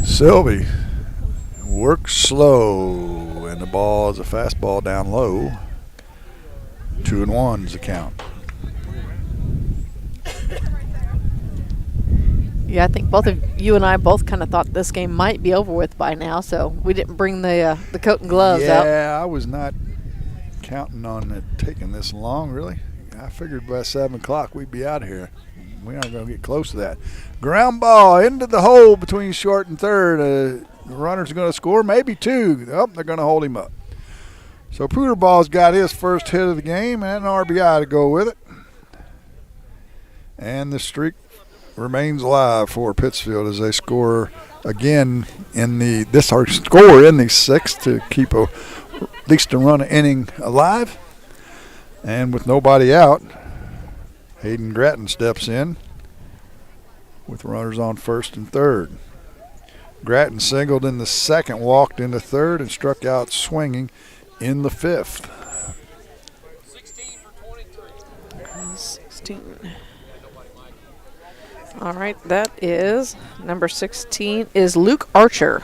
B: Sylvie works slow, and the ball is a fastball down low. 2-1's the count.
I: Yeah, I think both of you and I both kind of thought this game might be over with by now, so we didn't bring the coat and gloves out.
B: Yeah, I was not counting on it taking this long, really. I figured by 7 o'clock we'd be out of here. We aren't going to get close to that. Ground ball into the hole between short and third. The runner's going to score, maybe two. Oh, they're going to hold him up. So Pooterball's got his first hit of the game and an RBI to go with it. And the streak remains alive for Pittsfield as they score again in the sixth to keep at least a run inning alive. And with nobody out, Hayden Gratton steps in with runners on first and third. Gratton singled in the second, walked in the third, and struck out swinging in the fifth.
I: 16. All right, that is number 16 is Luke Archer.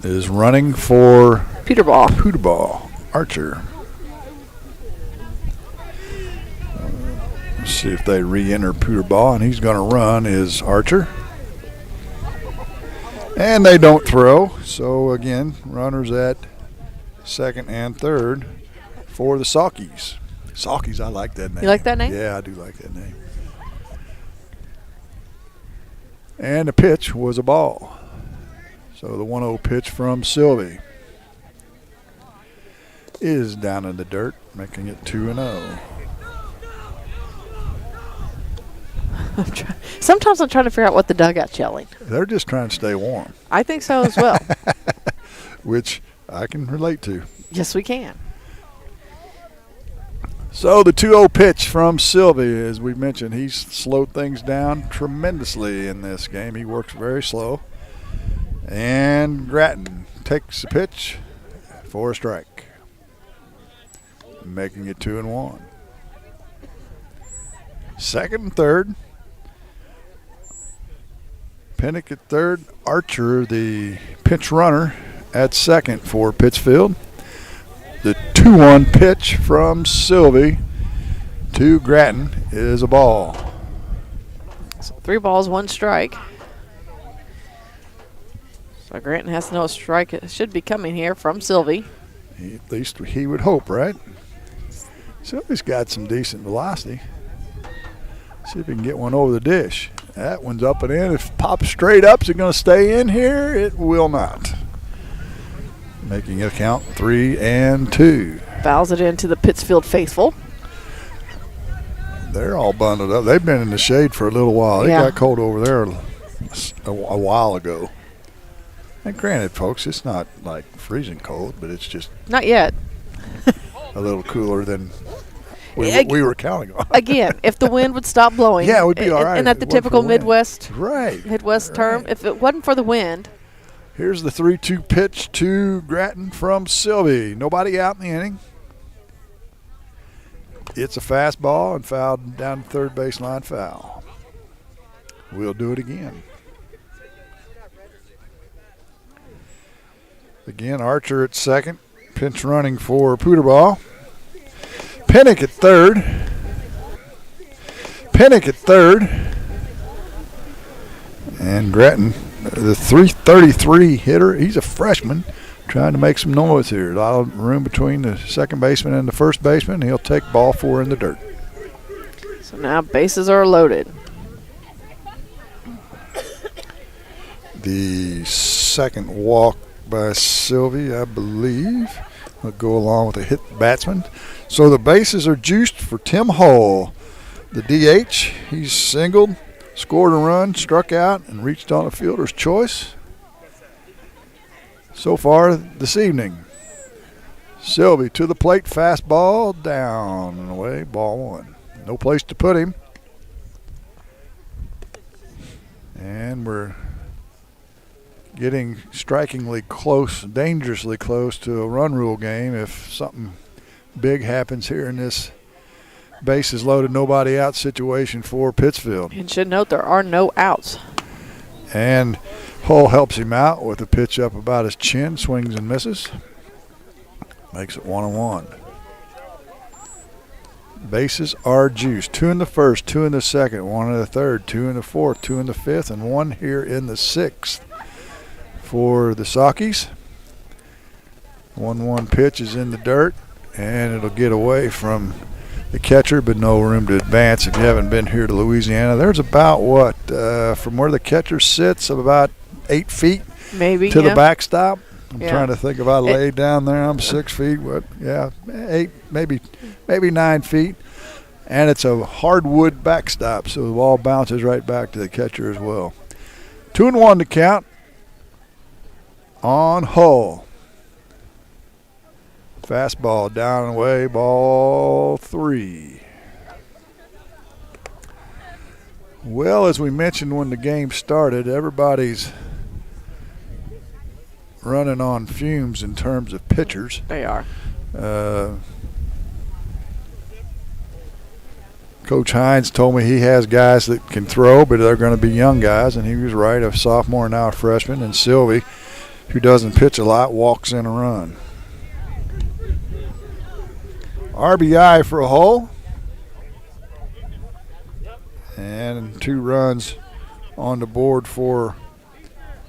B: Is running for
I: Pooterball.
B: Archer. Let's see if they re-enter Pooterball, and he's going to run is Archer. And they don't throw, so again, runners at second and third for the Saukees. Saukees, I like that name.
I: You like that name?
B: Yeah, I do like that name. And the pitch was a ball. So the 1-0 pitch from Sylvie is down in the dirt, making it 2-0.
I: Sometimes I'm trying to figure out what the dugout's yelling.
B: They're just trying to stay warm.
I: I think so as well.
B: Which I can relate to.
I: Yes, we can.
B: So the 2-0 pitch from Sylvie, as we mentioned, he's slowed things down tremendously in this game. He works very slow. And Gratton takes the pitch for a strike, making it 2-1. Second and third. Pennick at third. Archer, the pinch runner, at second for Pittsfield. The 2-1 pitch from Sylvie to Gratton is a ball.
I: So 3 balls, 1 strike. So Granton has to know a strike should be coming here from Sylvie.
B: At least he would hope, right? Sylvie's got some decent velocity. See if he can get one over the dish. That one's up and in. If it pops straight up, is it going to stay in here? It will not. Making it count 3-2.
I: Fouls it into the Pittsfield faithful.
B: They're all bundled up. They've been in the shade for a little while. They got cold over there a while ago. And granted, folks, it's not like freezing cold, but it's just
I: not yet.
B: A little cooler than we were counting on.
I: Again, if the wind would stop blowing.
B: Yeah, it would be all right.
I: And at the typical Midwest term, if it wasn't for the wind.
B: Here's the 3-2 pitch to Grattan from Sylvie. Nobody out in the inning. It's a fastball and fouled down the third baseline foul. We'll do it again. Again, Archer at second. Pinch running for Pooterball. Pinnock at third. And Grattan, the 333 hitter, he's a freshman, trying to make some noise here. A lot of room between the second baseman and the first baseman. He'll take ball 4 in the dirt.
I: So now bases are loaded.
B: The second walk by Sylvie, I believe, will go along with a hit batsman. So the bases are juiced for Tim Hull. The DH, he's singled, scored a run, struck out, and reached on a fielder's choice. So far this evening, Sylvie to the plate, fastball, down and away, ball 1. No place to put him. And we're getting strikingly close, dangerously close to a run rule game if something big happens here in this bases loaded, nobody out situation for Pittsfield.
I: And should note there are no outs.
B: And Hull helps him out with a pitch up about his chin, swings and misses. Makes it 1-1. Bases are juiced. 2 in the first, 2 in the second, 1 in the third, 2 in the fourth, 2 in the fifth, and 1 here in the sixth for the Saukees. 1-1 pitch is in the dirt, and it'll get away from the catcher, but no room to advance. If you haven't been here to Louisiana, there's about from where the catcher sits, about 8 feet
I: maybe
B: to the backstop. I'm
I: Yeah.
B: trying to think if I laid down there. I'm 6 feet. 8, maybe 9 feet. And it's a hardwood backstop, so the ball bounces right back to the catcher as well. 2-1 to count on Hull. Fastball down and away, ball 3. Well, as we mentioned when the game started, everybody's running on fumes in terms of pitchers.
I: They are.
B: Coach Hines told me he has guys that can throw, but they're going to be young guys, and he was right, a sophomore and now a freshman. And Sylvie, who doesn't pitch a lot, walks in a run. RBI for Hull. And 2 runs on the board for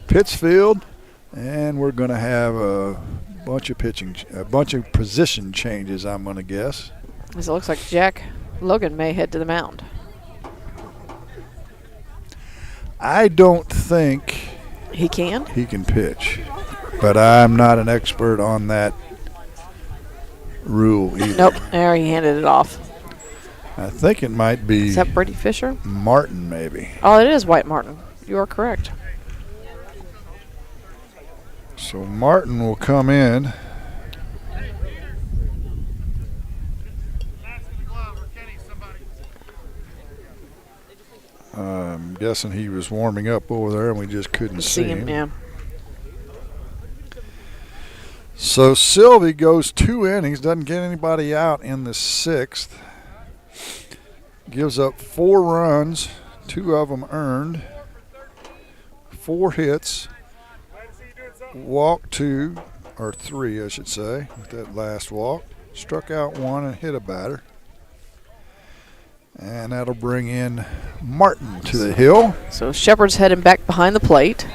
B: Pittsfield. And we're going to have a bunch of position changes, I'm going to guess.
I: It looks like Jack Logan may head to the mound.
B: I don't think
I: he can
B: pitch, but I'm not an expert on that rule either.
I: Nope, there he handed it off.
B: I think it might be.
I: Is that Brady Fisher?
B: Martin, maybe.
I: Oh, it is White Martin. You are correct.
B: So Martin will come in. I'm guessing he was warming up over there and we just couldn't see him.
I: Yeah.
B: So Sylvie goes 2 innings, doesn't get anybody out in the 6th. Gives up 4 runs, 2 of them earned, 4 hits, walked 2, or 3 I should say, with that last walk. Struck out 1 and hit a batter. And that'll bring in Martin to the hill.
I: So Shepard's heading back behind the plate.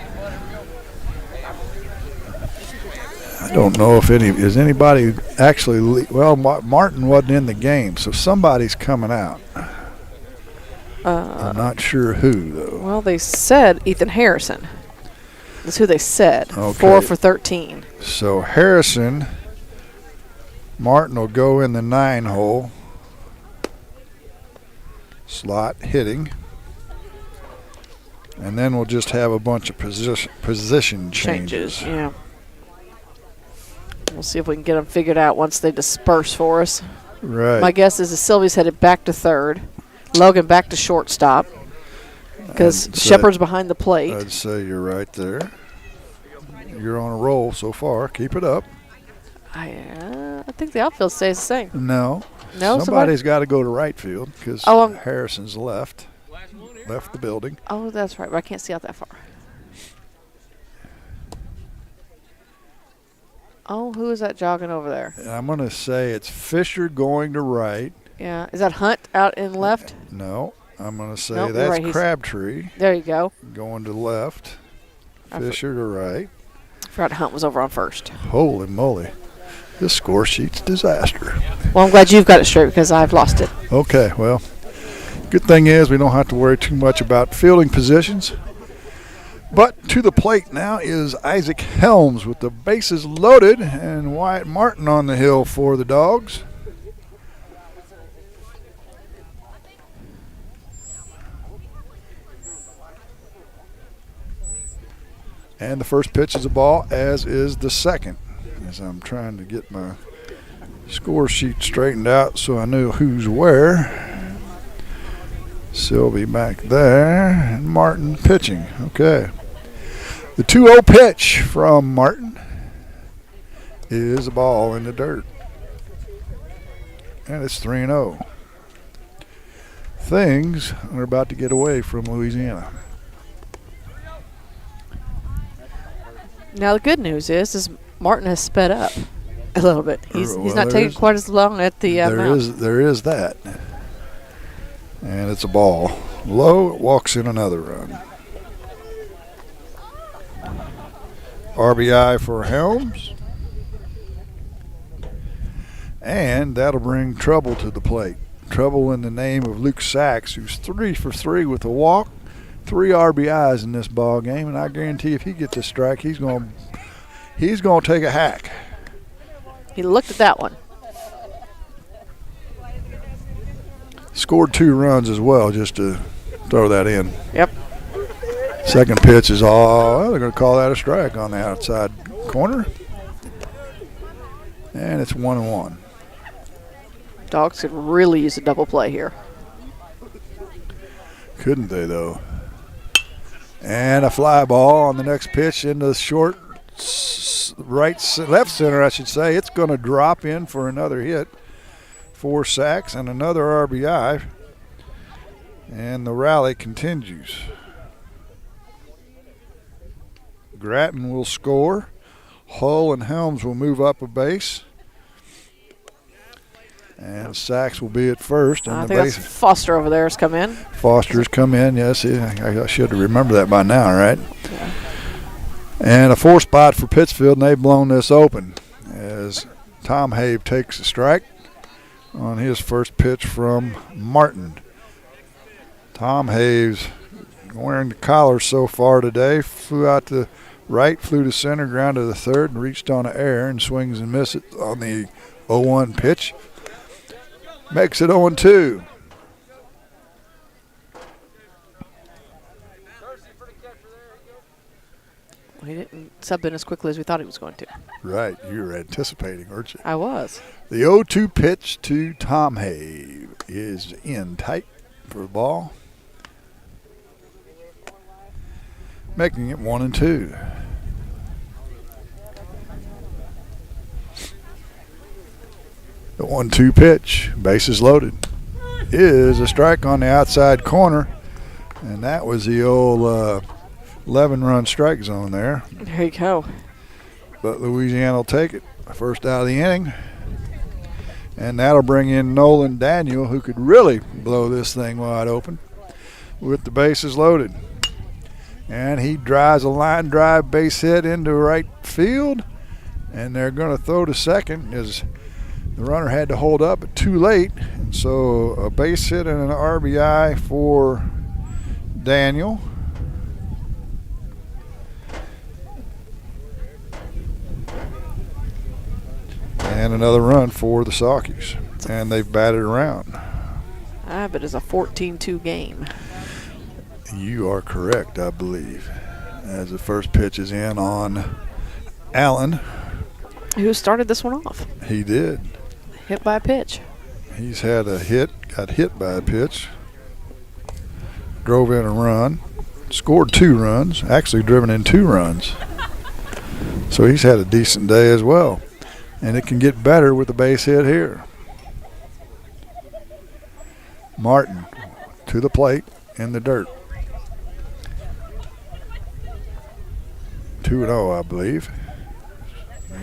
B: I don't know if is anybody actually. Well, Martin wasn't in the game, so somebody's coming out. I'm not sure who though.
I: Well, they said Ethan Harrison. That's who they said.
B: Okay.
I: 4 for 13.
B: So Harrison, Martin will go in the 9 hole. Slot hitting. And then we'll just have a bunch of position changes.
I: Yeah. We'll see if we can get them figured out once they disperse for us.
B: Right.
I: My guess is that Sylvie's headed back to third. Logan back to shortstop because Shepard's behind the plate.
B: I'd say you're right there. You're on a roll so far. Keep it up.
I: I think the outfield stays the same.
B: No.
I: No,
B: somebody's got to go to right field because Harrison's left the building.
I: Oh, that's right, but I can't see out that far. Oh, who is that jogging over there?
B: I'm going to say it's Fisher going to right.
I: Yeah. Is that Hunt out in left?
B: No. I'm going to say that's right. Crabtree.
I: There you go.
B: Going to left. Fisher to right.
I: I forgot Hunt was over on first.
B: Holy moly. This score sheet's disaster.
I: Well, I'm glad you've got it straight because I've lost it.
B: Okay, well, good thing is we don't have to worry too much about fielding positions. But to the plate now is Isaac Helms with the bases loaded and Wyatt Martin on the hill for the Dogs. And the first pitch is a ball, as is the second. As I'm trying to get my score sheet straightened out so I knew who's where. Sylvie back there, and Martin pitching. Okay. The 2-0 pitch from Martin is a ball in the dirt. And it's 3-0. Things are about to get away from Louisiana.
I: Now the good news is Martin has sped up a little bit. He's not taking quite as long at the mound.
B: There is that. And it's a ball. Low, it walks in another run. RBI for Helms. And that'll bring trouble to the plate. Trouble in the name of Luke Sachs, who's 3 for 3 with a walk. 3 RBIs in this ball game, and I guarantee if he gets a strike, he's going to take a hack.
I: He looked at that one.
B: Scored 2 runs as well, just to throw that in.
I: Yep.
B: Second pitch is they're going to call that a strike on the outside corner. And it's 1-1.
I: Dogs could really use a double play here.
B: Couldn't they, though? And a fly ball on the next pitch into the short left center, I should say. It's going to drop in for another hit for Sachs and another RBI. And the rally continues. Grattan will score. Hull and Helms will move up a base. And Sachs will be at first.
I: I think that's Foster over there has come in.
B: Foster's come in, yes. I should remember that by now, right? Yeah. And a 4 spot for Pittsfield, and they've blown this open as Tom Have takes a strike on his first pitch from Martin. Tom Have's wearing the collar so far today. Flew out to right, flew to center, ground to the third, and reached on the air and swings and misses on the 0-1 pitch. Makes it 0-2.
I: He didn't sub in as quickly as we thought he was going to.
B: Right. You were anticipating, weren't you?
I: I was.
B: The 0-2 pitch to Tom Have is in tight for the ball. Making it 1-2. The 1-2 pitch, bases loaded, is a strike on the outside corner, and that was the old 11-run strike zone there.
I: There you go.
B: But Louisiana will take it, first out of the inning, and that'll bring in Nolan Daniel, who could really blow this thing wide open with the bases loaded. And he drives a line drive base hit into right field. And they're going to throw to second as the runner had to hold up, but too late. And so a base hit and an RBI for Daniel. And another run for the Saukees. And they've batted around.
I: But it's a 14-2 game.
B: You are correct, I believe. As the first pitch is in on Allen.
I: Who started this one off?
B: He did.
I: Hit by a pitch.
B: He's had a hit, got hit by a pitch, drove in a run, scored 2 runs, actually driven in 2 runs. So he's had a decent day as well. And it can get better with the base hit here. Martin to the plate in the dirt. 2-0, I believe.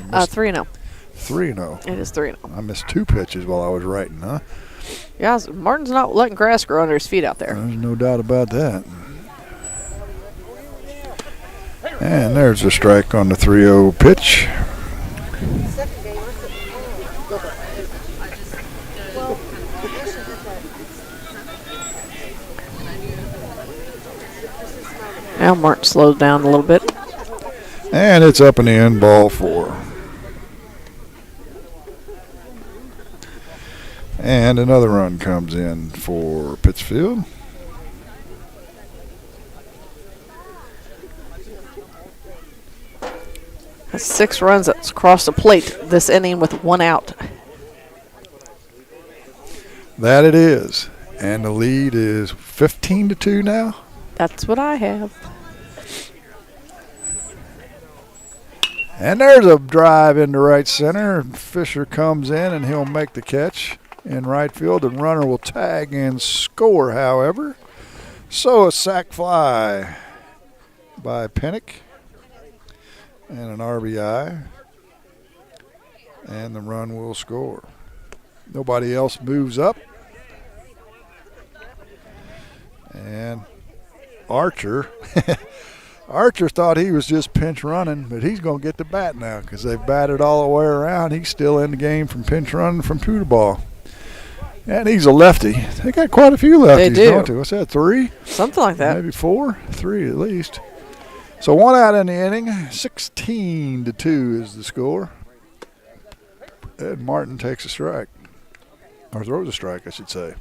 I: 3-0.
B: 3-0.
I: It is 3-0.
B: I missed 2 pitches while I was writing, huh?
I: Yeah, Martin's not letting grass grow under his feet out there.
B: There's no doubt about that. And there's a strike on the 3-0 pitch.
I: Now Martin slowed down a little bit.
B: And it's up and in, ball 4. And another run comes in for Pittsfield.
I: That's 6 runs that's crossed the plate this inning with 1 out.
B: That it is. And the lead is 15-2 now.
I: That's what I have.
B: And there's a drive into right center. Fisher comes in and he'll make the catch in right field. The runner will tag and score, however. So a sac fly by Pennick and an RBI. And the run will score. Nobody else moves up. And Archer thought he was just pinch running, but he's going to get the bat now because they've batted all the way around. He's still in the game from pinch running from 2 to ball. And he's a lefty. They got quite a few lefties,
I: they do.
B: Don't they? What's that, 3?
I: Something like that.
B: Maybe 4? 3 at least. So 1 out in the inning. 16-2 is the score. Ed Martin takes a strike. Or throws a strike, I should say.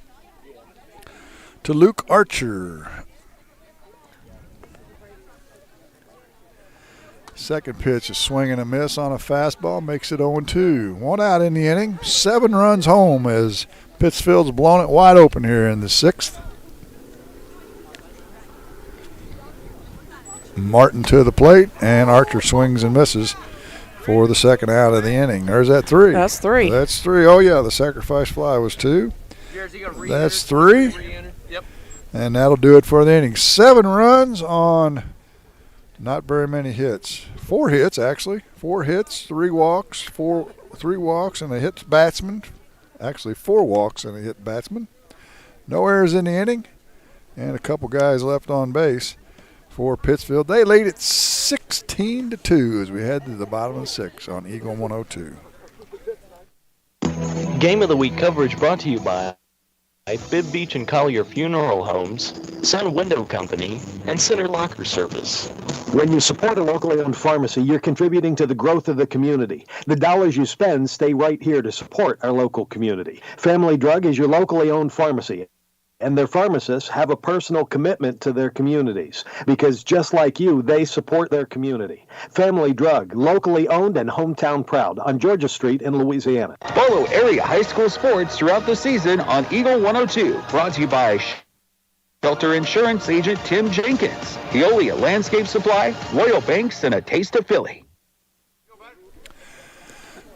B: To Luke Archer. Second pitch, a swing and a miss on a fastball, makes it 0-2. 1 out in the inning, 7 runs home as Pittsfield's blown it wide open here in the 6th. Martin to the plate, and Archer swings and misses for the 2nd out of the inning. There's that 3.
I: That's 3.
B: That's 3. Oh, yeah, the sacrifice fly was 2. That's 3.
M: Yep.
B: And that'll do it for the inning. 7 runs on not very many hits. 4 hits, actually. 4 hits, 3 walks, 3 walks, and a hit batsman. Actually, 4 walks and a hit batsman. No errors in the inning, and a couple guys left on base for Pittsfield. They lead it 16-2 as we head to the bottom of the 6th on Eagle 102.
C: Game of the Week coverage brought to you by Bibb Beach and Collier Funeral Homes, Sun Window Company, and Center Locker Service.
U: When you support a locally owned pharmacy, you're contributing to the growth of the community. The dollars you spend stay right here to support our local community. Family Drug is your locally owned pharmacy, and their pharmacists have a personal commitment to their communities because just like you, they support their community. Family Drug, locally owned and hometown proud on Georgia Street in Louisiana.
N: Follow area high school sports throughout the season on Eagle 102, brought to you by Shelter Insurance Agent Tim Jenkins, Veolia Landscape Supply, Royal Banks, and a taste of Philly.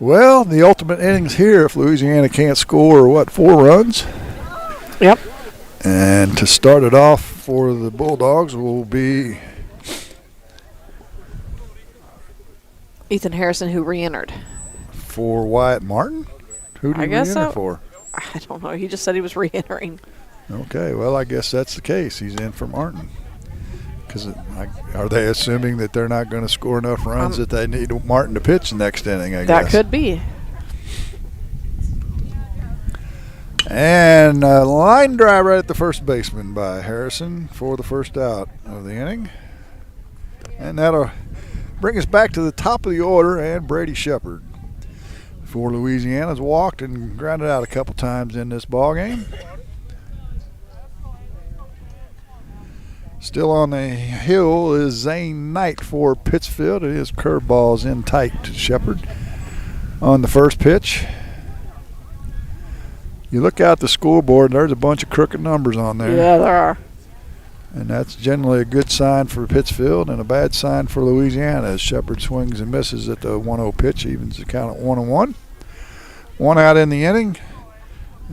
B: Well, the ultimate innings here if Louisiana can't score, 4 runs?
I: Yep.
B: And to start it off for the Bulldogs will be
I: Ethan Harrison, who re-entered.
B: For Wyatt Martin? Who did he re-enter for?
I: I don't know. He just said he was re-entering.
B: Okay, well, I guess that's the case. He's in for Martin. Because are they assuming that they're not going to score enough runs that they need Martin to pitch the next inning, I guess?
I: That could be.
B: And a line drive right at the first baseman by Harrison for the first out of the inning. And that'll bring us back to the top of the order, and Brady Shepard for Louisiana's walked and grounded out a couple times in this ball game. Still on the hill is Zane Knight for Pittsfield. It is curveballs in tight to Shepard on the first pitch. You look out the scoreboard, there's a bunch of crooked numbers on there.
I: Yeah, there are.
B: And that's generally a good sign for Pittsfield and a bad sign for Louisiana as Shepard swings and misses at the 1-0 pitch, evens the count at 1-1. One out in the inning.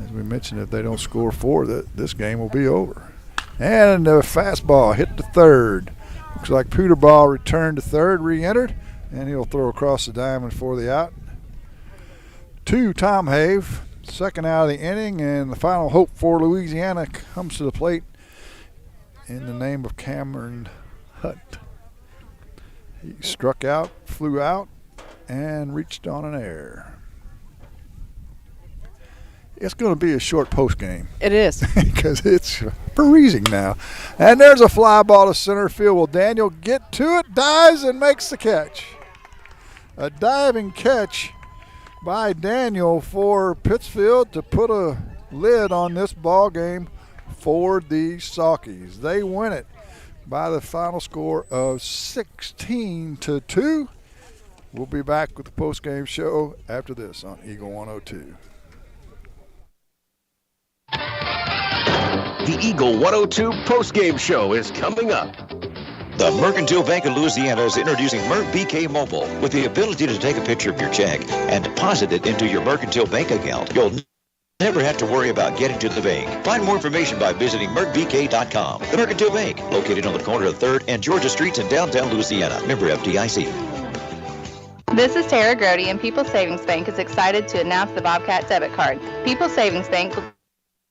B: As we mentioned, if they don't score 4, this game will be over. And a fastball hit to third. Looks like Peterball returned to third, re-entered, and he'll throw across the diamond for the out. 2, Tom Have, second out of the inning, and the final hope for Louisiana comes to the plate in the name of Cameron Hutt. He struck out, flew out, and reached on an error. It's going to be a short post game.
I: It is.
B: Because it's freezing now. And there's a fly ball to center field. Will Daniel get to it? Dives and makes the catch. A diving catch by Daniel for Pittsfield to put a lid on this ball game for the Saukees. They win it by the final score of 16-2. We'll be back with the post-game show after this on Eagle 102.
H: The Eagle 102 postgame show is coming up.
M: The Mercantile Bank of Louisiana is introducing Merc BK Mobile with the ability to take a picture of your check and deposit it into your Mercantile Bank account. You'll never have to worry about getting to the bank. Find more information by visiting mercbk.com. The Mercantile Bank, located on the corner of 3rd and Georgia Streets in downtown Louisiana. Member FDIC.
O: This is Tara Grody, and People's Savings Bank is excited to announce the Bobcat debit card. People's Savings Bank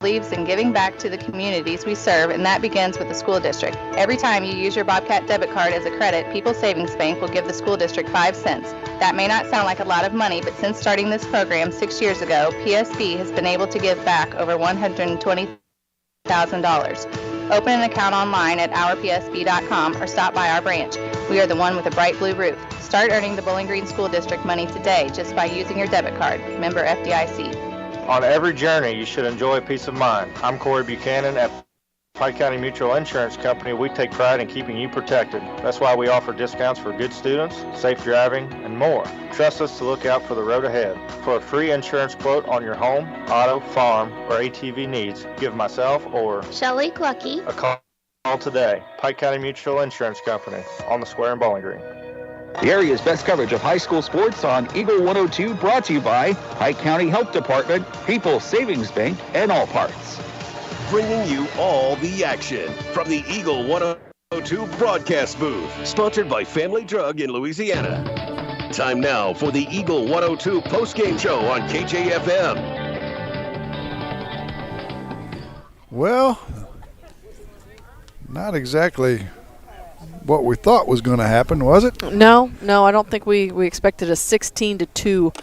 O: believes in giving back to the communities we serve, and that begins with the school district. Every time you use your Bobcat debit card as a credit, People's Savings Bank will give the school district 5 cents. That may not sound like a lot of money, but since starting this program 6 years ago, PSB has been able to give back over $120,000. Open an account online at ourpsb.com or stop by our branch. We are the one with a bright blue roof. Start earning the Bowling Green School District money today just by using your debit card. Member FDIC.
W: On every journey, you should enjoy peace of mind. I'm Corey Buchanan at Pike County Mutual Insurance Company. We take pride in keeping you protected. That's why we offer discounts for good students, safe driving, and more. Trust us to look out for the road ahead. For a free insurance quote on your home, auto, farm, or ATV needs, give myself or
X: Shelley Clucky
W: a call today. Pike County Mutual Insurance Company on the square in Bowling Green.
N: The area's best coverage of high school sports on Eagle 102, brought to you by Pike County Health Department, People's Savings Bank, and All Parts.
H: Bringing you all the action from the Eagle 102 broadcast booth, sponsored by Family Drug in Louisiana. Time now for the Eagle 102 postgame show on KJFM.
B: Well, not exactly what we thought was going to happen, was it?
I: No, I don't think we expected a 16-2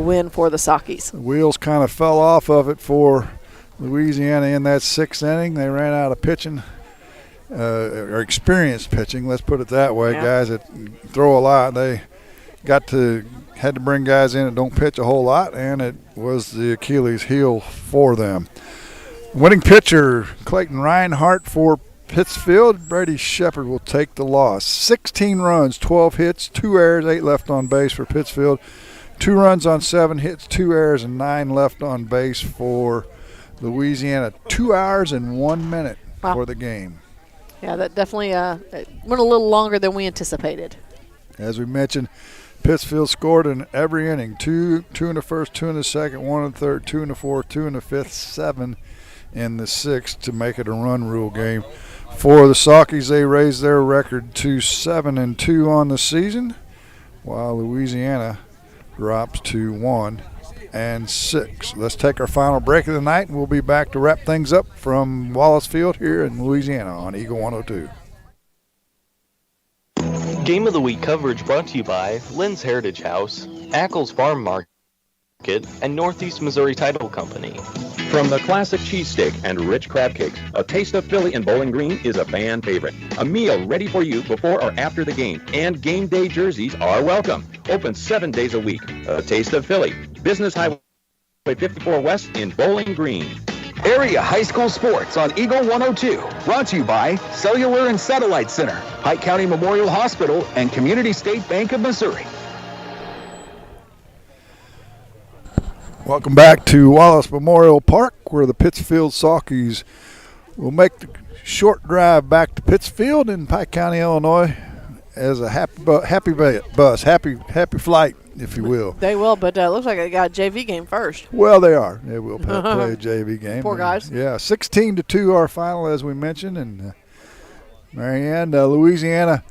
I: win for the Saukees.
B: The wheels kind of fell off of it for Louisiana in that 6th inning. They ran out of pitching, or experienced pitching, let's put it that way. Yeah. Guys that throw a lot, they had to bring guys in that don't pitch a whole lot, and it was the Achilles heel for them. Winning pitcher, Clayton Reinhardt for Pittsfield. Brady Shepard will take the loss. 16 runs, 12 hits, 2 errors, 8 left on base for Pittsfield. 2 runs on 7 hits, 2 errors, and 9 left on base for Louisiana. 2 hours and 1 minute for the game.
I: Yeah, that definitely went a little longer than we anticipated.
B: As we mentioned, Pittsfield scored in every inning. 2 in the first, 2 in the second, 1 in the third, 2 in the fourth, 2 in the fifth, 7 in the sixth to make it a run rule game. For the Saukees, they raised their record to 7-2 on the season, while Louisiana drops to 1-6. Let's take our final break of the night, and we'll be back to wrap things up from Wallace Field here in Louisiana on Eagle 102.
C: Game of the Week coverage brought to you by Lynn's Heritage House, Ackles Farm Market, and Northeast Missouri Title Company.
A: From the classic cheesesteak and rich crab cakes, a Taste of Philly in Bowling Green is a fan favorite. A meal ready for you before or after the game, and game day jerseys are welcome. Open 7 days a week. A Taste of Philly, Business Highway 54 West in Bowling Green.
V: Area High School Sports on Eagle 102. Brought to you by Cellular and Satellite Center, Pike County Memorial Hospital, and Community State Bank of Missouri.
B: Welcome back to Wallace Memorial Park, where the Pittsfield Saukees will make the short drive back to Pittsfield in Pike County, Illinois, as a happy flight, if you will.
I: They will, but it looks like they got a JV game first.
B: Well, they are. They will play a JV game.
I: Poor guys.
B: Yeah, 16-2 our final, as we mentioned, and Marianne, Louisiana,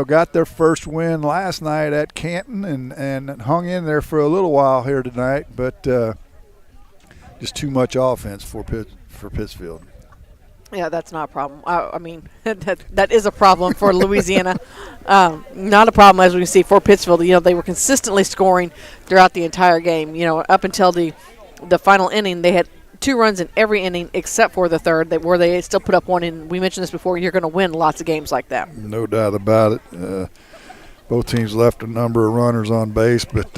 B: got their first win last night at Canton and hung in there for a little while here tonight, but just too much offense for Pittsfield.
I: Yeah, that's not a problem. I mean, that is a problem for Louisiana. Not a problem, as we can see, for Pittsfield. They were consistently scoring throughout the entire game. Up until the final inning, they had 2 runs in every inning except for the third, where they still put up 1 in. We mentioned this before. You're going to win lots of games like that.
B: No doubt about it. Both teams left a number of runners on base, but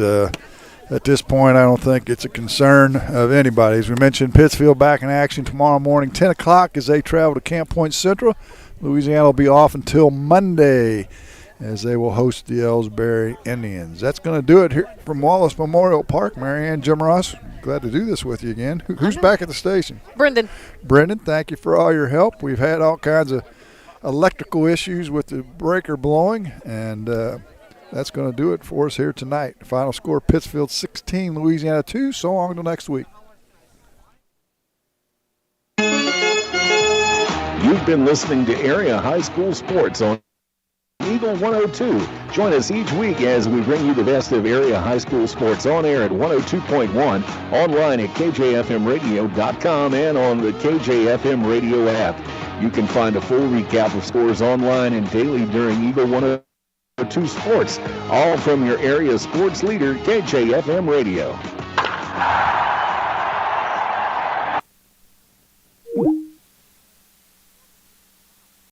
B: at this point I don't think it's a concern of anybody. As we mentioned, Pittsfield back in action tomorrow morning, 10 o'clock, as they travel to Camp Point Central. Louisiana will be off until Monday, as they will host the Ellsbury Indians. That's going to do it here from Wallace Memorial Park. Marianne, Jim Ross, glad to do this with you again. Who's back at the station?
I: Brendan,
B: thank you for all your help. We've had all kinds of electrical issues with the breaker blowing, and that's going to do it for us here tonight. Final score, Pittsfield 16, Louisiana 2. So long until next week.
D: You've been listening to Area High School Sports on Eagle 102. Join us each week as we bring you the best of area high school sports on air at 102.1, online at kjfmradio.com, and on the KJFM radio app. You can find a full recap of scores online and daily during Eagle 102 Sports, all from your area sports leader, KJFM Radio.